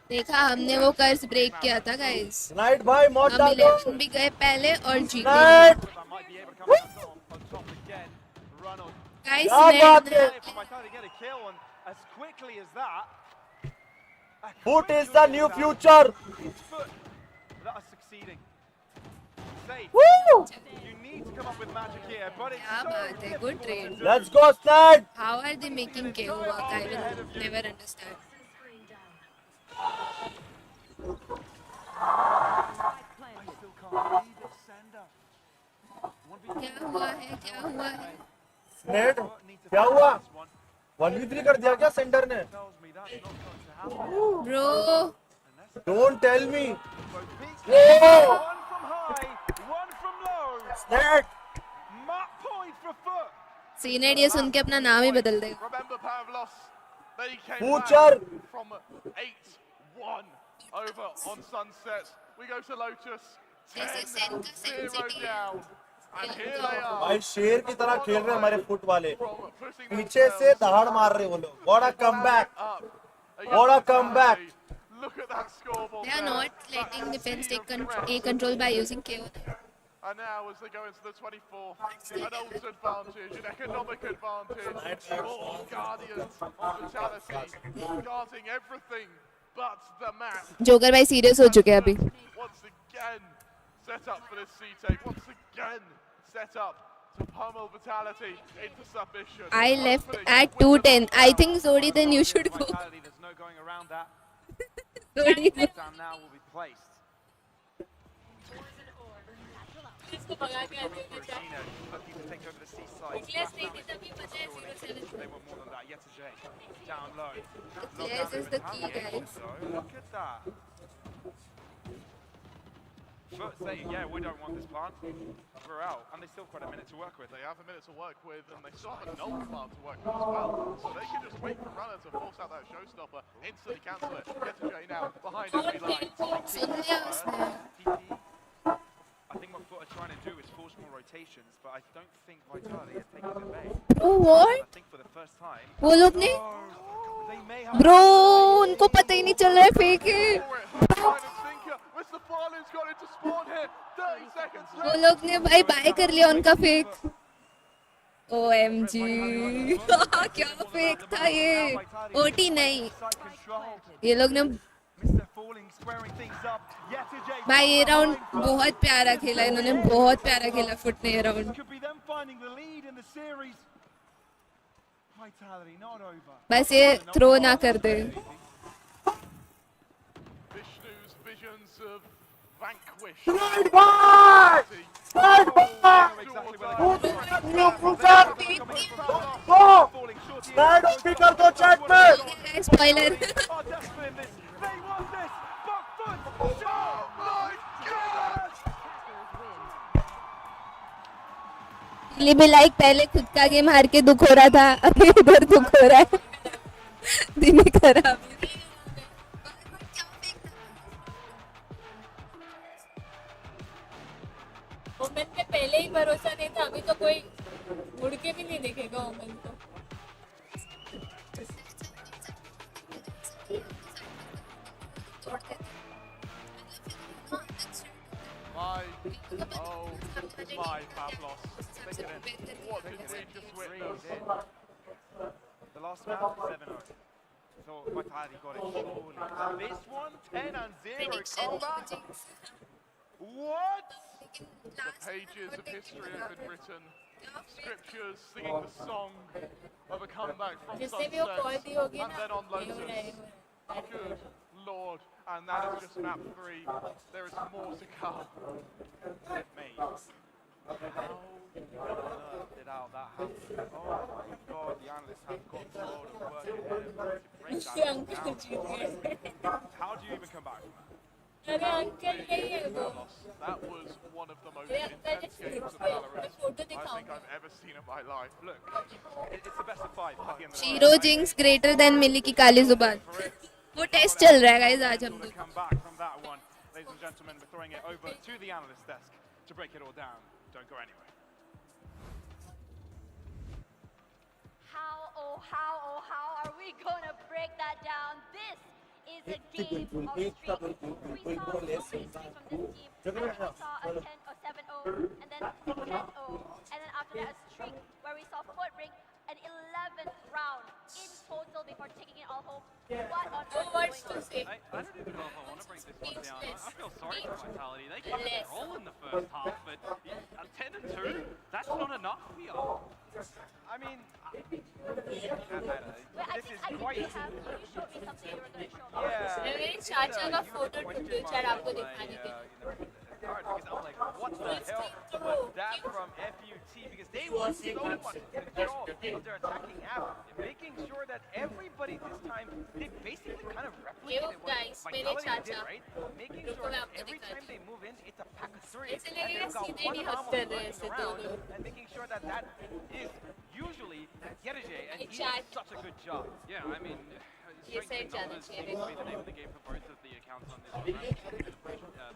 देखा हमने वो कर्ज ब्रेक किया था गाइस. नाइट भाई मौत हम डाल दो. 11 भी गए पहले और जीते. Night That might be able to come on top again. Ronald. Guys क्या बात है? For Vitality to get a kill, and as quickly as that. Foot is the new future. It's Foot that are succeeding. Safe. Woo! You need to come up with magic here, but it's क्या so बात है, good difficult trade. to do. Let's go, Slide. How are they making KO work? I will never understand. I still can't believe it, Sender. क्या हुआ है? क्या हुआ है? Ned, क्या हुआ? 1v3 कर दिया क्या सेंटर ने? Tells me that's not going to happen. Bro, Don't tell me. Both peaks. Oh! One from high, one from low. Ned. Map point for Foot. Senate ये सुन के अपना नाम ही बदल देगा. Remember Pavlos, they came Future. back from 8-1 over on Sunset. We go to Lotus, जैसे सेन का 10-0 sensitive. down. And here they are. भाई शेर की तरह खेल रहे हैं हमारे फुट वाले. From putting पीछे से themselves दहाड़ मार रहे हैं वो लोग. What a comeback. up What a against comeback. Vitality. Look at that scoreboard. They are there. not letting That defense sea take of threat. control by using KO. And now as they go into the 24th, an ult advantage, an economic advantage for Guardians of Vitality, guarding everything but the map. Joker भाई serious हो चुके हैं अभी. Once again, set up for this C-take, once again, set up to pummel Vitality into submission. I left at 2:10. I think Zodi then you should go. Vitality, there's no going around that. Zodi. Down now will be placed. इसको भगा के आते हैं क्या? Gino looking to take over the seaside. Nicholas नहीं थी तभी पता है 0-7. They want more than that. Yetajay down low. Yes is the key, guys. So look at that. Foot saying, yeah, we don't want this plant. We're out. And they still quite a minute to work with. They have a minute to work with, and they still have a null command to work with as well. So they can just wait for Runner to force out that showstopper, instantly cancel it. Get to Jay now, behind enemy lines. सुन लिया उसने. TP. I think what Foot are trying to do is force more rotations, but I don't think Vitality is taking the bait. Oh what? I think for the first time, वो लोग ने they may have bro उनको पता ही नहीं चल रहा है fake है. Mr. Farley's got into spawn here. 30 seconds वो left. लोग ने भाई बाय कर लिया उनका फेक. OMG. क्या फेक था ये. ओटी नहीं. side control. ये लोग ने Mr. Falling squaring things up. Yetajay. भाई ये राउंड बहुत प्यारा खेला इन्होंने. बहुत प्यारा खेला फुट ने ये round. Could be them finding the lead in the series. Vitality not over. बस ये थ्रो ना कर दे. Vishnu's visions of vanquish. Right back! Right back! Exactly where Who they did come you from. push Coming from Pavlos. Go! Falling short here. Stand up, pick up the chat, man! Spoiler. Are desperate in this. They want this. Buck foot. Oh my God! Delhi में like पहले खुद का game हार के दुख हो रहा था, अभी इधर दुख हो रहा है. दिल्ली खराब. ओमन पे पहले ही भरोसा नहीं था, अभी तो कोई मुड़ के भी नहीं देखेगा ओमन को. My Pavlos. Take it in. What did we just witness? The last match, 7-0. So Vitality got it surely. This one, 10-0 comeback. What? The pages of history have been written. Scriptures singing the song of a comeback from जिससे भी वो sunset. Call दी होगी And ना, then on ये हो रहा है, Lotus. Good Lord. And that is just map 3. There is more to come. Mate. How on earth did all that happen? Oh my God, the analysts have got a load of work ahead of them to break ये that uncle जीत गए. down. How do you even come back from that? अरे uncle यही है वो. That was one of the most अरे uncle intense जैसे games of मैं Valorant photo I think दिखाऊंगा. I've ever seen in my life. Look, it's the best of 5 at the end of the shero day. Jinx greater than Mili की काली जुबान. वो test चल रहा है गाइस आज हम लोग. Come back from that one, ladies and gentlemen. We're throwing it over to the analyst desk to break it all down. Don't go anywhere. How are we gonna break that down? This is a game of streaks. We saw so many streaks from this team. And then we saw a 10 or 7-0, and then 10-0, and then after that a streak where we saw Foot bring an 11th round in total before taking it all home. What on earth What's is to going on? say? I don't even know if I want to break this one down. I feel sorry for Speechless. Vitality. They kept it all in the first half, but 10-2, that's not enough here. I mean, Wait, this is quite. you showed me something you were going to show me. Yeah. मेरे चाचा का photo ढूंढो शायद आपको दिखाने के लिए. Because I'm like, what the hell was that from FUT? Because they were so much in control of their attacking half, making sure that everybody this time, they basically kind of replicated what guys, Vitality मेरे did, चाचा. right? Making रुको, sure मैं that आपको every दिखाती time they move in, it's a pack of 3. ऐसे And लगेगा they've got सीधे one नहीं Ramos हंसते रहे running ऐसे around दोनों. and making sure that that is usually Yerje, and he chat. did such a good job. Yeah, I mean, ये strength सही in जाना numbers चाहिए. seems to be the name of the game for both of the accounts on this one. We the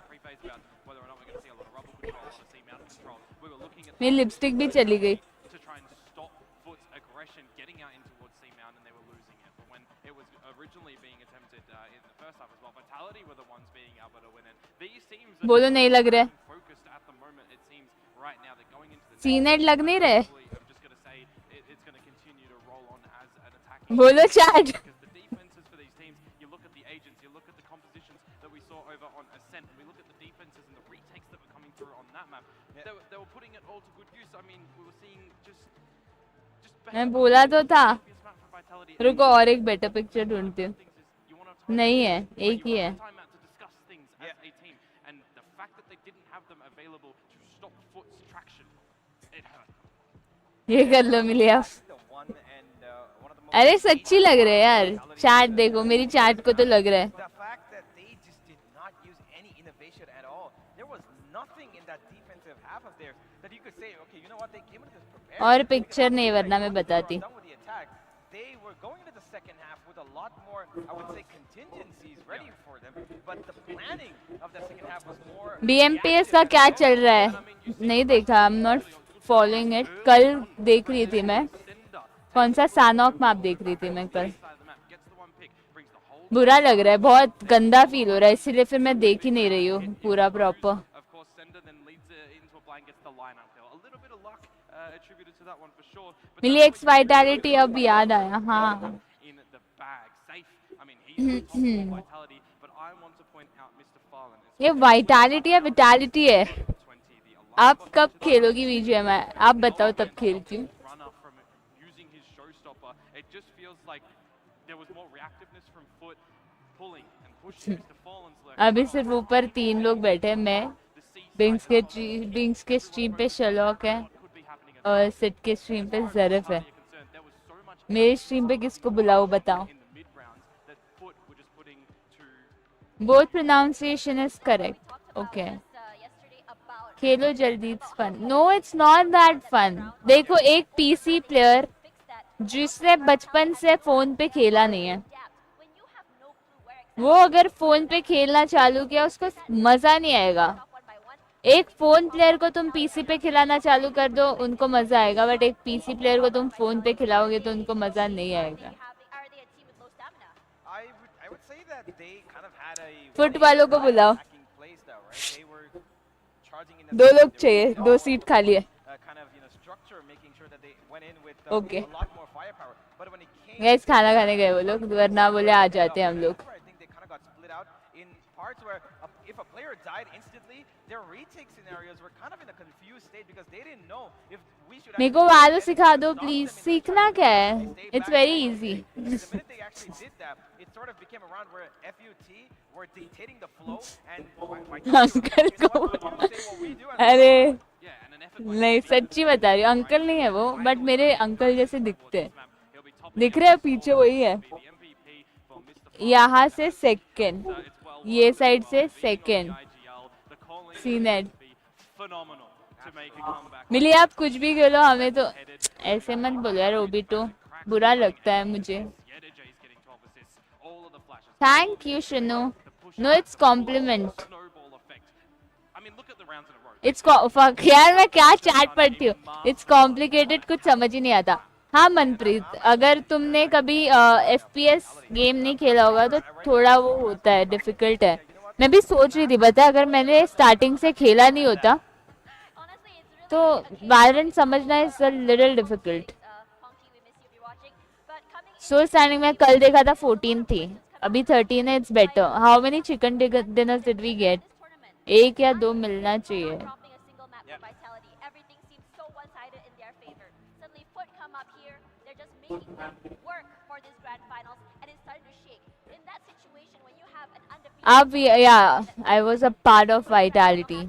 pre-phase about whether or not we're going to see a lot of rubble control, a lot of C-mount control. We were looking at मेरी lipstick भी चली गई. to try and stop Foot's aggression getting out in towards C-mount, and they were losing it. But when it was originally being attempted in the first half as well, Vitality were the ones being able to win it. These teams are बोलो नहीं लग रहा है. focused at the moment, it seems, right now. They're going into the senate लग नहीं रहे. I'm just going to say it's going to continue to roll on as an attacking बोलो chat. because the defenses for these teams, you look at the agents, you look at the compositions that we saw over on Ascent, and we look at the defenses and the retakes that were coming through on that map. They were putting it all to good use. I mean, we were seeing just मैं बोला तो था. previous map for Vitality. रुको और एक better picture ढूंढती हूँ. Things is you want to नहीं है, एक ही you है. want time out to discuss things as a team, and the fact that they didn't have them available to stop Foot's traction, it hurt. ये कर लो मिलिया. The one and one of the most अरे सच्ची लग रहे हैं यार. Chat देखो, मेरी चैट को तो लग रहा है. the fact that they just did not use any innovation at all. There was nothing in that defensive half of theirs that you could say, okay, you know what, they came into this prepared. और picture नहीं वरना मैं बताती. Done with the attack. They were going into the second half with a lot more, I would say, contingencies ready for them. But the planning of the second half was more. BMPS का क्या चल रहा है? नहीं देखा. I'm not following it. कल देख रही थी मैं. कौन सा सानॉक मैप देख रही थी मैं कल. बुरा लग रहा है. बहुत गंदा फील हो रहा है. इसीलिए फिर मैं देख ही नहीं रही हूँ पूरा proper. Of course, Sender then leads into a blind, gets the lineup kill. A little bit of luck attributed to that one for sure. But मिली एक्स वाइटैलिटी अब याद आया. हाँ. in the bag, safe. I mean, he's top of Vitality, but I want to point out Mr. Fallen. ये vitality है vitality है. 20, the आप कब खेलोगी बीजीएम? आप बताओ तब खेलती हूँ. runner from using his showstopper. It just feels like there was more reactiveness from Foot pulling and अभी सिर्फ ऊपर 3 लोग बैठे हैं, मैं बिंग्स के स्ट्रीम पे शलॉक है और सिट के स्ट्रीम पे ज़रफ है। मेरी स्ट्रीम पे किसको बुलाओ बताओ। Both pronunciation is correct. Okay खेलो जल्दी, it's fun. No it's not that fun. देखो एक पीसी प्लेयर जिसने बचपन से फोन पे खेला नहीं है, वो अगर फोन पे खेलना चालू किया उसको मजा नहीं आएगा। एक फोन प्लेयर को तुम पीसी पे खिलाना चालू कर दो, उनको मजा आएगा, बट एक पीसी प्लेयर को तुम फोन पे खिलाओगे तो उनको मजा नहीं आएगा। फुट वालों को बुलाओ। 2 लोग चाहिए, 2 सीट खाली है। ओके गैस खाना खाने गए वो लोग, वरना बोले आ जाते हैं हम लोग। मेरे को वालो सिखा दो प्लीज। सीखना क्या है, इट्स वेरी इजी। अंकल को अरे नहीं सच्ची बता रही हूँ, अंकल नहीं है वो, बट मेरे अंकल जैसे दिखते हैं। दिख रहे हैं पीछे, वही है। यहाँ से सेकंड, ये साइड से सेकंड सीनेट। मिली आप कुछ भी खेलो, हमें तो ऐसे मत बोलो यार ओबीटो, बुरा लगता है मुझे। Thank you Shanu. No it's compliment. It's यार मैं क्या चैट पढ़ती हूँ। इट्स कॉम्प्लिकेटेड, कुछ समझ ही नहीं आता। हाँ मनप्रीत, अगर तुमने कभी FPS गेम नहीं खेला होगा तो थोड़ा वो होता है, डिफिकल्ट है। मैं भी सोच रही थी बता, अगर मैंने स्टार्टिंग से खेला नहीं होता तो वैलोरेंट समझना is a little difficult. Soul standing में कल देखा था 14 थी, अभी 13 है। It's better. How many chicken dinners did we get? 1 या 2 मिलना चाहिए। Up, yeah, I was a part of Vitality.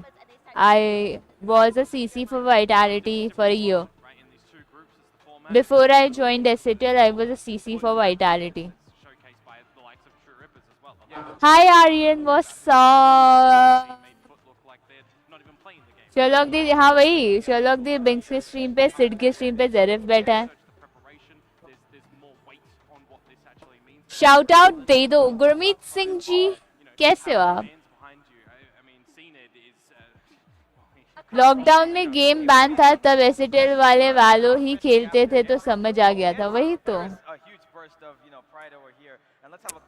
I was a CC for Vitality for a year. Before I joined SATL, I was a CC for Vitality. Hi Aryan, what's up? Sherlock di, हाँ वही Sherlock दी बिंग्स के stream पे, सिड के stream पे ज़रफ बैठा है। Shout out दे दो। गुरमीत सिंह जी कैसे हो आप? लॉकडाउन में गेम बैन था, तब एसएटीएल वाले वालों ही खेलते थे तो समझ आ गया था। वही तो।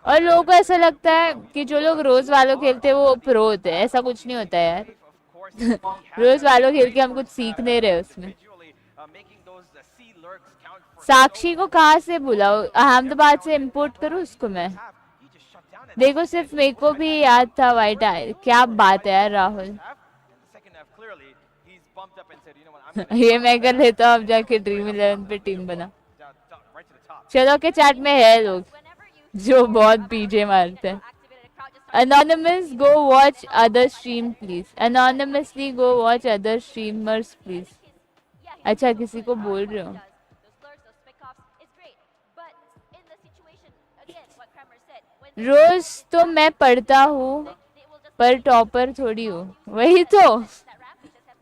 और लोगों को ऐसा लगता है कि जो लोग रोज वालों खेलते हैं वो प्रो होते हैं, ऐसा कुछ नहीं होता है यार। रोज वालों खेल के हम कुछ सीख नहीं रहे उसमें। साक्षी को कहाँ से बुलाओ? अहमदाबाद से इंपोर्ट करूँ उसको मैं? देखो सिर्फ मेरे को भी याद था वाइट आई। क्या बात है यार राहुल। ये मैं कर लेता हूँ अब जाके ड्रीम 11 पे टीम बना। चलो के चैट में है लोग जो बहुत पीछे मारते हैं। Anonymous, go watch other stream please. Anonymously go watch other streamers please. अच्छा किसी को बोल रहे हो? रोज तो मैं पढ़ता हूँ पर टॉपर थोड़ी हूँ। वही तो,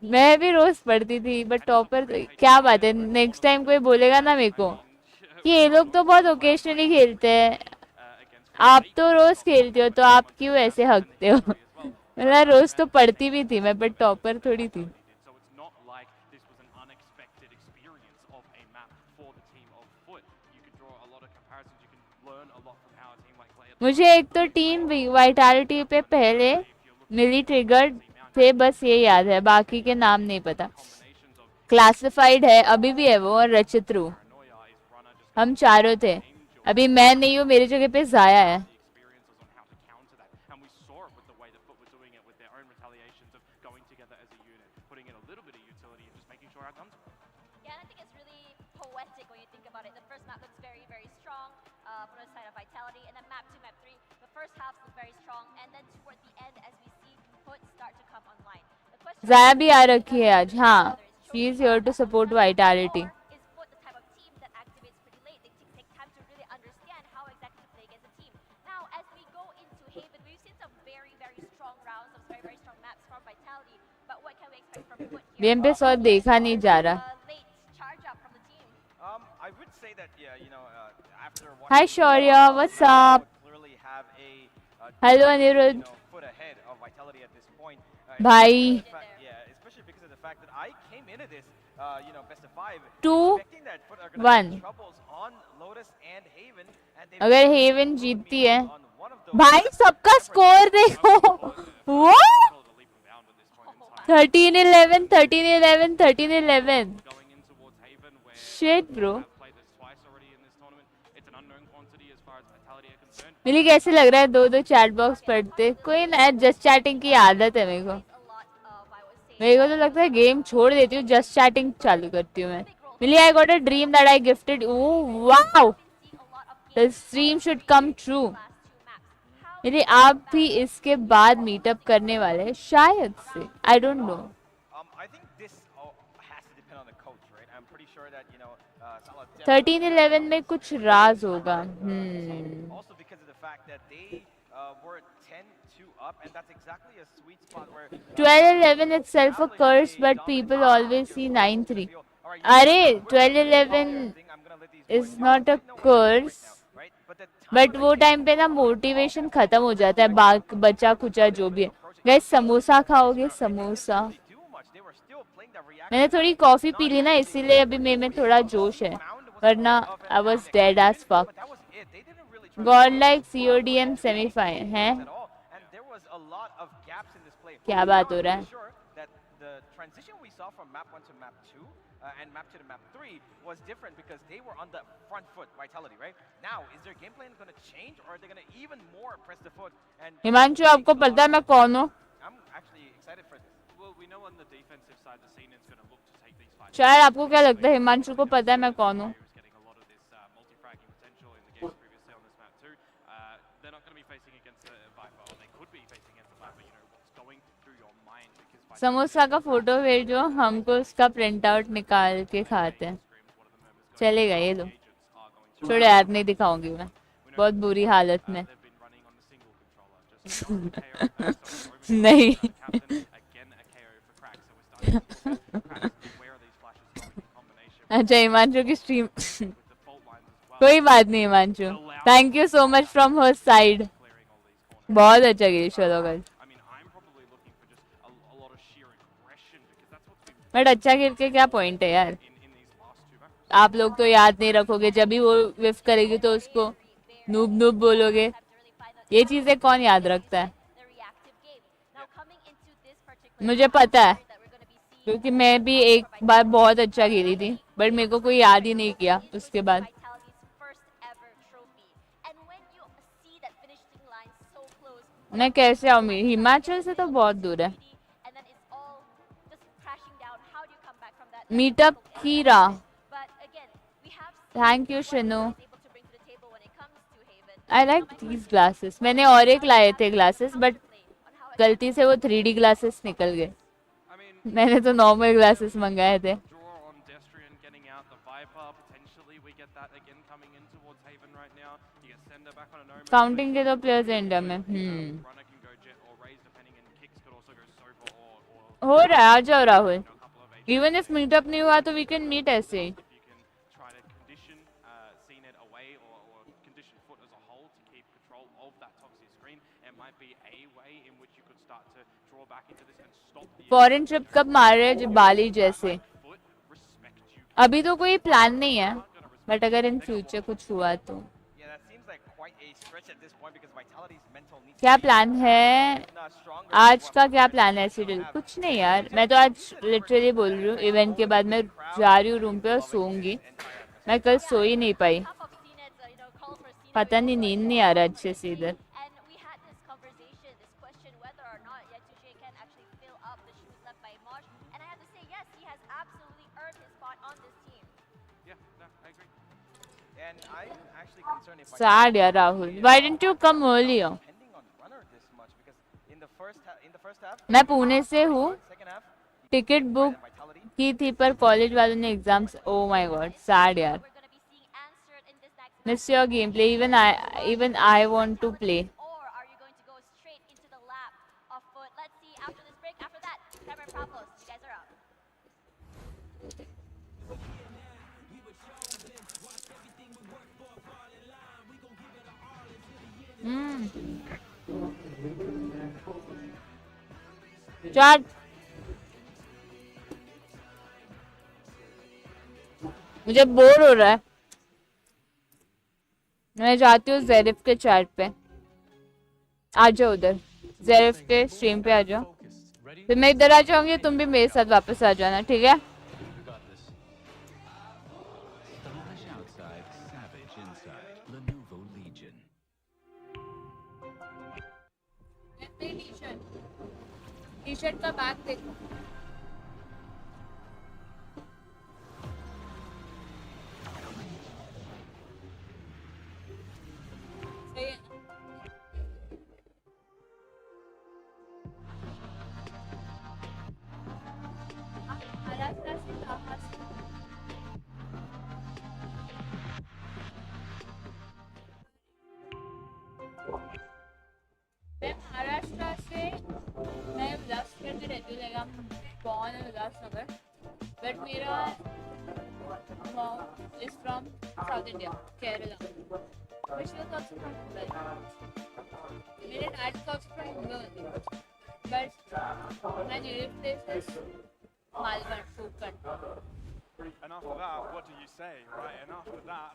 मैं भी रोज पढ़ती थी बट टॉपर क्या बात है। नेक्स्ट टाइम कोई बोलेगा ना मेरे को कि ये लोग तो बहुत ओकेजनली खेलते हैं, आप तो रोज खेलते हो तो आप क्यों ऐसे हकते हो? मतलब रोज तो पढ़ती भी थी मैं, बट टॉपर थोड़ी थी। मुझे एक तो टीम वाइटैलिटी पे पहले मिली ट्रिगर थे, बस ये याद है, बाकी के नाम नहीं पता। क्लासिफाइड है अभी भी है वो, और रचित्रू, हम चारों थे। अभी मैं नहीं हूँ, मेरी जगह पे जाया है। that Foot were doing it with their own retaliations of going together as a unit, putting in a little bit of utility and just making sure our guns work. Yeah, and I think it's really poetic when you think about it. The first map looks very, very strong from the side of Vitality, and then map 2, map 3, the first halves look very strong, and then toward the end, as we see Foot start to come online. The question ज़ाया is भी आ रखी है आज, हाँ. whether it's She is chosen here to support Vitality. or is Foot the type of team that activates pretty late? They take time to really understand how exactly to play against a team. Now, as we go into Haven, we've seen some very, very strong rounds, some very, very strong maps from Vitality, but what can we expect from Foot here? Game पे सौ देखा नहीं जा रहा. Late charge up from the team. I would say that, yeah, you know, after Hi Shaurya, what's up? clearly have a Hello you Anirudh. know, foot ahead of Vitality at this point. Bhai. Yeah, especially because of the fact that I came into this, you know, best of 5 2, expecting that Foot are going to 1. have troubles on Lotus and Haven, and they अगर haven जीतती है, भाई सबका score देखो. What? 13-11, 13-11, 13-11. Going in towards Haven, where Shit, bro. have played this twice already in this tournament. It's an unknown quantity as far as Vitality are concerned. मिली कैसे लग रहा है दो चैट बॉक्स पढ़ते. कोई ना, जस्ट चैटिंग की आदत है मेरे को. मेरे को तो लगता है गेम छोड़ देती हूँ, जस्ट चैटिंग चालू करती हूँ मैं. Mili I got a dream that I gifted. Oh wow, the stream should come true. Mili आप भी इसके बाद मीटअप करने वाले हैं शायद से. आई don't no. I think this has to depend on the coach, right? I'm pretty sure that, you know, Salah 13-11 में कुछ राज होगा. also because of the fact that they were 10-2 up, and that's exactly a sweet spot where 12-11 itself a curse, but people always see 9-3. अरे 12-11 is not a curse, but वो time पे ना motivation खत्म हो जाता है. बचा कुचा जो भी है. गाइस समोसा खाओगे? समोसा. मैंने थोड़ी कॉफी पी ली ना, इसीलिए अभी मेरे में थोड़ा जोश है, वरना I was dead as fuck. Godlike CODM semi-final हैं? क्या बात हो रहा है? The transition we saw from map 1 to map 2 and map 2 to map 3 was different because they were on the front foot, Vitality, right? Now, is their game plan going to change, or are they going to even more press the foot? And Himanshu आपको पता है मैं कौन हूँ? I'm actually excited for this. Well, we know on the defensive side, the scene is going to look to take these fights. शायद आपको क्या लगता है हिमांशु को पता है मैं कौन हूँ? Getting a lot of this multi-fragging potential in the games previously on this map too. They're not going to be facing against the Viper, or they could be facing against the Viper. You know what's going through your mind because samosa का photo भेजो, हमको उसका print out निकाल के खाते हैं. चलेगा ये लो. छोड़ो यार, नहीं दिखाऊंगी मैं, बहुत बुरी हालत में. नहीं. अच्छा हिमांशु की स्ट्रीम. कोई बात नहीं Himanshu, thank you so much from her side. बहुत अच्छा गिरी. चलो गाइस, बट अच्छा खेल के क्या पॉइंट है यार. आप लोग तो याद नहीं रखोगे, जब भी वो विफ करेगी तो उसको नूब नूब बोलोगे. ये चीजें कौन याद रखता है? मुझे पता है, क्योंकि मैं भी एक बार बहुत अच्छा खेली थी, बट मेरे को कोई याद ही नहीं किया उसके बाद. मैं कैसे आऊँ? हिमाचल से तो बहुत दूर है. Meetup Kira, thank you Shinu. I like these glasses. मैंने और एक लाए थे ग्लासेस, बट गलती से वो 3D ग्लासेस निकल गए. मैंने तो नॉर्मल ग्लासेस मंगाए थे. काउंटिंग के तो प्लेयर्स इंडिया में हो रहा है. आ जाओ राहुल. इवन इफ मीटअप नहीं हुआ तो वी कैन मीट ऐसे ही. फॉरेन ट्रिप कब मार रहे हैं? बाली जैसे. अभी तो कोई प्लान नहीं है, बट अगर इन फ्यूचर कुछ हुआ तो. क्या प्लान है आज का? क्या प्लान है सीरियल? कुछ नहीं यार, मैं तो आज लिटरली बोल रही हूँ, इवेंट के बाद मैं जा रही हूँ रूम पे और सोऊंगी. मैं कल सो ही नहीं पाई, पता नहीं, नींद नहीं आ रहा अच्छे से इधर. can actually fill up the shoes left by Marsh. And I have to say, yes, he has absolutely earned his spot on this team. Yeah, no, I agree. And I'm actually concerned if Sad, yeah, Rahul. Why didn't you come earlier? depending on runner this much because in the first half, मैं पुणे से हूँ. second half, ticket book की थी पर college वालों ने exams. Oh my God, sad यार. We're going to be seeing answered in this next Miss your gameplay. Even I want to play. or are you going to go straight into the lap of Foot? Let's see after this break. After that, Cameron Pavlos, you guys are up. Chart. मुझे bore हो रहा है. मैं जाती हूँ ज़ेरिफ के chat पे. आ जाओ उधर. ज़ेरिफ के स्ट्रीम पे आ जाओ. फिर मैं इधर आ जाऊंगी, तुम भी मेरे साथ वापस आ जाना, ठीक है? टी शर्ट का बैग देखो. सही है. महाराष्ट्र से कहाँ से? मैं महाराष्ट्र से. मैं उल्लासनगर में रहती हूँ. Like I am born in Ulhasnagar, but मेरा mom is from south India, Kerala. Which was also from Mumbai. मेरे dad is also from Mumbai only, but my native place is Malvan, Konkan. And after that, what do you say, right? And after that,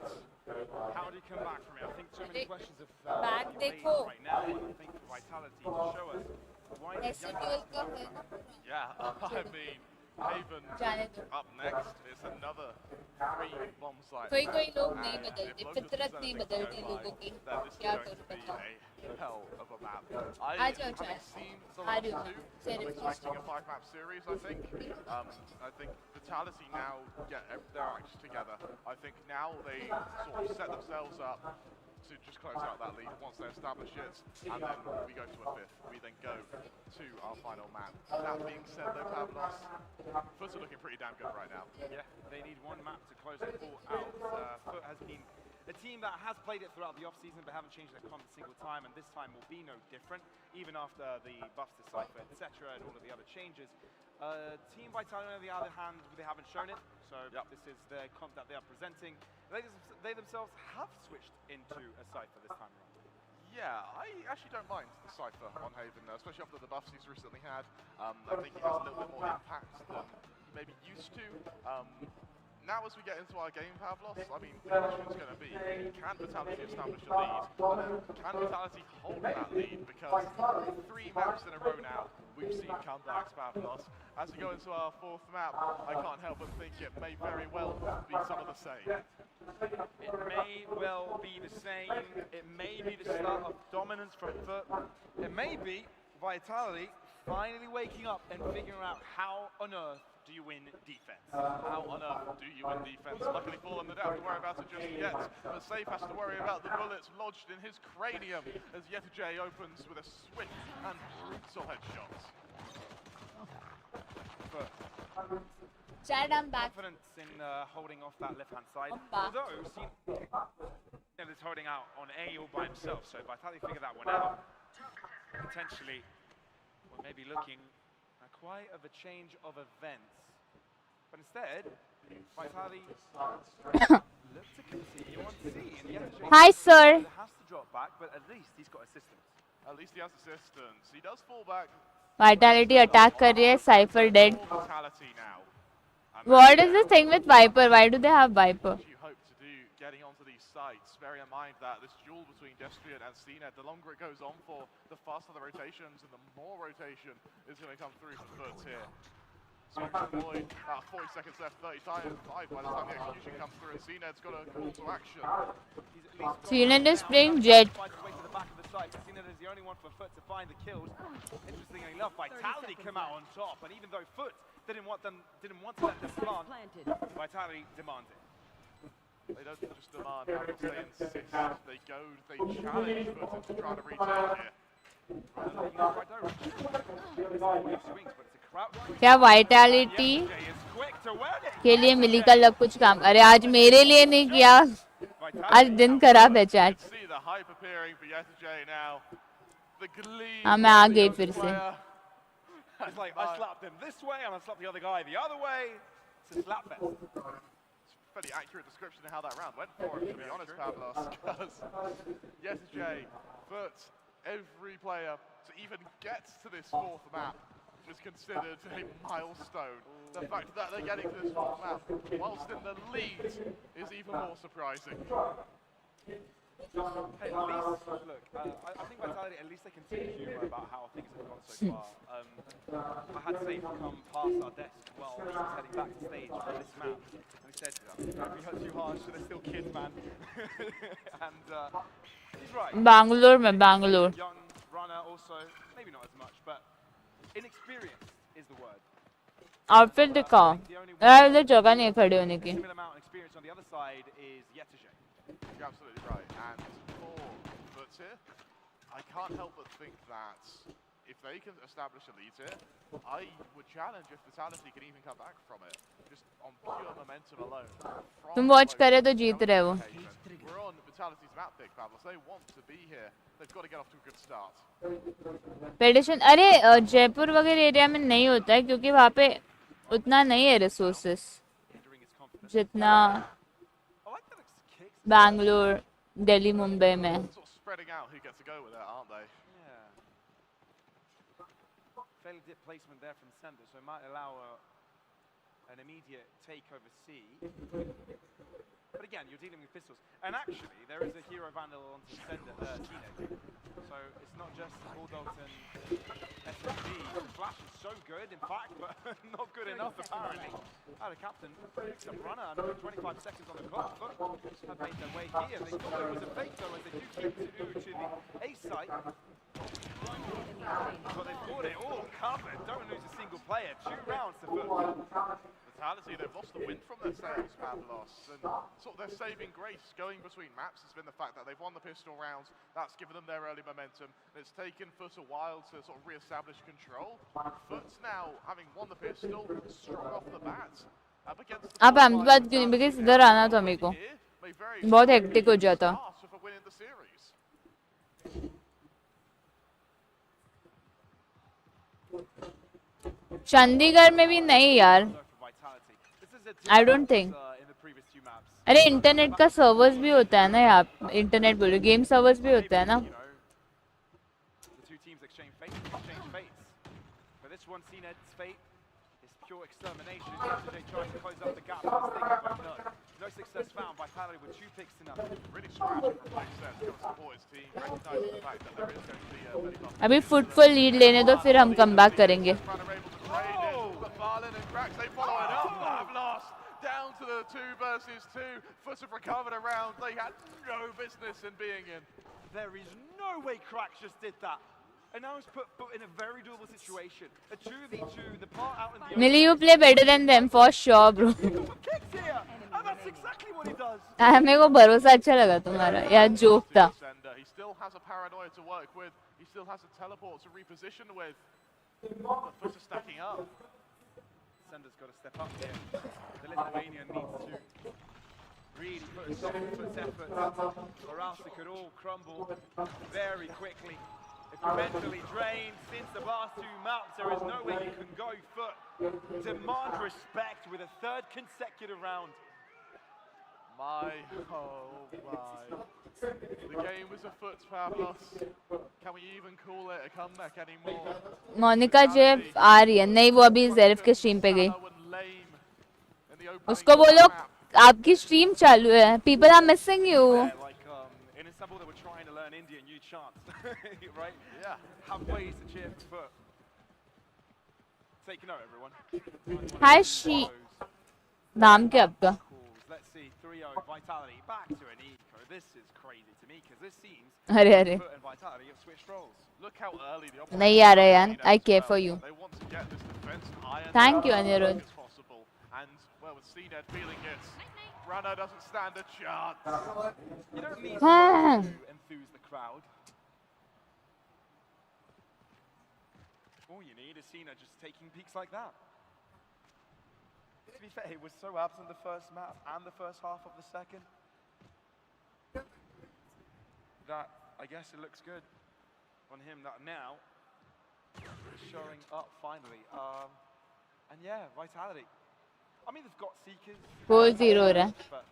how do you come back from it? I think too many questions have Back been raised देखो. right now, and I think Vitality to show us why the ऐसे young डोल का है ना. Yeah, I mean, Haven जाने दो. up next. It's another 3 bomb sites. कोई लोग नहीं And बदलते. if Lotus फितरत is नहीं anything बदलती to go लोगों by, की. then this is क्या going करूं to be बताओ. a hell of a map. आ जाओ Having चाहे. seen the आ last रही हूँ two, मैं. I'm Serif expecting a 5-map series, I think. I think Vitality now get their acts together. I think now they sort of set themselves up to just close out that lead once they establish it, and then we go to a 5th. We then go to our final map. That being said, though, Pavlos, Foots are looking pretty damn good right now. Yeah, they need one map to close it all out. Foot has been a team that has played it throughout the off-season but haven't changed their comp a single time, and this time will be no different, even after the buffs to Cypher, etc., and all of the other changes. Team Vitality, on the other hand, they haven't shown it, so this is the comp that they are presenting. They themselves have switched into a Cypher this time around. Yeah, I actually don't mind the Cypher on Haven, though, especially after the buffs he's recently had. I think he has a little bit more impact than he maybe used to. Now as we get into our game, Pavlos, I mean, the question is going to be, can Vitality establish a lead? Can Vitality hold that lead? Because 3 maps in a row now, we've seen comebacks, Pavlos. As we go into our 4th map, I can't help but think it may very well be some of the same. It may well be the same. It may be the start of dominance from Foot. It may be Vitality finally waking up and figuring out how on earth do you win defense. How on earth do you win defense? Luckily for them, they don't have to worry about it just yet. But Safe has to worry about the bullets lodged in his cranium as Yetujay opens with a swift and brutal headshot. Chad, I'm back. Confidence in holding off that left-hand side. I'm back. Although, is holding out on A all by himself, so Vitality figure that one out. Potentially, we're maybe looking at quite of a change of events. But instead, Vitality look to continue on C. And Yetujay Hi, sir. has to drop back, but at least he's got assistance. At least he has assistance. He does fall back. Vitality attack कर रही है. Cypher dead. Vitality now. What is the thing with Viper? Why do they have Viper? What you hope to do getting onto these sites, bearing in mind that this duel between Destrian and CNED, the longer it goes on for, the faster the rotations and the more rotation is going to come through for Foots here. So deployed, 40 seconds left, 35 by the time the execution comes through, and CNED's got a call to action. CNED is playing Jet. Finds his way to the back of the site. CNED is the only one for Foot to find the kills. Interestingly, enough, Vitality come out on top, and even though Foot didn't want to let them plant, Vitality demanded. They don't just demand, they insist. They go, they challenge Foot into trying to retake here. क्या vitality के लिए मिली का लग कुछ काम? अरे आज मेरे लिए नहीं किया, आज दिन खराब है चैट. हाँ मैं आ गई फिर से. It's like I slapped him this way and I slapped the other guy the other way. It's a slap fest. Fairly accurate description of how that round went for him, to be honest, Pavlos. Because YesJ, Foot, every player to even get to this fourth map is considered a milestone. The fact that they're getting to this fourth map whilst in the lead is even more surprising. Hey, at least, look, I think Vitality, at least they can take humour about how things have gone so far. I had Safe come past our desk while he was heading back to stage for this map. And he said, don't be hurt too harsh, they're still kids, man. And he's right. Bangalore में Bangalore. Young runner also, maybe not as much, but inexperienced is the word. Outfit दिखाओ. यार इधर जगह नहीं है खड़े होने की. Similar amount of experience on the other side is Yetege. You're absolutely right. And for Foots here, I can't help but think that if they can establish a lead here, I would challenge if Vitality can even come back from it. Just on pure momentum alone. तुम watch करे तो जीत रहे हो. We're on Vitality's map pick, Pavlos. They want to be here. They've got to get off to a good start. Prediction अरे जयपुर वगैरह area में नहीं होता है क्योंकि वहाँ पे उतना नहीं है रिसोर्सेस जितना बैंगलोर, दिल्ली, मुंबई में. Sort of spreading out who gets to go with it, aren't they? Yeah. Fairly dip placement there from Sender, so it might allow an immediate take over C. But again, you're dealing with pistols. And actually, there is a Hero Vandal onto Sender, Teenage. So it's not just Bulldogs and SMG. The flash is so good, in fact, but not good enough apparently. The captain picks up runner and 25 seconds on the clock. Foot have made their way here. They thought it was a fake though, as they do flip to the A site. But they've got it all covered. Don't lose a single player. 2 rounds to Foot. Vitality, they've lost the wind from their sails, Pavlos, and sort of their saving grace going between maps has been the fact that they've won the pistol rounds. That's given them their early momentum. It's taken Foot a while to sort of re-establish control. Foot's now, having won the pistol, strong off the bat. Up against the आप अहमदाबाद क्यों नहीं? Because इधर आना था मेरे को. बहुत hectic हो जाता. चंडीगढ़ में भी नहीं यार. I don't think. अरे इंटरनेट का सर्वर्स भी होता है ना यहाँ. इंटरनेट बोलो, गेम सर्वर्स भी होता है ना. Pure extermination. Yesterday trying to close up the gap with the stinger, but no success found. Vitality with 2 picks to nothing. Really scratching from place there to support his team, recognizing the fact that there is going to be a very tough. अभी फुटफुल lead लेने दो फिर हम come back करेंगे. Down to the 2 versus 2. Foot have recovered a round they had no business in being in. There is no way Cracks just did that. And now he's put in a very doable situation. A 2v2, the part out in the Millie, you play better than them for sure, bro. kicks here, and that's exactly what he does. मेरे को भरोसा अच्छा लगा तुम्हारा. यार joke था. He still has a paranoia to work with. He still has a teleport to reposition with. The Foot are stacking up. Sender's got to step up here. The Lithuanian needs to really put a stop to its efforts, or else it could all crumble very quickly. If you're mentally drained since the last 2 maps, there is no way you can go. Foot demand respect with a 3rd consecutive round. Oh my. The game was a Foot, Pavlos. Can we even call it a comeback anymore? Monica Jeff आ रही है. नहीं, वो अभी ज़ेरिफ के stream पे गई. उसको बोलो आपकी स्ट्रीम चालू है. People are missing you. In Istanbul, they were trying to learn Indian. You chant, right? Yeah. Have ways to cheer for Foot. Take note, everyone. Hi, she. नाम क्या आपका? Let's see, 3-0 Vitality back to an E code. This is crazy to me because this seems अरे अरे Foot and Vitality have switched roles. Look how early the नहीं आ रहा यार. I care for you. They want to get this defense ironed Thank you, out as Anirudh. quick as possible. And well, with CNED feeling it, Runner doesn't stand a chance. You don't need हाँ. to enthuse the crowd. All you need is Cena just taking peaks like that. To be fair, he was so absent the first map and the first half of the second that I guess it looks good on him that now is showing up finally. And yeah, Vitality. I mean, they've got Seekers. 4-0 हो रहा है. But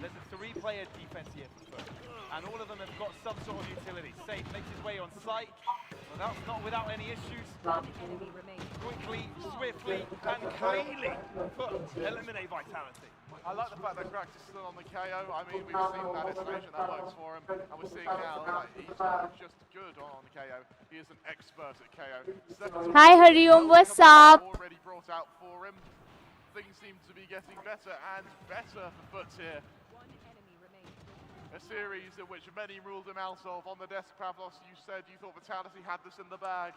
there's a three-player defense here for Foot, and all of them have got some sort of utility. Safe makes his way on site, not without any issues. Enemy remaining. Quickly, swiftly, and cleanly, Foot eliminate Vitality. I like the fact that Grax is still on the KO. I mean, we've seen that iteration that works for him, and we're seeing now that he's not just good on the KO, he is an expert at KO. Hi Hariom, what's up? Already brought out for him. Things seem to be getting better and better for Foot here. One enemy remaining. A series in which many ruled him out of. On the desk, Pavlos, you said you thought Vitality had this in the bag.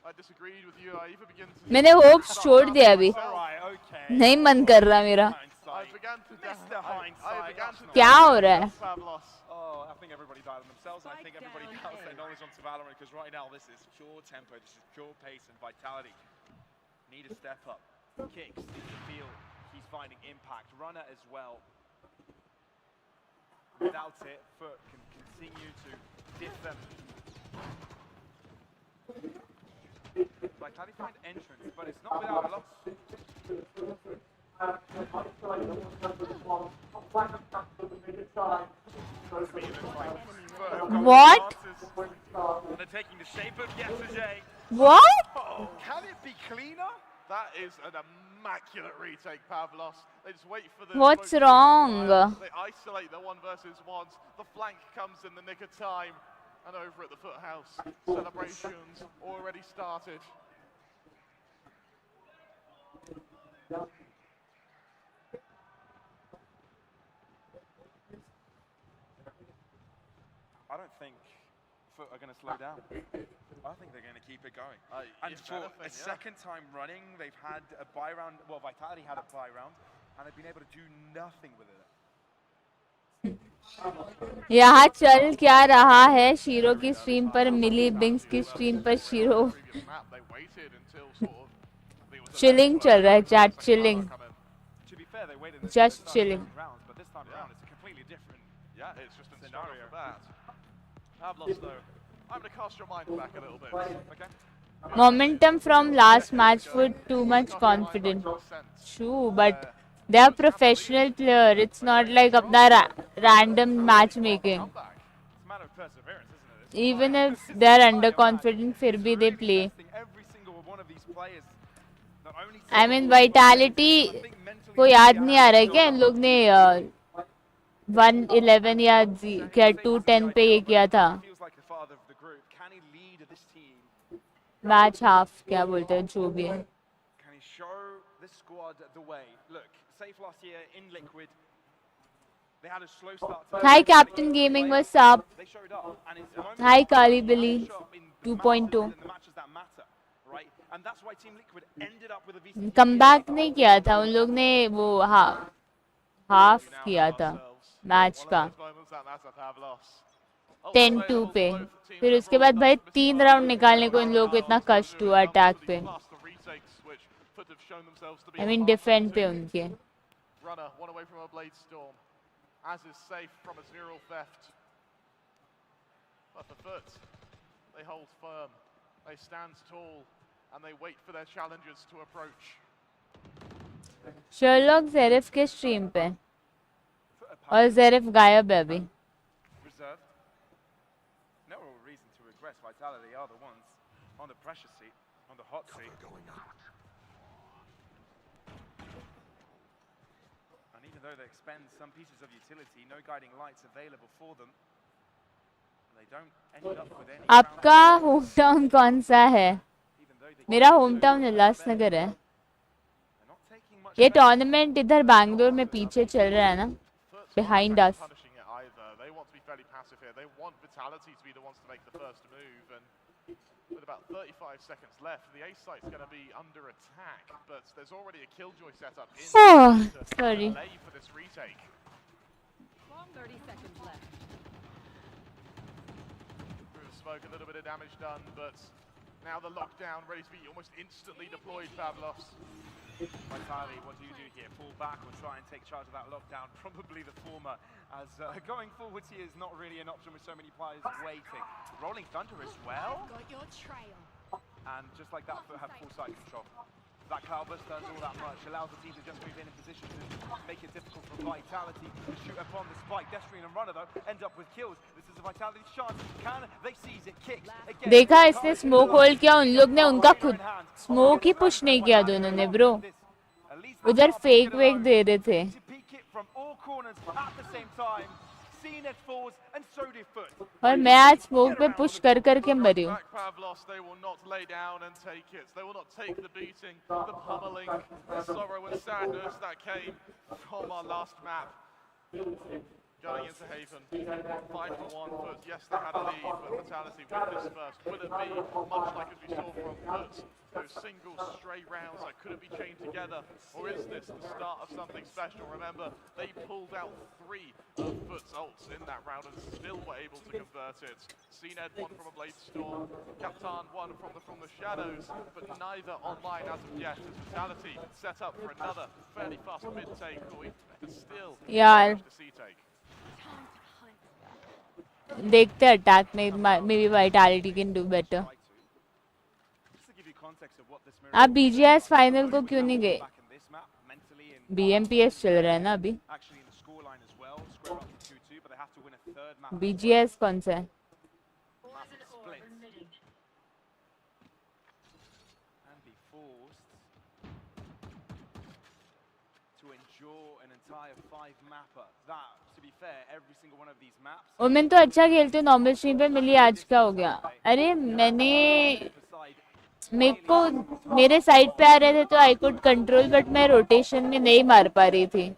I disagreed with you. I even began to... मैंने hopes छोड़ दिया अभी. Alright, okay. नहीं मन कर रहा मेरा. I began to... Mr. Hindsight. क्या हो रहा है? Pavlos. Oh, I think everybody died on themselves. I think everybody doubts their knowledge onto Valorant because right now this is pure tempo, this is pure pace and Vitality. Need a step up. Kicks, need to feel he's finding impact. Runner as well. Without it, Foot can continue to dip them. Vitality find entrance, but it's not without a loss. What? They're taking the shape of yesterday. What? Oh, can it be cleaner? That is an immaculate retake, Pavlos. They just wait for the... What's wrong? They isolate the 1 versus 1s. The flank comes in the nick of time. And over at the Foot House, celebrations already started. I don't think Foot are going to slow down. I think they're going to keep it going. And if for anything, a second time running, they've had a buy round. Well, Vitality had a buy round, and they've been able to do nothing with it. यहाँ चल क्या रहा है shero की stream पर मिली बिंग्स की stream पर shero chilling चल रहा है chat chilling To be fair, they waited until Just the chilling. second round, but this time around it's a completely different. Yeah, it's just a scenario for that. Pavlos, though, I'm going to cast your mind back a little bit. Okay. Momentum from last match for too much confidence. True, but they are professional player. It's not like अपना random matchmaking. It's a matter of perseverance, isn't it? Even if they are underconfident, फिर भी they play. Every single one of these players, not only I mean Vitality को याद नहीं आ रहा है क्या इन लोग ने 111 या क्या 210 पे ये किया था feels like the father of the group. Can he lead this team? Match half क्या बोलते हैं जो भी है. Can he show this squad the way? Look, Safe last year in Liquid. They had a slow start. Hi Captain Gaming, what's up? They showed up, and it's the moment Hi Kali they Billy show up in the 2.2. matches, in the matches that matter, right? And that's why Team Liquid ended up with a VCT. Comeback नहीं किया था उन लोग ने वो half किया था match का 10-2 पे फिर उसके बाद भाई 3 राउंड निकालने को इन लोगों को इतना कष्ट हुआ अटैक पे I mean डिफेंड पे उनके. Runner, one away from a blade storm. As is safe from a neural theft. But for Foot, they hold firm. They stand tall, and they wait for their challengers to approach. Sherlock ज़ेरिफ के stream पे और ज़ेरिफ गायब है अभी. Reserved. No reason to regress. Vitality are the ones on the pressure seat, on the hot seat. And even though they expend some pieces of utility, no guiding lights available for them. They don't end up with any. आपका home town कौन सा है? मेरा home town Ulhasnagar है. ये tournament इधर बैंगलोर में पीछे चल रहा है ना, Foot's not behind exactly us. punishing it either. They want to be fairly passive here. They want Vitality to be the ones to make the first move, and with about 35 seconds left, the A site's going to be under attack, but there's already a Killjoy set up in Oh, to sorry. delay for this retake. Long 30 seconds left. Through the smoke, a little bit of damage done, but now the lockdown ready to be almost instantly deployed, Pavlos. Vitality, what do you do here? Fall back or try and take charge of that lockdown? Probably the former, as going forwards here is not really an option with so many players waiting. Rolling Thunder as well. Got your trail. And just like that, Foot have full side control. That Cloudburst does all that much, allows the team to just move in position to make it difficult for Vitality to shoot upon the spike. Destrian and Runner, though, end up with kills. This is a Vitality chance. Can they seize it? Kicks again. देखा इसने smoke hold किया, उन लोग ने उनका खुद smoke ही push नहीं किया दोनों ने ब्रो, उधर फेक वेक दे रहे थे. और मैं आज स्मोक पे पुश कर करके मरी हूँ. Pavlos, they will not lay down and take it. They will not take the beating, the pummeling, the sorrow and sadness that came from our last map. Going into Haven, 5-1 Foot. Yes, they had a lead, but Vitality with this first. Will it be much like as we saw from Foot? Those single stray rounds that couldn't be chained together, or is this the start of something special? Remember, they pulled out 3 of Foot's ults in that round and still were able to convert it. CNED one from a Blade Storm, Captain one from the Shadows, but neither online as of yet. As Vitality set up for another fairly fast mid-take, but still यार the C-take. देखते हैं attack में, may be vitality can do better. आप BGS final को क्यों नहीं गए? BMPS चल रहा है ना अभी. बीजीएस कौन सा है? ओमेन तो अच्छा खेलते हो, नॉर्मल स्ट्रीम पे मिली, आज क्या हो गया? अरे मेरे को मेरे साइड पे आ रहे थे तो आई कुड कंट्रोल, बट मैं रोटेशन में नहीं मार पा रही थी.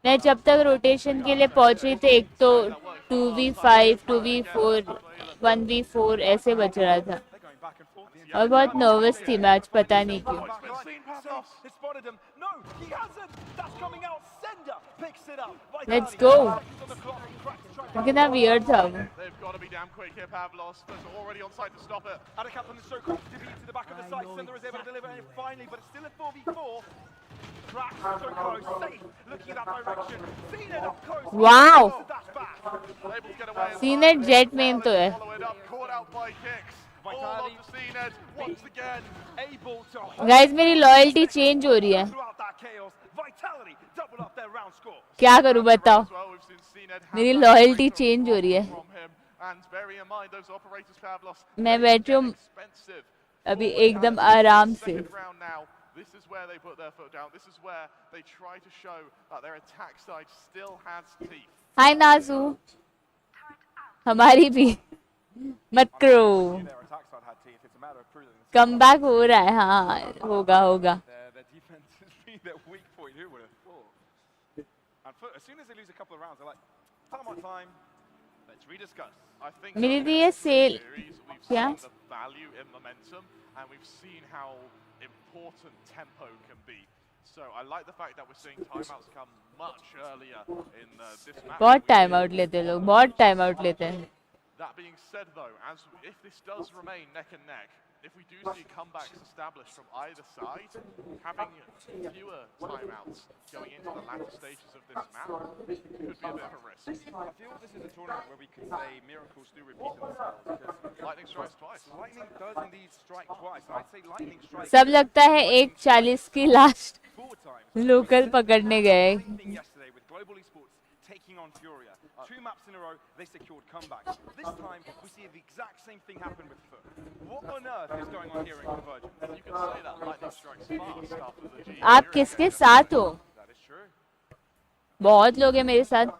मैं जब तक रोटेशन के लिए पहुंच रही थी, एक तो 2v5 2v4 1v4 ऐसे बच रहा था, और बहुत नर्वस थी मैं आज, पता नहीं क्यों. Let's go. कितना weird था वो. They've got to be damn quick here, Pavlos. But already on site to stop it. Adacap on the so close to the back of the site. Cinder is able to deliver it finally, but it's still a 4v4. Cracks so close, safe, looking in that direction. CNED up close. Wow. Able to get away. CNED jet main तो है. Follow it up, caught out by kicks. All of the CNED once again able to. Guys, मेरी loyalty change हो रही है. क्या करूं बताओ? मेरी loyalty change हो रही है. मैं बैठी हूँ अभी एकदम आराम से. This is where they put their foot down. This is where they try to show that their attack side still has teeth. Hi नाजू. हमारी भी. मत करो. कम बैक हो रहा है. हाँ होगा होगा. मेरे लिए सेल क्या? And we've seen how important tempo can be. So I like the fact that we're seeing timeouts come much earlier in this match. बहुत टाइम आउट लेते लोग, बहुत टाइम आउट लेते हैं. That being said though, as if this does remain neck and neck, if we do see comebacks established from either side, having fewer timeouts going into the latter stages of this map could be a bit of a risk. I feel this is a tournament where we can say miracles do repeat themselves, because Lightning strikes twice. Lightning does indeed strike twice. I'd say Lightning strikes सब लगता है 1:40 की last 4 times. Local पकड़ने गए. Same thing yesterday with Global Esports taking on Furia. 2 maps in a row, they secured comebacks. This time, we see the exact same thing happen with Foot. What on earth is going on here in Convergence? You can say that Lightning strikes fast after the G. आप किसके साथ हो? That is true. बहुत लोग हैं मेरे साथ. The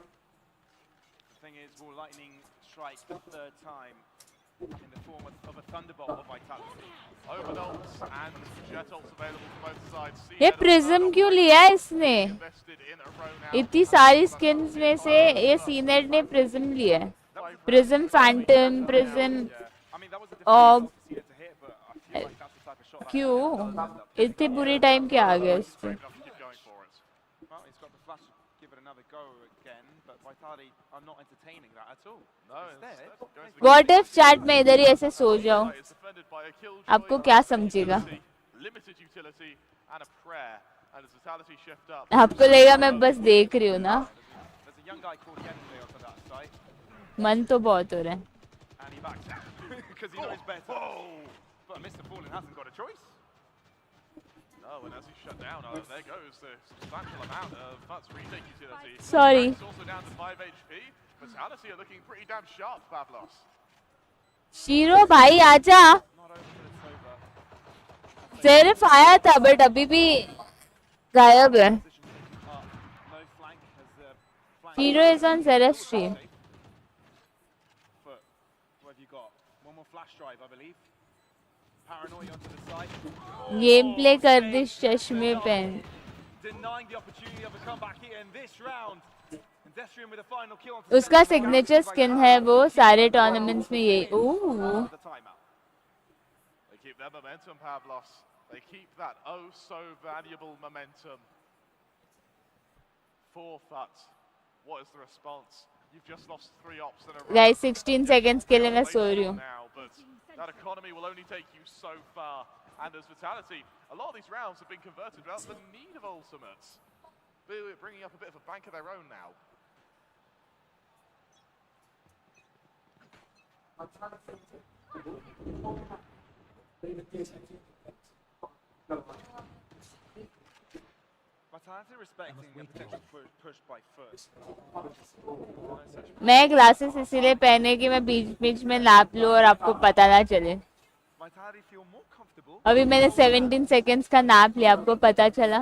thing is, will Lightning strike the 3rd time in the form of a thunderbolt of vitality. Omen ults and jet ults available from both sides. ये प्रिज्म क्यों लिया है इसने? Invested in a row now. इतनी सारी skins में से ये सीनेट ने प्रिज्म लिया है. प्रिज्म फैंटम, प्रिज्म ऑग. क्यों? इतनी बुरी टाइम क्या आ गया इस पे? Well, he's got the flash to give it another go again, but Vitality are not entertaining that at all. No, Instead, What if chat में इधर ही ऐसे सो जाओ? आपको क्या समझेगा? Limited utility and a prayer, and as vitality shift up. आपको लगेगा मैं बस देख रही हूँ ना? there's a young guy called Yensley onto that site, मन तो बहुत हो रहा है. and he backs out because he knows better. But Mr. Fallen hasn't got a choice. No, and as he's shut down, there goes the substantial amount of Fut's retake utility. Sorry. It's also down to 5 HP. Vitality are looking pretty damn sharp, Pavlos. Shero भाई आजा. सिर्फ आया था but अभी भी गायब है. Shero is on Zera's stream. What have you got? One more flash drive, I believe. Paranoia onto the side. Game play कर दे चश्मे पहन. Denying the opportunity of a comeback here in this round. Destrian with a final kill on उसका signature skin है वो सारे tournaments में ये. ओह. They keep their momentum, Pavlos. They keep that oh so valuable momentum. 4 Fut. What is the response? You've just lost 3 ops in a row. Guys 16 seconds के लिए मैं सो रही हूँ. But that economy will only take you so far. And as Vitality, a lot of these rounds have been converted without the need of ultimates. Bringing up a bit of a bank of their own now. मैं glasses इसीलिए पहने कि मैं बीच में नाप लूं और आपको पता ना चले. अभी मैंने 17 सेकंड्स का नाप लिया, आपको पता चला.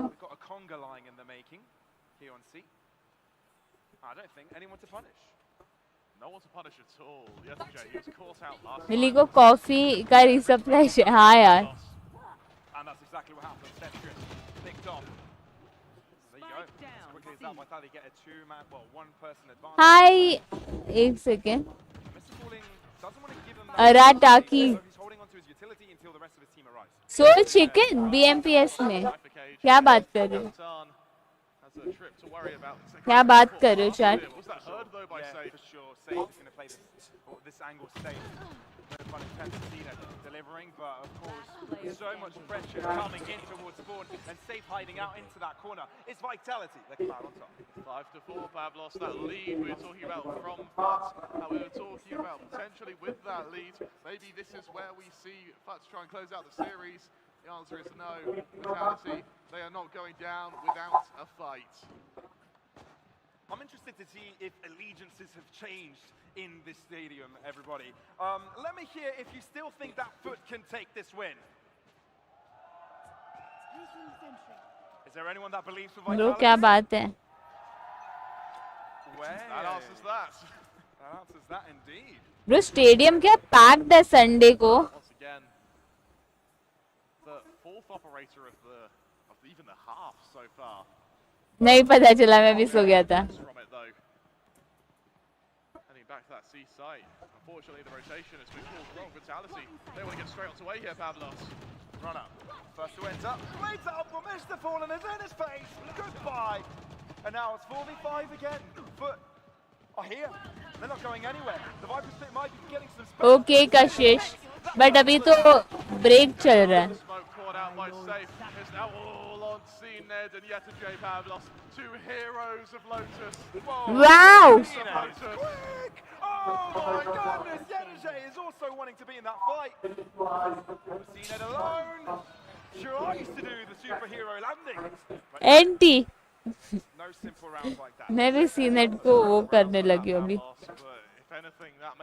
मिली को कॉफी का रिसप्लाई है. हाँ यार. हाय एक सेकेंड. अराटाकी सोल चिकन बीएमपीएस में. क्या बात कर रहे हो? क्या बात कर रहे हो chat? delivering, but of course, so much pressure coming in towards Spawn and safe hiding out into that corner. It's Vitality. They come out on top. 5-4, Pavlos. That lead we were talking about from Fut. We were talking about potentially with that lead. Maybe this is where we see Fut try and close out the series. The answer is no. Vitality, they are not going down without a fight. I'm interested to see if allegiances have changed in this stadium, everybody. Let me hear if you still think that Foot can take this win. Is there anyone that believes for Vitality? Bro, क्या बात है? That answers that. That answers that indeed. Bro, stadium क्या packed है Sunday को? Once again, the 4th operator of even the half so far. नहीं पता चला, मैं भी सो गया था. Back to that C site. Unfortunately, the rotation has been called wrong. Vitality, they want to get straight onto A here, Pavlos. Run up. First to enter. Straight up for Mr. Fallen is in his face. Goodbye. And now it's 4v5 again. Foot are here. They're not going anywhere. The Viper Stick might be getting some space. Okay, Kashish. But अभी तो break चल रहा है. Smoke caught out by Safe. It's now all on C-Ned and yet a J Pavlos. 2 heroes of Lotus. Whoa. Wow! Quick! Oh my goodness! Yenajay is also wanting to be in that fight. Cnet alone. Sure, I used to do the superhero landing. NT. No simple rounds like that. मैं भी Cnet को वो करने लगी हूँ अभी.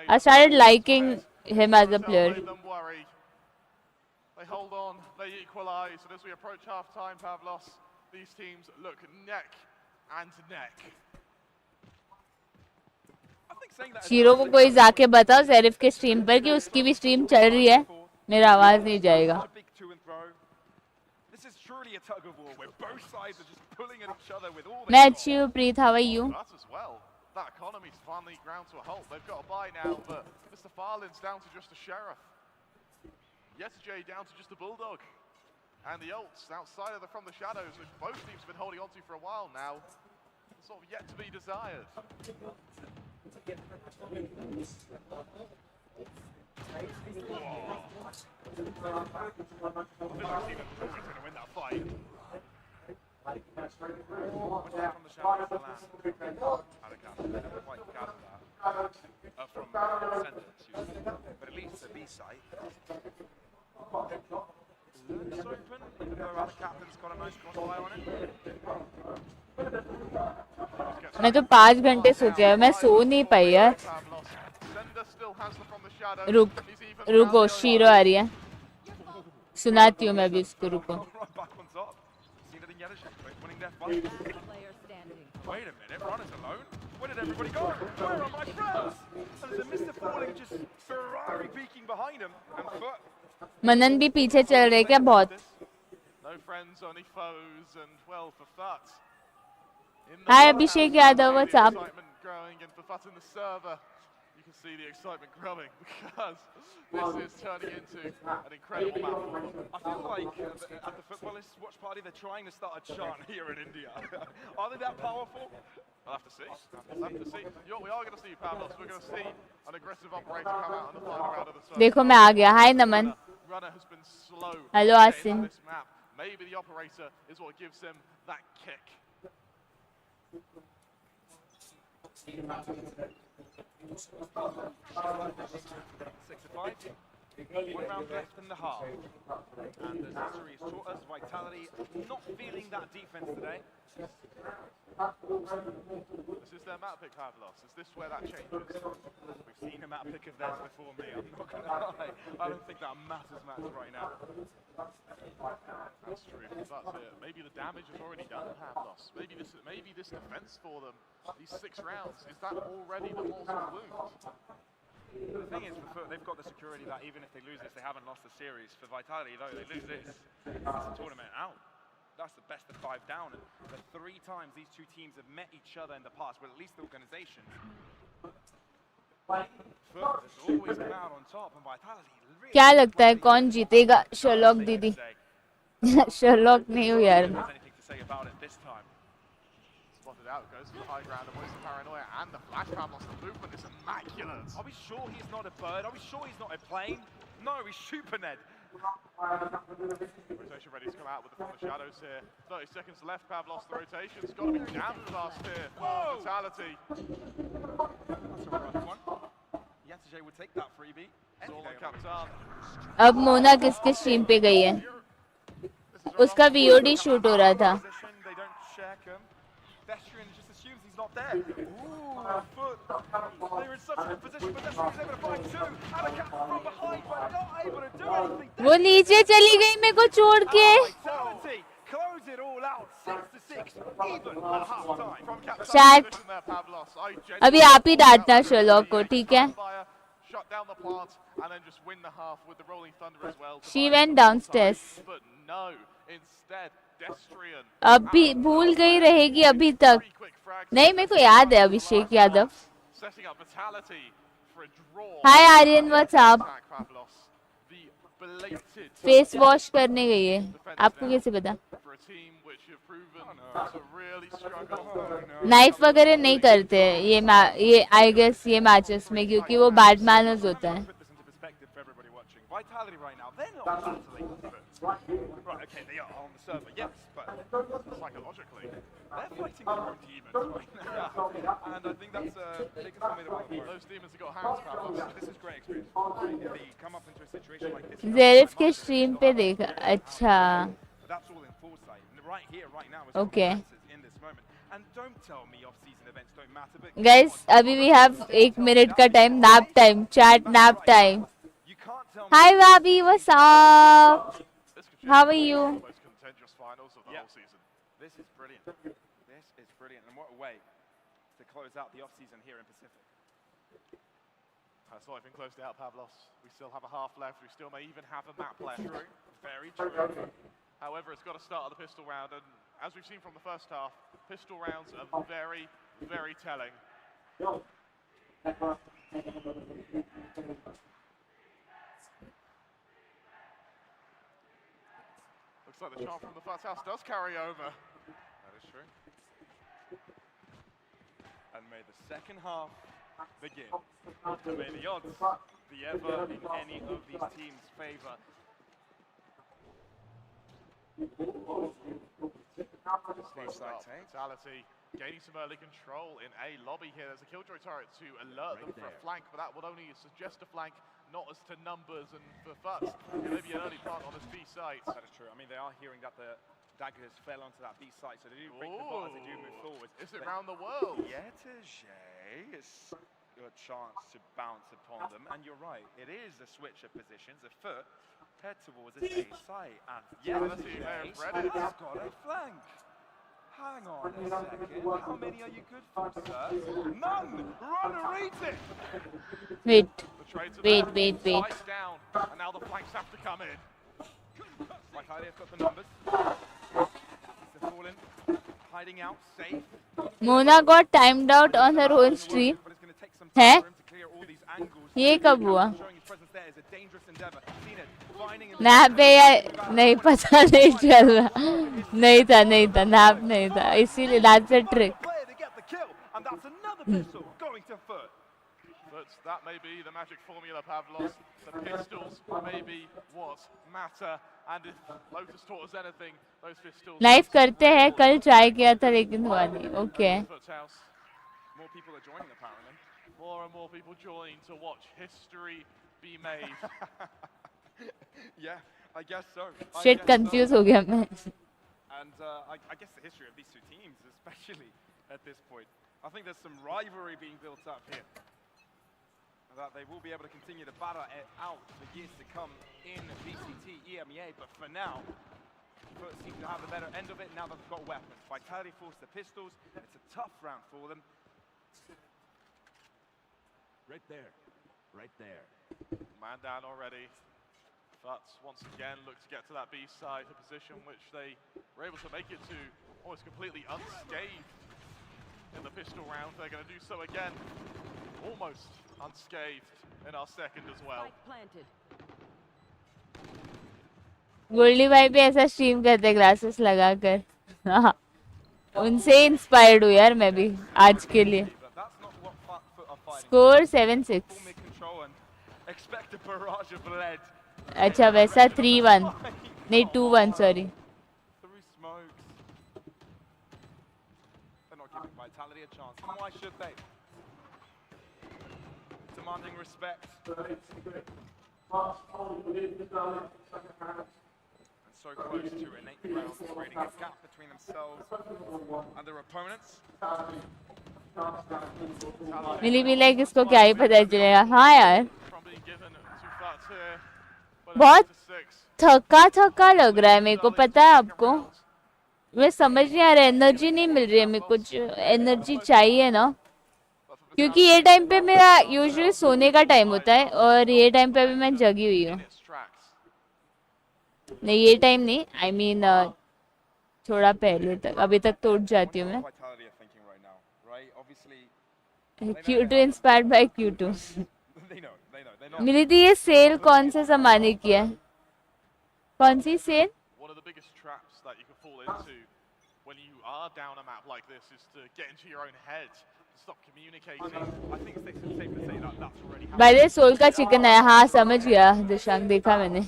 I started liking him as a player. They hold on, they equalize, and as we approach half-time, Pavlos, these teams look neck and neck. I think saying that as shero को well, कोई जाके बताओ ज़ेरिफ के stream पर कि उसकी भी stream चल रही है, मेरा आवाज नहीं जाएगा. such a big to and fro. This is truly a tug of war where both sides are just pulling at each other with all मैं they've got. अच्छी हूँ प्रीत, how are you? That as well. That economy's finally ground to a halt. They've got a buy now, but Mr. Farland's down to just a sheriff. Yesterday down to just a bulldog. And the ults outside of the from the shadows, which both teams have been holding onto for a while now, sort of yet to be desired. Win that fight. From the shadows to land. Never quite gathered that. From center, but at least the B site. Looks open, even though our captain's got a nice crossfire on it. मैं तो 5 घंटे सोते हैं, मैं सो नहीं पाई यार. रुक रुको, शीरो आ रही है, सुनाती हूँ मैं भी उसको. रुको. Wait a minute, Runner's alone? Where did everybody go? Where are my friends? And there's a Mr. Falling just Ferrari peeking behind him, and Foot. मनन भी पीछे चल रहे क्या बहुत? No friends, only foes, and well for Fut. Hi Abhishek Yadav, what's up? Excitement growing, and for Fut in the server, you can see the excitement growing because this is turning into an incredible map for them. I feel like at the Footballist watch party, they're trying to start a chant here in India. Are they that powerful? I'll have to see. We'll have to see. We are going to see Pavlos. We're going to see an aggressive operator come out in the final round of the server. देखो मैं आ गया. Hi Naman. Runner has been slow. Hello Asin. This map. Maybe the operator is what gives him that kick. 6 to 5. 1 round left in the half. And as history has taught us, Vitality not feeling that defense today. This is their map pick, Pavlos. Is this where that changes? We've seen a map pick of theirs before me, I'm not going to lie. I don't think that matters much right now. That's true. But maybe the damage is already done, Pavlos. Maybe this defense for them, these 6 rounds, is that already the mortal wound? The thing is, for Foot, they've got the security that even if they lose this, they haven't lost the series. For Vitality, though, they lose this, it's a tournament out. That's the best of 5 down. And the 3 times these two teams have met each other in the past, well, at least the organizations, Foot has always come out on top, and Vitality really... क्या लगता है कौन जीतेगा? Sherlock दीदी. Sherlock नहीं हूँ यार. Anything to say about it this time. Spotted out, goes for the high ground, avoids the paranoia, and the flash Pavlos. The movement is immaculate. Are we sure he's not a bird? Are we sure he's not a plane? No, he's Super Ned. Rotation ready to come out with the from the shadows here. 30 seconds left, Pavlos. The rotation's got to be damn fast here. Whoa! Fatality. That's a rough one. Yesterday would take that freebie. Zolan Captain. अब मोना किसके stream पे गई है? उसका VOD shoot हो रहा था. They don't check him. Vestrian just assumes he's not there. Ooh, Foot. They're in such a good position, but Vestrian's able to find too. And a captain from behind, but not able to do anything. वो नीचे चली गई मेरे को छोड़ के. Vitality close it all out. 6 to 6, even at half time. From Captain Chat. position there, Pavlos. अभी आप ही डांटना शर्लॉक को, ठीक है? Shut down the plant and then just win the half with the rolling thunder as well. She went downstairs. But no, instead Destrian. अभी भूल गई रहेगी अभी तक. नहीं मेरे को याद है Abhishek Yadav. Setting up Vitality for a draw. Hi Aryan, what's up? The belated face wash करने गई है. आपको कैसे पता? for a team which have proven to really struggle. Knife वगैरह नहीं करते ये आई गेस ये मैचेस में, क्योंकि वो बैड मैनर्स होता है. Put this into perspective for everybody watching. Vitality right now, they're not battling. Right, okay, they are on the server, yes, but Psychologically, they're fighting their own demons right now. And I think that's taken some way to those demons have got hands, Pavlos. This is great experience. They come up into a situation like this. ज़ेरिफ के stream पे देखा. अच्छा. That's all in foresight. Right here, right now is Okay. in this moment. And don't tell me off-season events don't matter, but Guys, अभी we have 1 minute का time. Nap time. Chat nap time. you can't tell me. Hi Vabi, what's up? How are you? Most contentious finals of the whole season. This is brilliant. This is brilliant. And what a way to close out the off-season here in Pacific. That's not even closed out, Pavlos. We still have a half left. We still may even have a map left. True. Very true. However, it's got to start at the pistol round, and as we've seen from the first half, pistol rounds are very, very telling. Looks like the charm from the Fut's house does carry over. That is true. And may the second half begin. And may the odds be ever in any of these teams' favour. Vitality gaining some early control in A lobby here. There's a Killjoy turret to alert them for a flank, but that would only suggest a flank, not as to numbers and for Futs. Maybe an early plant on this B site. That is true. I mean, they are hearing that the daggers fell onto that B site, so they do break the bot as they do move forward. Is it round the world? Yetege is a chance to bounce upon them, and you're right, it is a switch of positions. A foot head towards the A site, and Yetege has got a flank. Hang on a second, how many are you good for, sir? None! Run or eat it! Wait. Down, and now the flanks have to come in. Vitalia's got the numbers. They're falling, hiding out, safe. Mona got timed out on her own stream. है? ये कब हुआ? Nap पे या नहीं पता नहीं चल रहा नहीं था नैप नहीं था इसीलिए that's a trick. But that may be the magic formula, Pavlos. The pistols may be what matter, and if Lotus taught us anything, those pistols. Live करते हैं कल ट्राई किया था लेकिन हुआ नहीं. Okay. More people are joining apparently. More and more people join to watch history be made. Yeah, I guess so. Shit, confused हो गया मैं. And I guess the history of these two teams, especially at this point, I think there's some rivalry being built up here. That they will be able to continue to batter it out for years to come in VCT, EMEA, but for now, Foot seem to have the better end of it now that they've got weapons. Vitality forced the pistols, it's a tough round for them. Right there. Man down already. Futs once again look to get to that B side, a position which they were able to make it to almost completely unscathed in the pistol round. They're going to do so again, almost unscathed in our second as well. Goldy भाई भी ऐसा stream करते glasses लगाकर. उनसे inspired हूँ यार मैं भी आज के लिए. स्कोर 7-6. अच्छा वैसा 3-1 नहीं 2-1 sorry. Vitality a chance, and why should they? Demanding respect. And so close to an 8th round, creating a gap between themselves and their opponents. मिली भी लाइक इसको क्या ही पता चलेगा. हाँ यार बहुत थका लग रहा है मेरे को. पता है आपको मैं समझ नहीं आ रहा, एनर्जी नहीं मिल रही है मेरे को. एनर्जी चाहिए ना, क्योंकि ये टाइम पे मेरा यूजुअली सोने का टाइम होता है और ये टाइम पे भी मैं जगी हुई हूँ. नहीं ये टाइम नहीं, आई मीन थोड़ा पहले तक. अभी तक तो उठ जाती हूँ मैं. Q2 inspired by Q2. मिली थी ये सेल कौन से जमाने की है? कौन सी cell? That you can fall into when you are down a map like this is to get into your own head, to stop communicating. I think it's safe to say that that's already happened. भाई soul का chicken है. हाँ समझ गया दिशांक, देखा मैंने.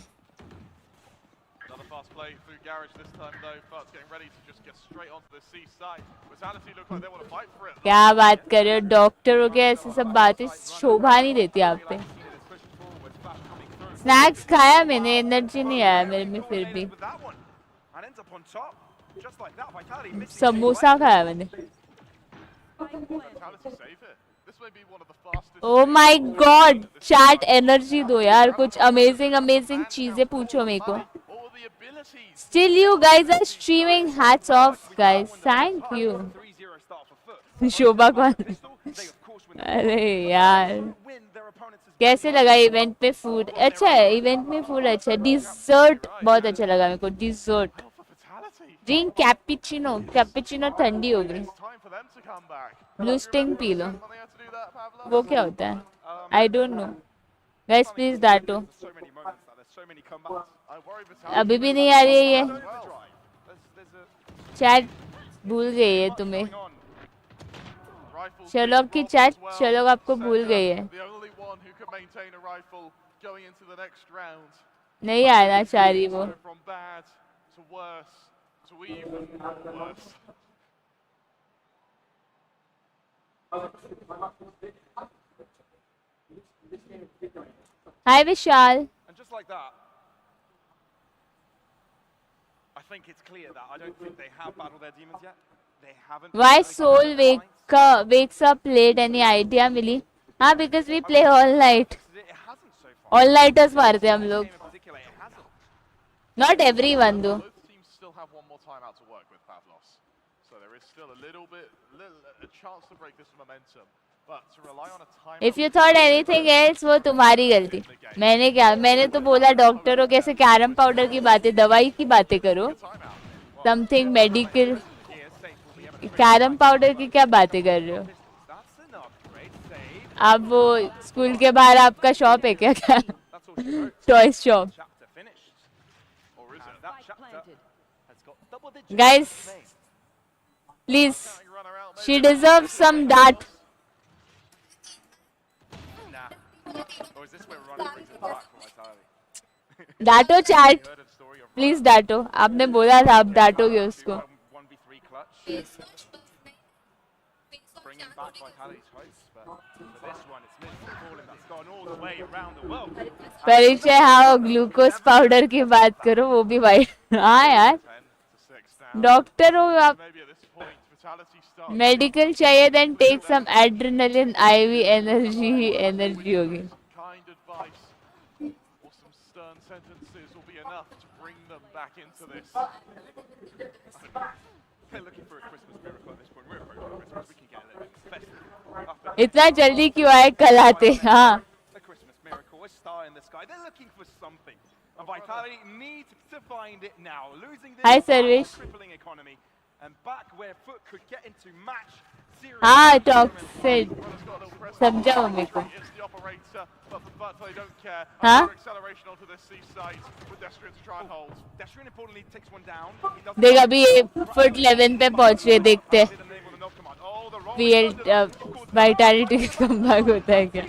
Another fast play through garage this time though. Futs getting ready to just get straight onto the C side. Vitality look like they want to fight for it. क्या बात कर रहे हो? डॉक्टर हो गया, ऐसे सब बातें शोभा नहीं देती आप पे. स्नैक्स खाया मैंने, एनर्जी नहीं आया मेरे में फिर भी. समोसा खाया मैंने. Oh my god, chat energy दो यार, कुछ अमेजिंग चीजें पूछो मेरे को. Still you guys are streaming. Hats off guys, thank you. Shobha कौन? अरे यार कैसे लगा इवेंट पे फूड? अच्छा है, इवेंट में फूड अच्छा है। डिजर्ट बहुत अच्छा लगा मेरे को, डिजर्ट। ड्रिंक कैपेचिनो, कैपेचिनो ठंडी हो गई। ब्लू स्टिंग पी लो। वो क्या होता है? I don't know. Guys please डांटो। अभी भी नहीं आ रही है ये चैट, भूल गई है तुम्हें। शर्लॉक की चैट, शर्लॉक आपको भूल गई है। नहीं आना चाह रही वो। हाय विशाल। And just like that, I think it's clear that I don't think they have battled their demons yet. They haven't. Why Soul wakes up late? Any idea मिली? हाँ, because we play all night. All nighters मारते हम लोग. Not everyone though. Both teams still have one more time out to work with Pavlos. So there is still a little bit, a chance to break this momentum. But to rely on a time. If you thought anything else, वो तुम्हारी गलती. मैंने क्या? मैंने तो बोला डॉक्टरों कैसे कैरम पाउडर की बातें, दवाई की बातें करो. Something medical. कैरम पाउडर की क्या बातें कर रहे हो? आप वो स्कूल के बाहर आपका शॉप है क्या? Toy shop. Guys, please, she deserves some dart. Ditto chat, please ditto. आपने बोला था आप डाटोगे उसको. परिचय हाँ, ग्लूकोज पाउडर की बात करो, वो भी वाइट. हाँ यार, डॉक्टर हो आप. मेडिकल चाहिए then take some adrenaline, IV energy ही एनर्जी होगी. इतना जल्दी क्यों आए? कल आते. हाँ, हाय सर्वेश. हाँ, टॉक्सिक समझाओ मेरे को. हाँ, देख अभी फुट 11 पे पहुंच रहे, देखते हैं वाइटैलिटी कम बैक होता है क्या.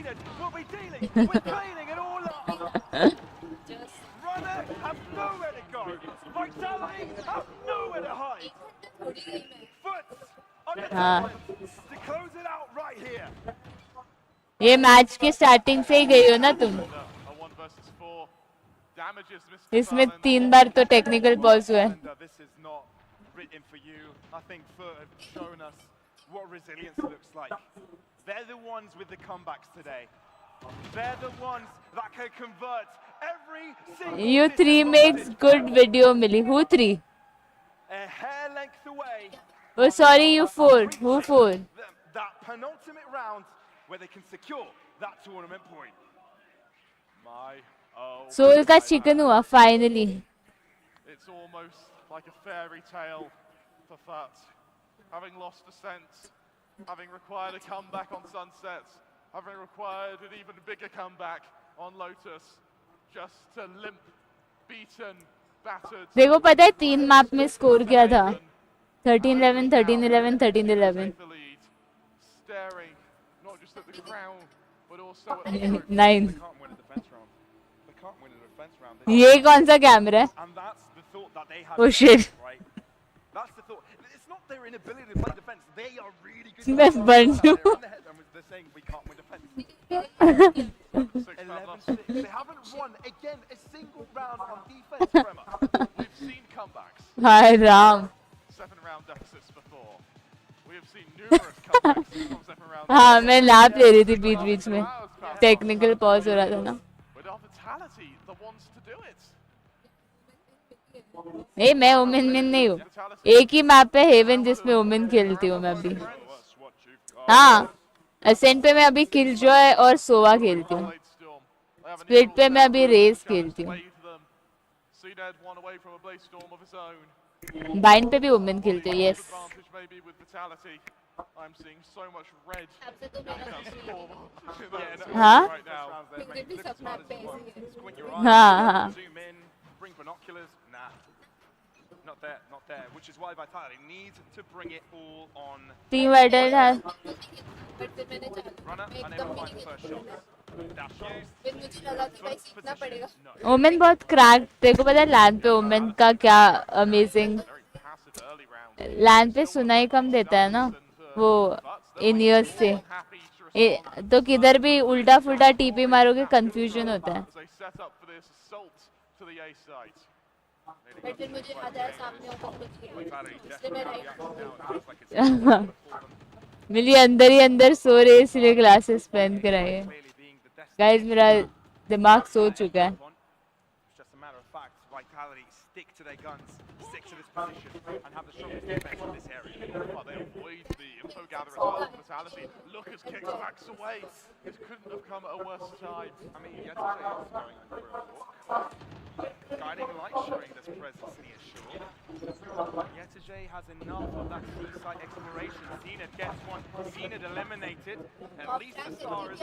हाँ, ये मैच के स्टार्टिंग से ही गई हो ना तुम. इसमें 3 बार तो टेक्निकल पॉज हुआ है. You 3 makes good video मिली. Who 3? Oh sorry, you 4. Who 4? That penultimate round where they can secure that tournament point. Soul का चिकन हुआ finally. It's almost like a fairy tale for Fat. Having lost Ascent, having required a comeback on Sunset, having required an even bigger comeback on Lotus, just a limp, beaten, battered. देखो पता है 3 map में score क्या था? 13-11, 13-11, 13-11. Staring not just at the crown, but also at the 9. ये कौन सा camera है? Oh shit. मैं बन हूँ. हाय राम. हाँ, मैं नाप ले रही थी बीच बीच में, टेक्निकल पॉज हो रहा था ना. ए, मैं ओमेन में नहीं हूँ. एक ही मैप है हेवन जिसमें ओमेन खेलती हूँ मैं अभी. हाँ, असेंट पे मैं अभी किलजॉय और सोवा खेलती हूँ. स्प्लिट पे मैं अभी रेस खेलती हूँ। CNED one away from a blaze storm of his own. Bind पे भी वुमेन खेलते हैं, yes. Advantage maybe with vitality. I'm seeing so much red in that storm. हाँ Right now. हाँ हाँ Zoom in, bring binoculars. Nah. Not there, not there. Which is why Vitality needs to bring it all on. Team वाइडल है। Runner unable to find the first shot. Dash used. Position. No. Women बहुत crack, तेरे को पता है land पे women का क्या अमेजिंग, लैंड पे सुनाई कम देता है ना वो इन ईयर्स से, तो किधर भी उल्टा फुल्टा टीपी मारोगे कंफ्यूजन होता है। बट फिर मुझे याद आया सामने मिली अंदर ही अंदर सो रहे इसलिए ग्लासेस पहन कर आए। गाइस मेरा दिमाग सो चुका है। Stick to their guns, stick to this position, and have the strongest defense in this area. Oh, they avoid the info gather as well. Vitality. Lucas kicks Max away. This couldn't have come at a worse time. I mean, Yetajay is going for a walk. Guiding light showing this presence near shore. Yetajay has enough of that seaside exploration. Zenith gets one. Zenith eliminated. At least the star is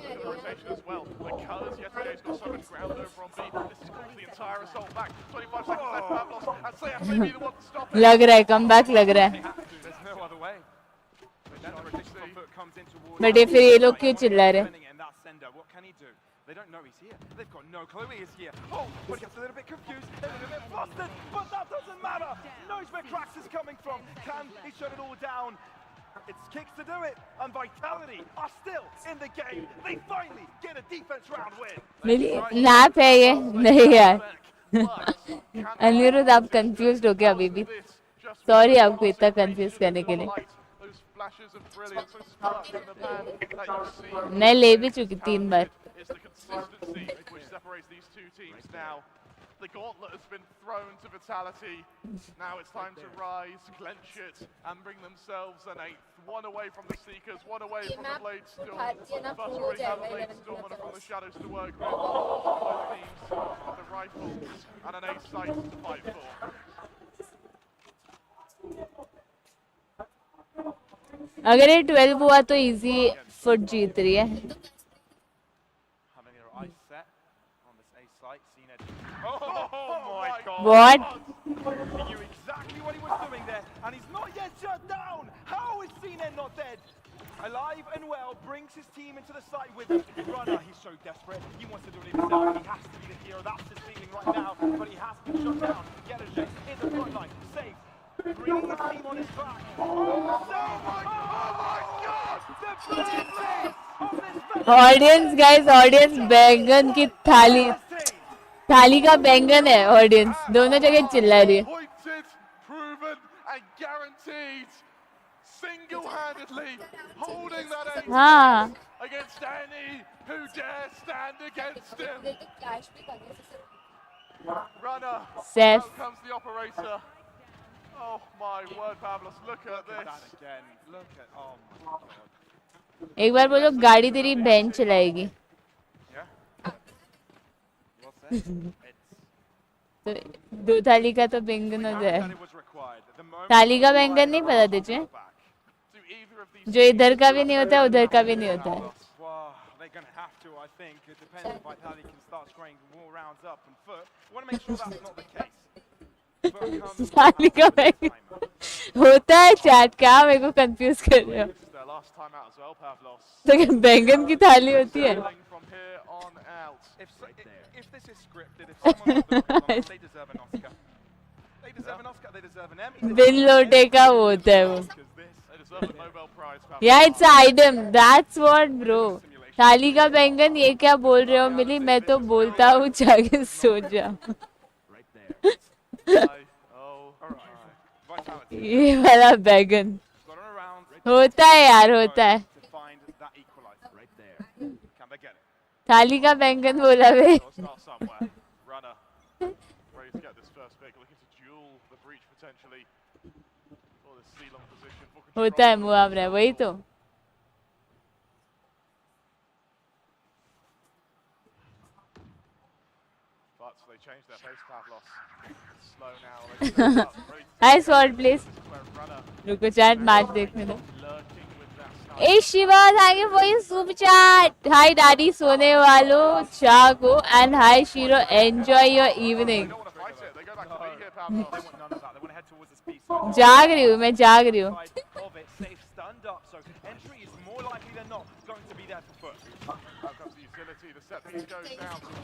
Good rotation as well. Because Yetajay's got so much ground over on B. This is calling the entire assault back. 25 seconds left, Pavlos. And Sayas may be the one to stop it. लग रहा है come back लग रहा है। There's no other way. But ये फिर ये लोग क्यों चिल्ला रहे? What can he do? They don't know he's here. They've got no clue he is here. Oh, but he gets a little bit confused, a little bit flustered, but that doesn't matter. Knows where Krax is coming from. Can he shut it all down? It's kicks to do it, and Vitality are still in the game. They finally get a defense round win. मेरी nap है ये नहीं यार। अनिरुद्ध आप confuse हो गया अभी भी, सॉरी आपको इतना कंफ्यूज करने के लिए। मैं ले भी चुकी 3 बार। The gauntlet has been thrown to Vitality. Now it's time to rise, clench it, and bring themselves an 8th. One away from the Seekers, one away from the Blade Storm. But already have a Blade Storm from the Shadows to work with. Both teams with the rifles and an 8 sight to fight for. अगर ये 12 हुआ तो easy foot जीत रही है। What? He knew exactly what he was doing there, and he's not yet shut down. How is CNED not dead? Alive and well, brings his team into the site with him. Runner, he's so desperate. He wants to do it himself. He has to be the hero. That's his feeling right now. But he has been shut down. Yetajay in the front line, safe. Bringing the team on his back. Audience guys, audience बैंगन की थाली, थाली का बैंगन है audience, दोनों जगह चिल्ला रही है। हाँ safe Oh my word, Pavlos, look at this. Again. Look at, oh my god. एक बार बोलो गाड़ी तेरी बहन चलाएगी। तो 2 थाली का तो बैंगन हो जाए। थाली का बैंगन नहीं पता तुझे? जो इधर का भी नहीं होता है उधर का भी नहीं होता है। They're going to have to, I think. It depends if Vitality can start scoring more rounds up and foot. We want to make sure that's not the case. थाली का बैंगन होता है चैट, क्या मेरे को कंफ्यूज कर रहे हो? तो क्या बैंगन की थाली होती है? If this is scripted, if someone wrote the book, they deserve an Oscar. They deserve an Oscar, they deserve an Emmy. बिन लोटे का वो होता है वो। Yeah, it's an item. That's what, bro. थाली का बैंगन ये क्या बोल रहे हो मिली? मैं तो बोलता हूँ जाके सो जा। ये वाला बैंगन होता है यार, होता है। थाली का बैंगन बोला वे। होता है मुहावरा, वही तो। but they changed their pace, Pavlos. Slow now. They set up, ready to Hi take sword action. please. This is where runner रुको चैट मैच देखने दो. lurking with that Hey sniper. Shiva, thank you for your super chat. Hi Daddy सोने वालों, जागो and hi Shiro, enjoy your They evening. don't want to fight it. They go back to B here, They Pavlos. want none of that. They want to head towards the speed side. जाग रही हूँ मैं, जाग रही हूँ. Side of it, safe, stunned up, so entry is more likely than not going to be there for Foot. Out comes the utility. The set piece goes down. Can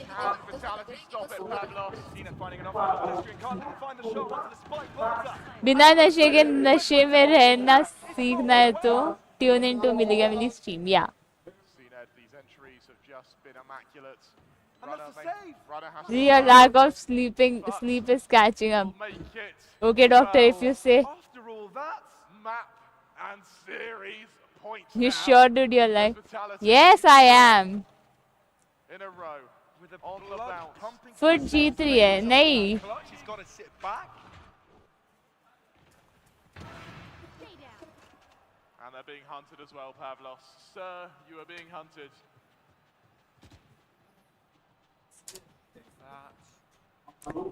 Vitality stop it, Pavlos? Cena finding an off-road pedestrian car, didn't find the shot onto the spike planter. बिना नशे के नशे में रहना सीखना है तो tune in to मिलेगा मिली स्ट्रीम या. Cena, these entries have just been immaculate. And that's a save. Runner has Your lack of sleep is catching up. make it. Okay doctor, if you say. After all that, Map and series points You now. sure dude you're like? Vitality Yes I am. in a row. with a On the blood bounce. pumping Foot through Jeet his रही है, veins, नहीं. clutch, he's got to sit back. And they're being hunted as well, Pavlos. Sir, you are being hunted.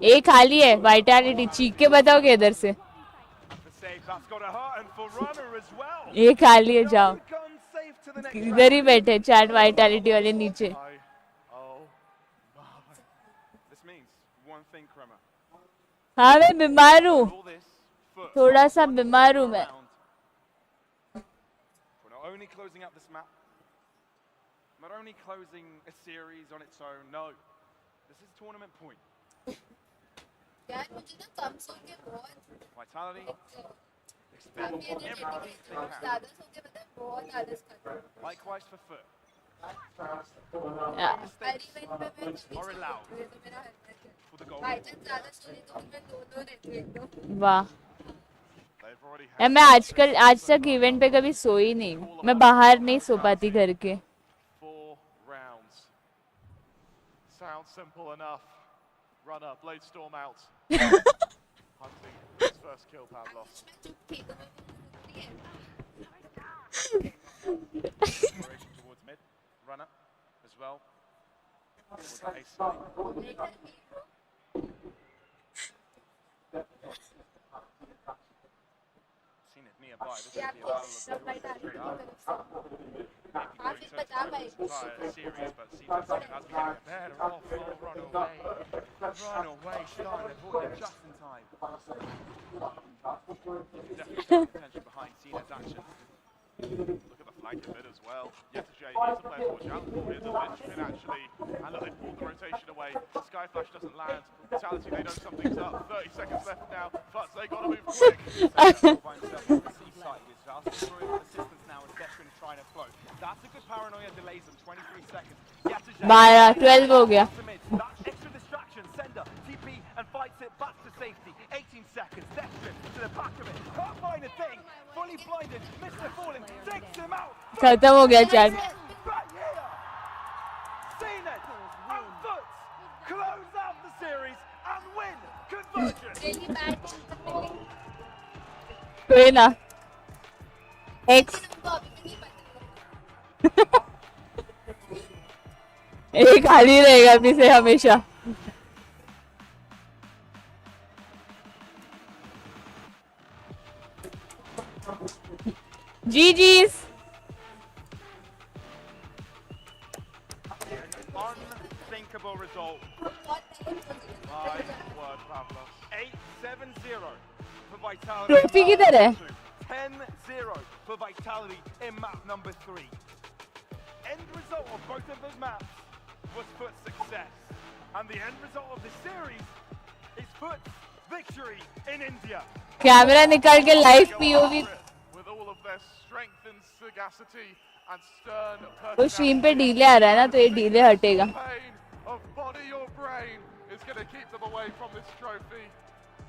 ए खाली है vitality, चीख के बताओगे इधर से. And for save, that's got to hurt, and for runner as well. ए खाली है, जाओ. No gun safe to the next इधर ही round. बैठे चैट वाइटैलिटी वाले नीचे. Oh, This means one thing, Kremer. हाँ मैं बीमार हूँ, All this, Foot, थोड़ा सा one बीमार हूँ मैं. round. We're not only closing out this map, not only closing a series on its own, no. This is tournament point. यार मुझे ना कम सो के बहुत Vitality, expect काफी everything they can. ज़्यादा सो के पता है बहुत आलस करता हूँ. Likewise for Foot. Yeah. Mistakes event पे मैं are allowed तो मेरा हल्का है. for the goal. By chance ज़्यादा सो ली तो मैं दो रहती हूँ एकदम. वाह. they've already यार had मैं आज तक इवेंट पे कभी सोई नहीं. मैं बाहर नहीं सो पाती घर के. 4 rounds. Sounds simple enough. Runner, Blade Storm out. Hunting his first kill, Pavlos. मैं चुप थी तो मैं बोलती है. Exploration towards mid. Runner as well. Towards the ace side. Seen it nearby. This is the आपको battle सब of लाइट आ रही है तरफ से. maybe हाँ, going फिर बचा toe-to-toe भाई. with this entire series, but Cena has been getting better off. Oh, run away. Run away. Starting to avoid it just in time. You can definitely feel the tension behind Cena's action. Look at the flank of it as well. Yetajay, he's a player to watch out for here. The linchpin actually. And look, they pulled the rotation away. Sky Flash doesn't land. Vitality, they know something's up. 30 seconds left now. But they got to move quick. By himself on the seaside with asking for assistance now as veteran trying to float. That's a good paranoia, delays them 23 seconds. Yetajay, 12 हो गया. that extra distraction, Sender, TP and fights it back to safety. 18 seconds, Dexter to the back of it. Can't find a thing. Fully blinded, Mr. Fallen takes him out. खत्म हो गया chat. Right here. Cena and Foot close out the series and win Convergence. Really bad thing. कोई ना. X. उनको अभी भी नहीं पता. एक खाली रहेगा अभी से हमेशा. GG's. Unthinkable result. My word, Pavlos. 8-7-0 for Vitality. Trophy किधर है? 10-0 for Vitality in map number 3. End result of both of those maps was Foot's success. And the end result of the series is Foot's victory in India. Camera निकाल के live POV. With all of their strength and sagacity and stern वो stream पे delay आ रहा है ना, तो ये delay हटेगा. pain of body or brain is going to keep them away from this trophy.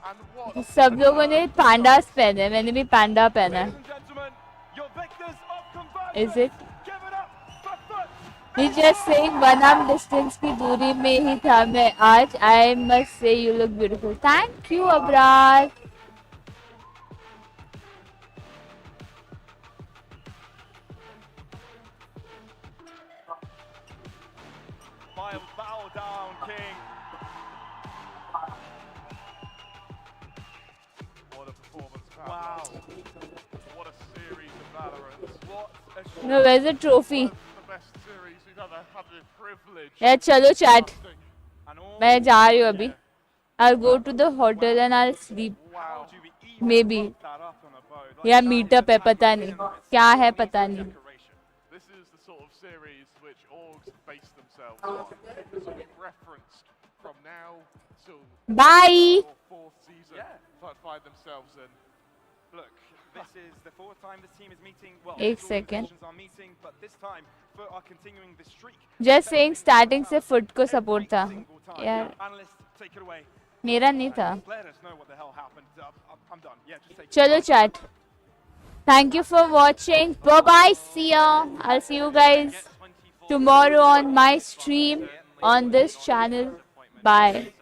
And what सब लोगों ने पैंडास पहने, मैंने भी पैंडा पहना है. Ladies and gentlemen, your victors of Convergence. Is it? Give it up for Foot. He just saying 1 arm distance की दूरी में ही था मैं आज. I must say you look beautiful. Thank you Abrar. My bow down, King. Wow. What a series of Valorant. What a show. No, where's the trophy? One of the best series we've ever had the privilege यार चलो chat. And all मैं जा रही हूँ अभी. I'll go to the hotel and I'll sleep. wow. Do we even Maybe. put that up on a boat? Like, या that meetup is है a पता नहीं. magnificent क्या है piece पता of नहीं. decoration. This is the sort of series which orgs base themselves on. So we referenced from now till Bye. or fourth season find themselves in. Look, this is the fourth time this team is meeting. Well, एक these second. organizations are meeting, but this time Foot are continuing the streak. Just saying starting से foot को support था. Single time. यार Analyst, take it away. मेरा नहीं था. Let us know what the hell happened. I'm done. Yeah, just take it. चलो chat. Thank you for watching. Bye bye. See ya. I'll see you guys tomorrow on my stream on this channel. Bye.